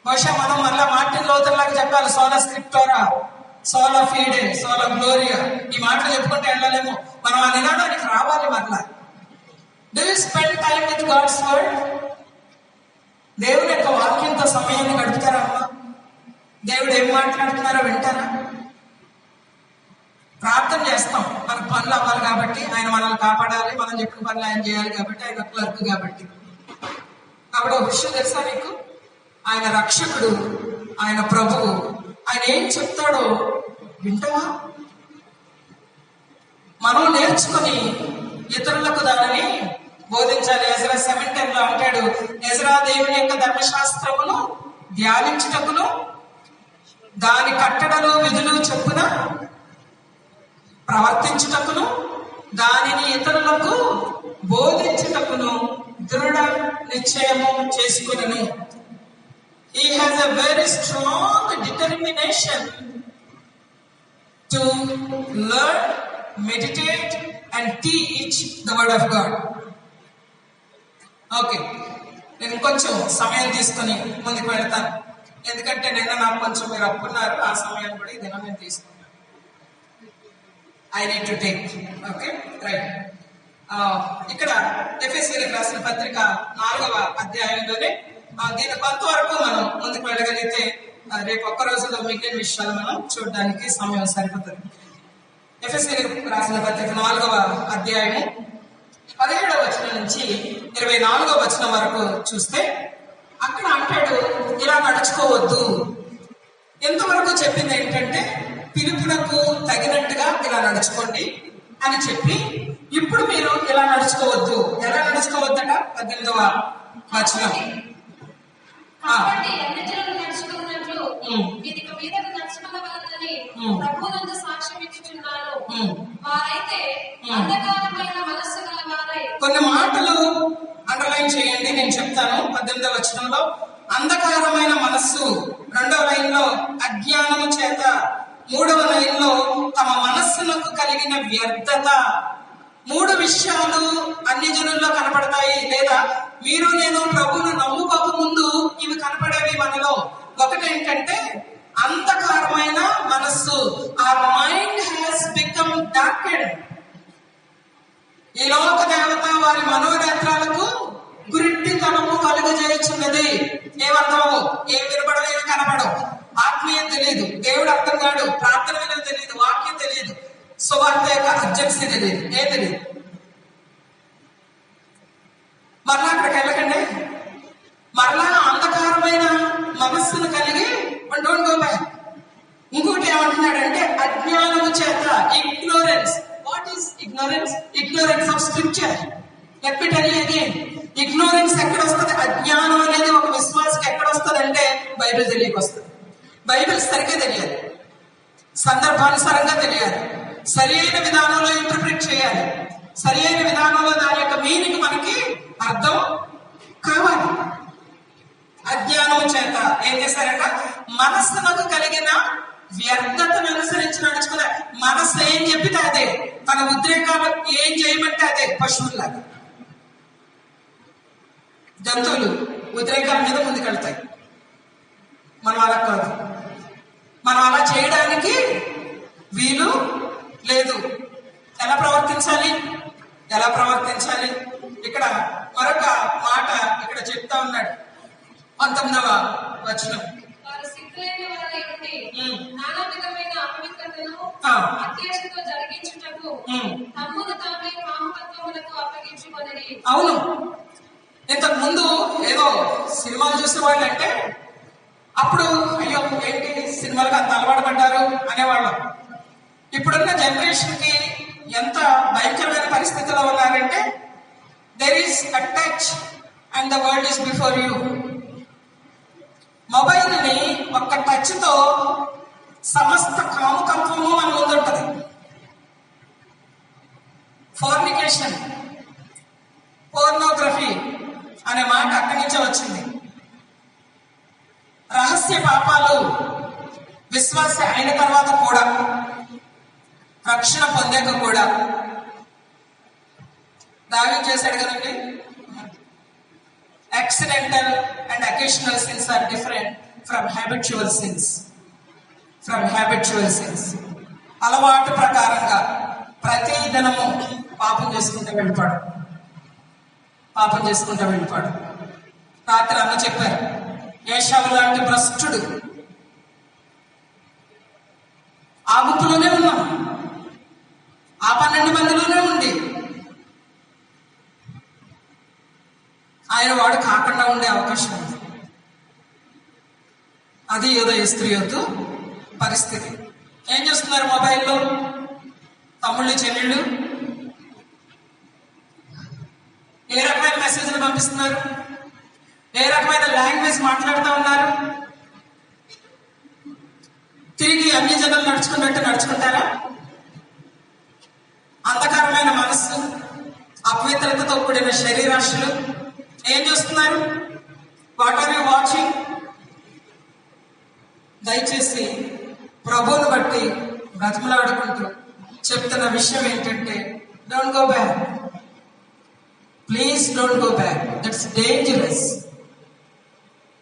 బహుశా మనం మళ్ళా మార్టిన్ లూథర్ లాగా చెప్పాలి, సోలా స్క్రిప్టోరా, సోలా ఫీడే, సోలా గ్లోరియా, ఈ మాటలు చెప్పుకుంటే వెళ్ళలేము. మనం ఆ నినాదానికి రావాలి మరలా. Do you spend time with God's word? దేవుని యొక్క వాక్యంతో సమయాన్ని గడుపుతారా అమ్మా? దేవుడు ఏం మాట్లాడుతున్నారో వింటారా? ప్రార్థన చేస్తాం, మనకు పనులు అవ్వాలి కాబట్టి, ఆయన మనల్ని కాపాడాలి, మనం చెప్పిన పనులు ఆయన చేయాలి కాబట్టి, ఆయన క్లర్క్ కాబట్టి. కాబట్టి ఒక విషయం తెలుసా నీకు? ఆయన రక్షకుడు, ఆయన ప్రభువు, ఆయన ఏం చెప్తాడో వింటావా? మనం నేర్చుకుని ఇతరులకు దానిని బోధించాలి. ఎజ్రా 7:10 అంటాడు, ఎజ్రా దేవుని యొక్క ధర్మశాస్త్రమును ధ్యానించుటకును దాని కట్టడలు విధులు చెప్పున ప్రవర్తించుటకును దానిని ఇతరులకు బోధించుటకును దృఢ నిశ్చయము చేసుకును. He has a very strong determination to learn, meditate and teach the word of God. Okay, నేను కొంచెం సమయం తీసుకొని ముందుకు వెళ్తాను. ఎందుకంటే నిన్న నాకు కొంచెం మీరు అప్పున్నారు, ఆ సమయాన్ని కూడా ఈ దినం నేను తీసుకున్నాను. I need to take. Okay, right. ఇక్కడ ఎఫెసీయులకు రాసిన పత్రిక 4వ అధ్యాయంలోనే దీని కొంతవరకు మనం ముందుకు వెళ్ళగలిగితే రేపు ఒక్క రోజులో మిగిలిన విషయాలు మనం చూడడానికి సమయం సరిపోతుంది. ఎఫెసీయులకు రాసిన పత్రిక 4వ అధ్యాయము 17వ వచనం నుంచి 24వ వచనం వరకు చూస్తే అక్కడ అంటాడు, ఇలా నడుచుకోవద్దు. ఎంతవరకు చెప్పింది ఏంటంటే పిలుపునకు తగినట్టుగా ఇలా నడుచుకోండి అని చెప్పి, ఇప్పుడు మీరు ఇలా నడుచుకోవద్దు. ఎలా నడుచుకోవద్దట? 18వ వచనం. కాబట్టి అన్ని జనులు నడుచుకున్నట్లు మీదిక మీదకు నడుచుకునవలెనని ప్రభువునందు సాక్ష్యం ఇచ్చుచున్నాను. వారైతే అంధకారమైన మనస్సు గల వారై. కొన్ని మాటలు అండర్లైన్ చేయండి, నేను చెప్తాను. 18వ వచనంలో అంధకారమైన మనస్సు, 2వ లైన్లో అజ్ఞానము చేత, 3వ లైన్లో తమ మనస్సులకు కలిగిన వ్యర్థత. 3 విషయాలు అన్ని జనుల్లో కనపడతాయి, లేదా మీరు నేను ప్రభువును నమ్ముకోక ముందు ఇవి కనపడేవి మనలో. ఒకటేంటంటే అంధకారమైన మనస్సు. our mind has become darkened. ఈ లోక దేవత వారి మనోనేత్రాలకు గురిట్టితనము కలుగజేయుచున్నది. ఏమర్థమవు? ఏం వినపడవు, ఏమి కనపడవు. ఆత్మీయం తెలియదు, దేవుడు అర్థం కాడు, ప్రార్థన విలువ తెలియదు, వాక్యం తెలియదు, సువార్త యొక్క అర్జెన్సీ తెలియదు, ఏం తెలియదు. మరలా అక్కడికి వెళ్ళకండి. మరలా అంధకారమైన మనస్సును కలిగి డోంట్ గో బ్యాక్. ఇంకోటి ఏమంటున్నాడంటే అజ్ఞానము చేత, ignorance. What is ignorance? Ignorance of scripture. Let me tell you again. Ignorance ఎక్కడ వస్తుంది? అజ్ఞానం అనేది ఒక విశ్వాసకి ఎక్కడ వస్తుంది అంటే బైబిల్ తెలియక వస్తుంది. బైబిల్ సరిగ్గా తెలియాలి, సందర్భానుసారంగా తెలియాలి, సరి అయిన విధానంలో ఇంటర్ప్రిట్ చేయాలి, సరి అయిన విధానంలో దాని యొక్క మీనింగ్ మనకి అర్థం కావాలి. అజ్ఞానం చేత ఏం చేశారట? మనస్సునకు కలిగిన వ్యర్థతను అనుసరించి నడుచుకున్నారు. మనస్సు ఏం చెప్పితే అదే, తన ఉద్రేకాలు ఏం చేయమంటే అదే. పశువుల్లాగా, జంతువులు ఉద్రేకాల మీద ముందుకెళ్తాయి. మనం అలా కాదు, మనం అలా చేయడానికి వీలు లేదు. ఎలా ప్రవర్తించాలి? ఎలా ప్రవర్తించాలి? ఇక్కడ మరొక మాట ఇక్కడ చెప్తా ఉన్నాడు, 19వ వచనం. వారు సిగ్గులేని వారై ఉండి నానా విధమైన అపవిత్రతను అత్యాశతో జరిగించుటకు తమ్మును తామే కామతత్వములకు అప్పగించుకొనిరి. అవును, ఇంతకు ముందు ఏదో సినిమాలు చూసే వాళ్ళు అంటే అప్పుడు అయ్యో ఏంటి సినిమాలకు అంత అలవాటు పడ్డారు అనేవాళ్ళం. ఇప్పుడున్న జనరేషన్ కి ఎంత భయంకరమైన పరిస్థితిలో ఉన్నారంటే there is a touch and the world is before you. Mobile ని ఒక్క టచ్ తో సమస్త కాముకత్వము మన ముందుంటది. ఫోర్నికేషన్, పోర్నోగ్రఫీ అనే మాట అక్కడి నుంచే వచ్చింది. రహస్య పాపాలు విశ్వాస అయిన తర్వాత కూడా, రక్షణ పొందాక కూడా దావీదు చేశాడు కదండి. Accidental and occasional sins are different from habitual sins. From habitual sins. అలవాటు ప్రకారంగా ప్రతి దినము పాపం చేసుకుంటూ వెళ్ళిపోవడం, పాపం చేసుకుంటూ వెళ్ళిపోవడం. రాత్రి అన్న చెప్పారు, ఏషావు లాంటి భ్రష్టుడు. ఆ గుంపులోనే ఉన్నాం, ఆ 12 మందిలోనే ఉండి ఆయన వాడు కాకుండా ఉండే అవకాశం ఉంది. అది యూదా ఇస్కరియోతు పరిస్థితి. ఏం చేస్తున్నారు మొబైల్లో? తమ్ముళ్ళు చెల్లెళ్ళు ఏ రకమైన మెసేజ్లు పంపిస్తున్నారు? ఏ రకమైన లాంగ్వేజ్ మాట్లాడుతూ ఉన్నారు? తిరిగి అన్ని జనాలు నడుచుకున్నట్టు నడుచుకుంటారా? అంధకారమైన మనస్సు, అపవిత్రతతో కూడిన శరీరాశులు ఏం చేస్తున్నారు? What are you watching? దయచేసి ప్రభువుని బట్టి బ్రతిమలాడుకుంటూ చెప్తున్న విషయం ఏంటంటే, don't go back, please don't go back. That's dangerous,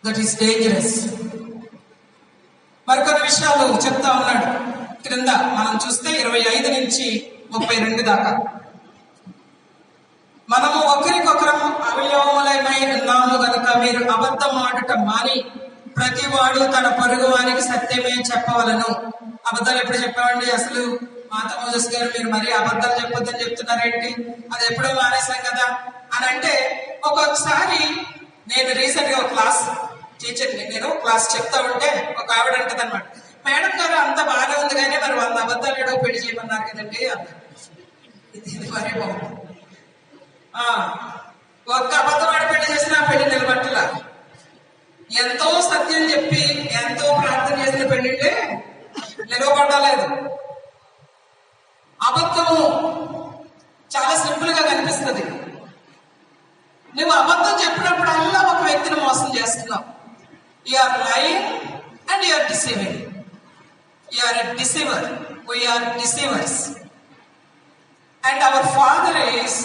that is dangerous. మరికొన్ని విషయాలు చెప్తా ఉన్నాడు క్రింద మనం చూస్తే 25 నుంచి 32 దాకా. మనము ఒకరికొకరము అవయవములమై ఉన్నాము గనుక మీరు అబద్ధం ఆడుట మాని ప్రతి వాడు తన పొరుగు వారికి సత్యమే చెప్పవలను. అబద్ధాలు ఎప్పుడు చెప్పామండి? అసలు మాత మోజస్ గారు మీరు మరీ అబద్ధాలు చెప్పొద్దని చెప్తున్నారేంటి? అది ఎప్పుడో మానేశాం కదా అని అంటే, ఒక్కొక్కసారి నేను రీసెంట్ గా ఒక క్లాస్ టీచర్ని, నేను క్లాస్ చెప్తా ఉంటే ఒక ఆవిడ అంటది అనమాట, మేడం గారు అంత బాగానే ఉంది కానీ మరి 100 అబద్ధాలు ఏడో పెళ్లి చేయమన్నారు కదండి అన్న. ఇది మరీ బాగుంది. ఒక్క అబద్ధం ఆడి పెళ్లి చేసినా పెళ్లి నిలబట్టల. ఎంతో సత్యం చెప్పి ఎంతో ప్రార్థన చేసిన పెళ్లింటే నిలవబడలేదు. అబద్ధము చాలా సింపుల్ గా కనిపిస్తుంది. నువ్వు అబద్ధం చెప్పినప్పుడల్లా ఒక వ్యక్తిని మోసం చేస్తున్నావు. You are lying and you are deceiving. You are a deceiver. We're deceivers. And our father is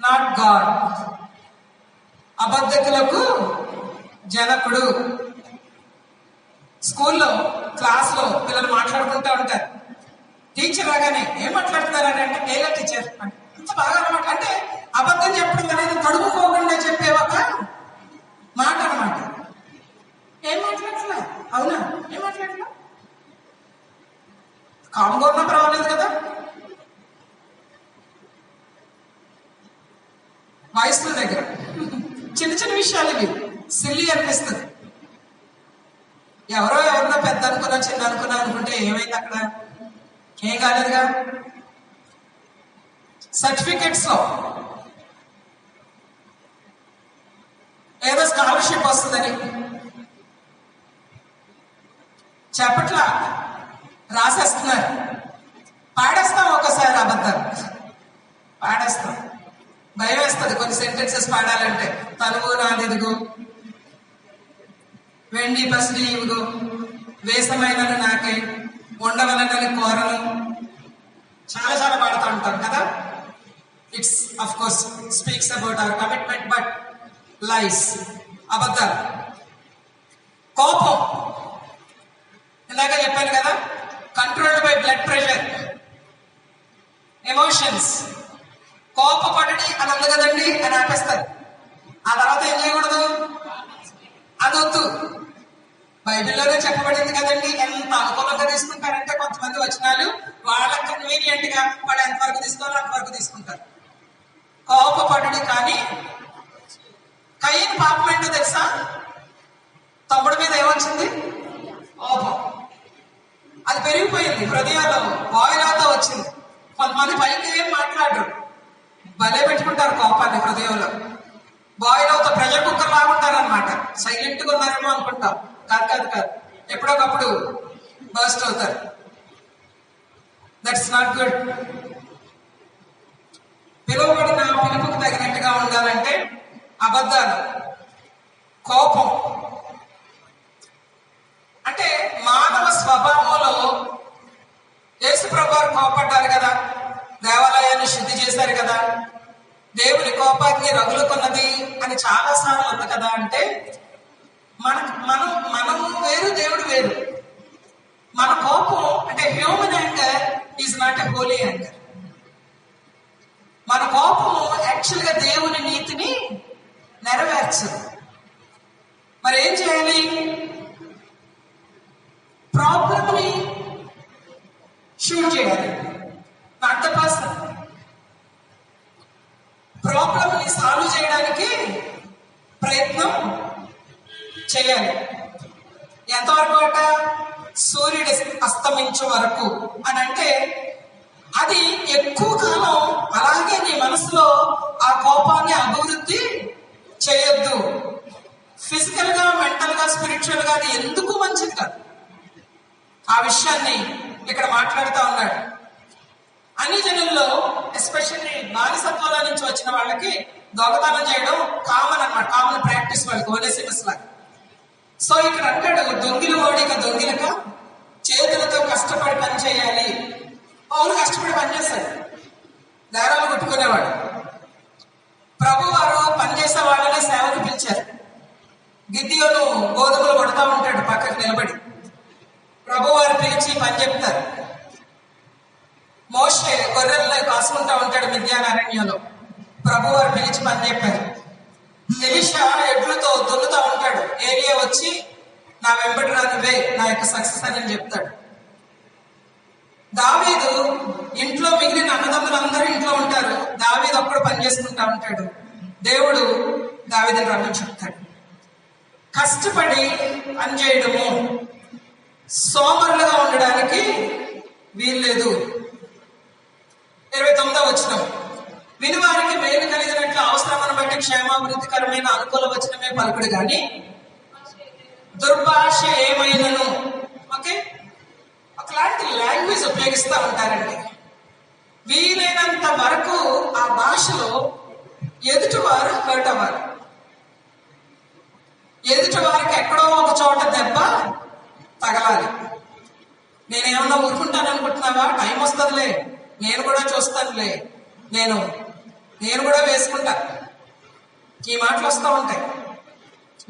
not God. అబద్ధకులకు జనకుడు. స్కూల్లో క్లాస్లో పిల్లలు మాట్లాడుకుంటూ ఉంటారు. టీచర్ రాగానే ఏం మాట్లాడుతున్నారని అంటే, నేల టీచర్ అంత బాగా అనమాట. అంటే అబద్ధం చెప్పడం అనేది తడుముకోకుండా చెప్పే ఒక మాట అనమాట. ఏం మాట్లాడట్లా? అవునా? ఏం మాట్లాడట్లా? కామ్గా ఉన్నా పర్వాలేదు కదా. వయసుల దగ్గర చిన్న చిన్న విషయాలు ఇవి సిల్లీ అనిపిస్తుంది. ఎవరినో పెద్ద అనుకున్నా చిన్న అనుకున్నా అనుకుంటే ఏమైంది అక్కడ? ఏం కాలేదుగా. సర్టిఫికెట్స్ లో ఏదో స్కాలర్షిప్ వస్తుందని చెప్పట్లా రాసేస్తున్నారు. పాడేస్తాం ఒకసారి అబద్ధాలు, పాడేస్తాం. భయం వేస్తుంది కొన్ని సెంటెన్సెస్ పాడాలంటే. తనువు నాదిదిగో, వెండి పసిడి ఇవిగో, వేసమైనను నాకే, ఉండవలనని కోరను, చాలా చాలా పాడుతూ ఉంటాం కదా. It's of course speaks about our commitment, but lies, అబద్ధాలు. కోపం ఇందాక చెప్పాను కదా, controlled by blood pressure, emotions. కోపపడని అని ఉంది కదండి అని ఆపేస్తారు. ఆ తర్వాత ఏం చేయకూడదు? అదొద్దు. బైబిల్లోనే చెప్పబడింది కదండి. ఎంత అనుకూలంగా తీసుకుంటారంటే కొంతమంది వచనాలు వాళ్ళకి కన్వీనియంట్ గా వాళ్ళు ఎంతవరకు తీసుకోవాలో అంతవరకు తీసుకుంటారు. కోపపడని. కానీ కయీను పాపం ఏంటో తెలుసా? తమ్ముడి మీద ఏమొచ్చింది? కోపం. అది పెరిగిపోయింది హృదయాల్లో, వాయురాతో వచ్చింది. కొంతమంది పైకి ఏం మాట్లాడరు, భలే పెట్టుకుంటారు కోపాన్ని హృదయంలో. బాయిలవుతో ప్రెషర్ కుక్కర్ లాగుంటారు అనమాట. సైలెంట్ గా ఉన్నారేమో అనుకుంటాం. కాదు కాదు కాదు, ఎప్పుడొకప్పుడు బర్స్ట్ అవుతారు. That's not good. పిలువబడిన పిలుపుకు తగినట్టుగా ఉండాలంటే అబద్ధాలు, కోపం అంటే మానవ స్వభావంలో యేసుప్రభు వారు కోపడ్డారు కదా, దేవాలయాన్ని శుద్ధి చేశారు కదా, దేవుని కోపాగ్ని రగులుకున్నది అని చాలా సార్లు ఉంది కదా. అంటే మనం వేరు, దేవుడు వేరు. మన కోపం అంటే human anger is not a holy anger. మన కోపము యాక్చువల్ గా దేవుని నీతిని నెరవేర్చదు. మరి ఏం చేయాలి? ప్రాబ్లమ్ ని షూట్ చేయాలి, నాట్ ద పర్సన్. ప్రాబ్లమ్ ని సాల్వ్ చేయడానికి ప్రయత్నం చేయాలి. ఎంతవరకు అట? సూర్యుడు అస్తమించే వరకు అని. అంటే అది ఎక్కువ కాలం అలాగే నీ మనసులో ఆ కోపాన్ని అభివృద్ధి చేయొద్దు. ఫిజికల్ గా, మెంటల్ గా, స్పిరిచువల్ గా అది ఎందుకు మంచిది కాదు. ఆ విషయాన్ని ఇక్కడ మాట్లాడుతూ ఉన్నాడు. అన్ని జనుల్లో ఎస్పెషల్లీ బానిసత్వాల నుంచి వచ్చిన వాళ్ళకి దొంగతనం చేయడం కామన్ అన్నమాట, కామన్ ప్రాక్టీస్ వాళ్ళకి, ఓనేసిమస్ లాగా. సో ఇక్కడ అంటాడు, దొంగిల ఓడిక దొంగిలక చేతులతో కష్టపడి పని చేయాలి. పౌలు కష్టపడి పనిచేస్తాడు, దారాలు కొట్టుకునేవాడు. ప్రభు వారు పనిచేసే వాళ్ళని సేవకు పిలిచారు. గిద్యోను గోధుమలు కొడతా ఉంటాడు పక్కకు నిలబడి, ప్రభు వారు పిలిచి పని చెప్తారు. మోషే గొర్రెలను కాసుకుంటా ఉంటాడు మిద్యాన్ అరణ్యంలో, ప్రభు వారు పిలిచి పని చెప్పారు. ఎలీషా ఎడ్లతో దున్నుతా ఉంటాడు, ఏలియా వచ్చి నా వెంబడి రానివే నా యొక్క సక్సెస్ అని చెప్తాడు. దావీదు ఇంట్లో మిగిలిన అన్నదమ్ములందరూ ఇంట్లో ఉంటారు, దావీదు ఒక్కడు పని చేసుకుంటా ఉంటాడు. దేవుడు దావీదుని రమ్మని చెప్తాడు. కష్టపడి పనిచేయడము, సోమరులుగా ఉండడానికి వీల్లేదు. 29వ వచనం, వినివారికి మేలు కలిగినట్లు అవసరమని బట్టి క్షేమాభివృద్ధికరమైన అనుకూల వచనమే పలుకుడు గాని దుర్భాష ఏమైనను. ఓకే, ఒకలాంటి లాంగ్వేజ్ ఉపయోగిస్తూ ఉంటారండి. వీలైనంత వరకు ఆ భాషలో ఎదుటివారు హర్ట్ అవ్వాలి. ఎదుటి వారికి ఎక్కడో ఒక చోట దెబ్బ తగలాలి. నేనేమన్నా ఊరుకుంటాను అనుకుంటున్నావా? టైం వస్తుందిలే, నేను కూడా చూస్తానులే, నేను కూడా వేసుకుంటా. ఈ మాటలు వస్తూ ఉంటాయి.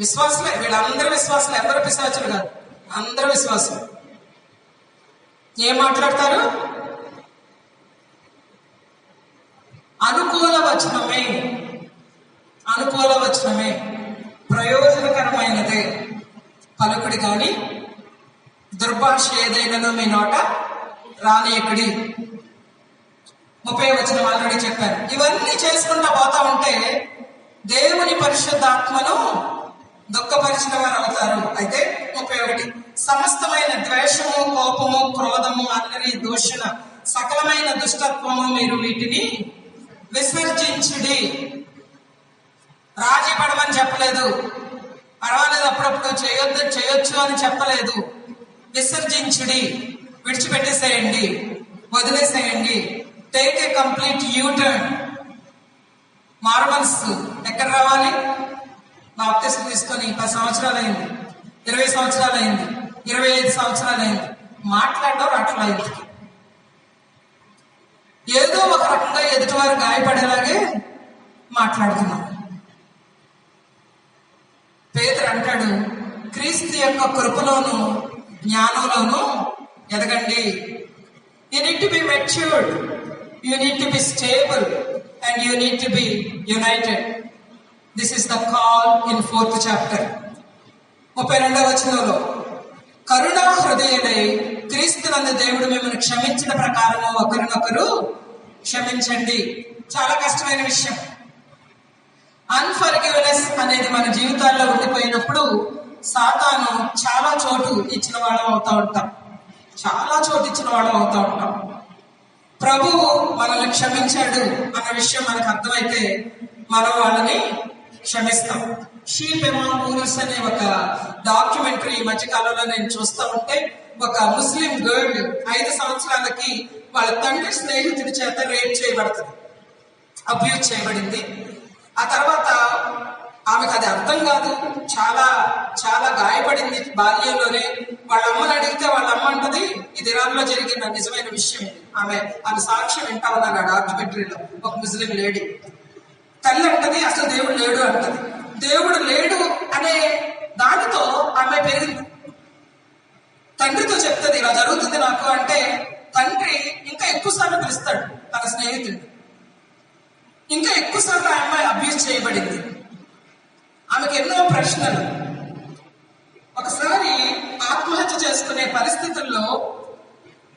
విశ్వాసులే, వీళ్ళందరూ విశ్వాసులే, ఎవరు పిశాచులు కాదు, అందరూ విశ్వాసులు. ఏం మాట్లాడతారు? అనుకూల వచనమే, అనుకూల వచనమే, ప్రయోజనకరమైనదే పలుకుడి కానీ దుర్భాష ఏదైనా మీ నోట రానియకుడి. 30వ వచనం ఆల్రెడీ చెప్పాను. ఇవన్నీ చేసుకుంటా పోతా ఉంటే దేవుని పరిశుద్ధాత్మను దుఃఖపరిచిన వారు అవుతారు. అయితే 31, సమస్తమైన ద్వేషము, కోపము, క్రోధము, అల్లరి, దూషణ, సకలమైన దుష్టత్వము మీరు వీటిని విసర్జించుడి. రాజీ పడమని చెప్పలేదు, పర్వాలేదు అప్పుడప్పుడు చేయొచ్చు అని చెప్పలేదు. విసర్జించుడి, విడిచిపెట్టేసేయండి, వదిలేసేయండి. Take a complete U-turn. మారుమనస్సు ఎక్కడ రావాలి? బాప్తిసం తీసుకొని 10 సంవత్సరాలు అయింది, 20 సంవత్సరాలు అయింది, 25 సంవత్సరాలు అయింది, మాట్లాడడం రాట్లా. ఇంటికి ఏదో ఒక రకంగా ఎదుటివారు గాయపడేలాగే మాట్లాడుతున్నాం. పేతురు అంటాడు, క్రీస్తు యొక్క కృపలోను జ్ఞానంలోను ఎదగండి. You need to be matured, you need to be stable, and you need to be united. This is the call in 4th chapter. 32వ వచనంలో, కరుణా హృదయులై క్రీస్తునందు దేవుడు మిమ్మల్ని క్షమించిన ప్రకారము ఒకరినొకరు క్షమించండి. చాలా కష్టమైన విషయం. అన్ఫర్గివ్నెస్ అనేది మన జీవితాల్లో ఉండిపోయినప్పుడు సాతాను చాలా చోటు ఇచ్చిన వాళ్ళం అవుతా ఉంటాం, చాలా చోటు ఇచ్చిన వాళ్ళం అవుతా ఉంటాం. ప్రభువు మనల్ని క్షమించాడు అన్న విషయం మనకు అర్థమైతే మనం వాళ్ళని క్షమిస్తాం. షీప్ అమాంగ్ వూల్స్ అనే ఒక డాక్యుమెంటరీ ఈ మధ్యకాలంలో నేను చూస్తూ ఉంటే, ఒక ముస్లిం గర్ల్ 5 సంవత్సరాలకి వాళ్ళ తండ్రి స్నేహితుడి చేత రేప్ చేయబడుతుంది, అబ్యూజ్ చేయబడింది. ఆ తర్వాత ఆమెకు అది అర్థం కాదు, చాలా చాలా గాయపడింది బాల్యంలోనే. వాళ్ళ అమ్మని అడిగితే వాళ్ళ అమ్మ అంటది, ఇది ఇరాన్లో జరిగిన నిజమైన విషయం. ఆమె సాక్ష్యం వింటా ఉన్నాను ఆ డాక్యుమెంటరీలో. ఒక ముస్లిం లేడీ తల్లి అంటది, అసలు దేవుడు లేడు అంటది. దేవుడు లేడు అనే దానితో ఆమె పెరిగింది. తండ్రితో చెప్తుంది ఇలా జరుగుతుంది నాకు అంటే, తండ్రి ఇంకా ఎక్కువసార్లు పిలుస్తాడు తన స్నేహితుడు. ఇంకా ఎక్కువసార్లు ఆ అమ్మాయి అబ్యూస్ చేయబడింది. ఆమెకు ఎన్నో ప్రశ్నలు. ఒకసారి ఆత్మహత్య చేసుకునే పరిస్థితుల్లో,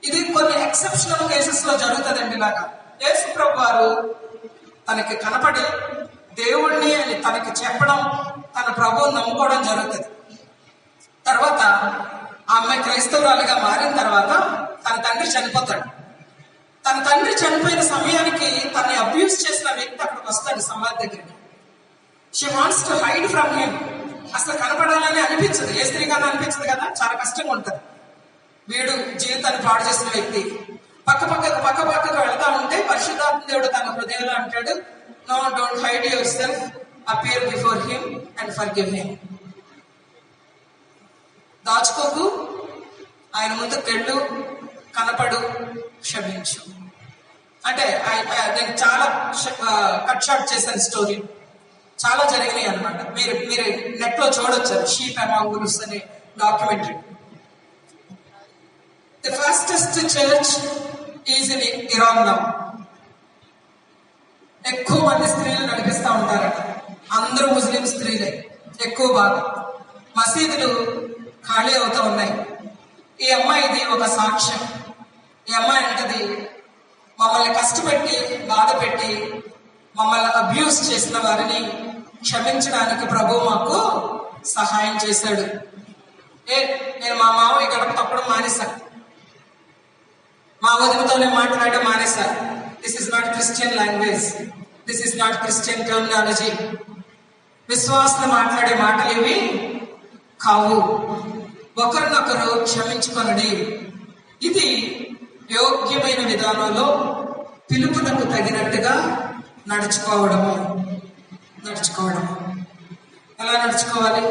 ఇది కొన్ని ఎక్సెప్షనల్ కేసెస్ లో జరుగుతుందండి. ఇలాగా యేసు ప్రభు వారు తనకి కనపడి దేవుణ్ణి అని తనకి చెప్పడం, తన ప్రభువుని నమ్ముకోవడం జరుగుతుంది. తర్వాత ఆ అమ్మాయి క్రైస్తవురాలుగా మారిన తర్వాత తన తండ్రి చనిపోతాడు. తన తండ్రి చనిపోయిన సమయానికి తనని అబ్యూస్ చేసిన వ్యక్తి అక్కడికి వస్తాడు సమాధి దగ్గరికి. She wants to hide from him. అసలు కనపడాలని అనిపించదు, ఏ స్త్రీగానే అనిపించదు కదా, చాలా కష్టంగా ఉంటుంది. వీడు జీవితాన్ని పాడు చేసిన వ్యక్తి పక్క పక్కకు వెళ్తా ఉంటే పరిశుద్ధాత్మ దేవుడు తన హృదయంలో అంటాడు, no don't hide your self, appear before him and forgive him. దాచుకోకు, ఆయన ముందు వెళ్ళు, కనపడు, క్షమించు. అంటే నేను చాలా కట్ షార్ట్ చేశాను స్టోరీ. చాలా జరిగినాయి అనమాట. మీరు నెట్ లో చూడొచ్చు, షీప్ అమాంగ్ వుల్వ్స్ అనే documentary. The fastest church is in Iran now. ఎక్కువ మంది స్త్రీలు నడిపిస్తూ ఉంటారట. అందరూ ముస్లిం స్త్రీలే ఎక్కువ భాగం. మసీదులు ఖాళీ అవుతూ ఉన్నాయి. ఈ అమ్మాయిది ఒక సాక్ష్యం. ఈ అమ్మాయి అంటది, మమ్మల్ని కష్టపెట్టి బాధ పెట్టి మమ్మల్ని అబ్యూస్ చేసిన వారిని క్షమించడానికి ప్రభు మాకు సహాయం చేశాడు. నేను మా మామయ్య గడప తప్పడం మానేశాను, మా వదినతోనే మాట్లాడడం మానేశాను. This is not Christian language, this is not Christian terminology. విశ్వాసం మాట్లాడే మాటలు ఇవి కావు. ఒకరినొకరు క్షమించుకొనడి. ఇది యోగ్యమైన విధానంలో పిలుపునకు తగినట్టుగా నడుచుకోవడము. ఎలా నడుచుకోవాలి?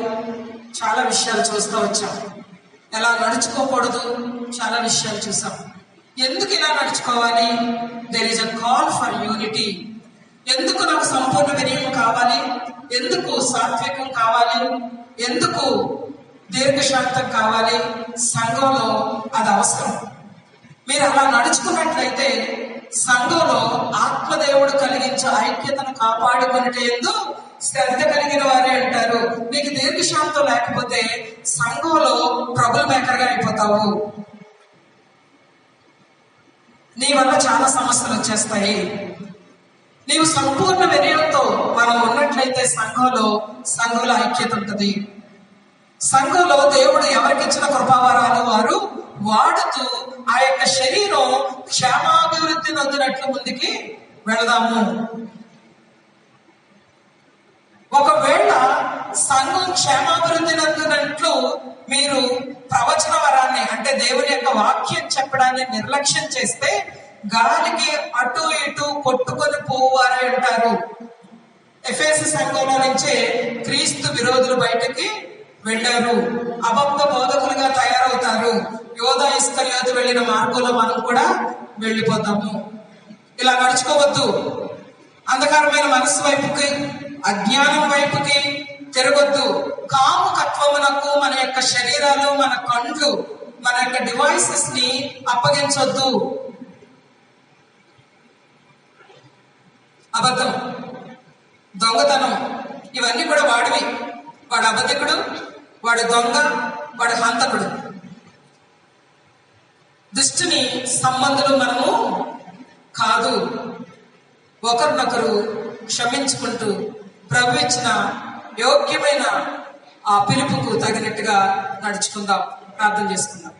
చాలా విషయాలు చూస్తూ వచ్చాం. ఎలా నడుచుకోకూడదు చాలా విషయాలు చూసాం. ఎందుకు ఇలా నడుచుకోవాలి? There is a call for unity. ఎందుకు నాకు సంపూర్ణ వినయం కావాలి? ఎందుకు సాత్వికం కావాలి? ఎందుకు దీర్ఘశాంతం కావాలి? సంఘంలో అది అవసరం. మీరు అలా నడుచుకున్నట్లయితే సంఘంలో ఆత్మదేవుడు కలిగించే ఐక్యతను కాపాడుకునేందు శ్రద్ధ కలిగిన వారే అంటారు. నీకు దీర్ఘశాంతం లేకపోతే సంఘంలో ట్రబుల్ మేకర్ గా అయిపోతావు. నీ వల్ల చాలా సమస్యలు వచ్చేస్తాయి. నీవు సంపూర్ణ వినయంతో మనం ఉన్నట్లయితే సంఘంలో ఐక్యత ఉంటుంది. సంఘంలో దేవుడు ఎవరికిచ్చిన కృపావరాలు వారు వాడుతూ ఆ యొక్క శరీరం క్షేమాభివృద్ధి నొందినట్లు ముందుకి వెళదాము. ఒకవేళ సంఘం క్షేమాభివృద్ధి నొందినట్లు మీరు ప్రవచన వరాన్ని, అంటే దేవుని యొక్క వాక్యం చెప్పడాన్ని నిర్లక్ష్యం చేస్తే గాలికి అటు ఇటు కొట్టుకొని పోవారే అంటారు. ఎఫెసు సంఘంలో నుంచే క్రీస్తు విరోధులు బయటకి వెళ్ళారు. అబద్ధ బోధకులుగా తయారవుతారు. యోధా ఇస్కరియోతు వెళ్ళిన మార్గంలో మనం కూడా వెళ్ళిపోతాము. ఇలా నడుచుకోవద్దు. అంధకారమైన మనస్సు వైపుకి, అజ్ఞానం వైపుకి తిరగొద్దు. కాముకత్వమునకు మన యొక్క శరీరాలు, మన కండ్లు, మన యొక్క డివైసెస్ ని అప్పగించొద్దు. అబద్ధం, దొంగతనం ఇవన్నీ కూడా వాడివి. వాడు అబద్ధికుడు, వాడు దొంగ, వాడు హంతకుడు. దుష్టుని సంబంధులు మనము కాదు. ఒకరినొకరు క్షమించుకుంటూ ప్రభు ఇచ్చిన యోగ్యమైన ఆ పిలుపుకు తగినట్టుగా నడుచుకుందాం. ప్రార్థన చేసుకుందాం.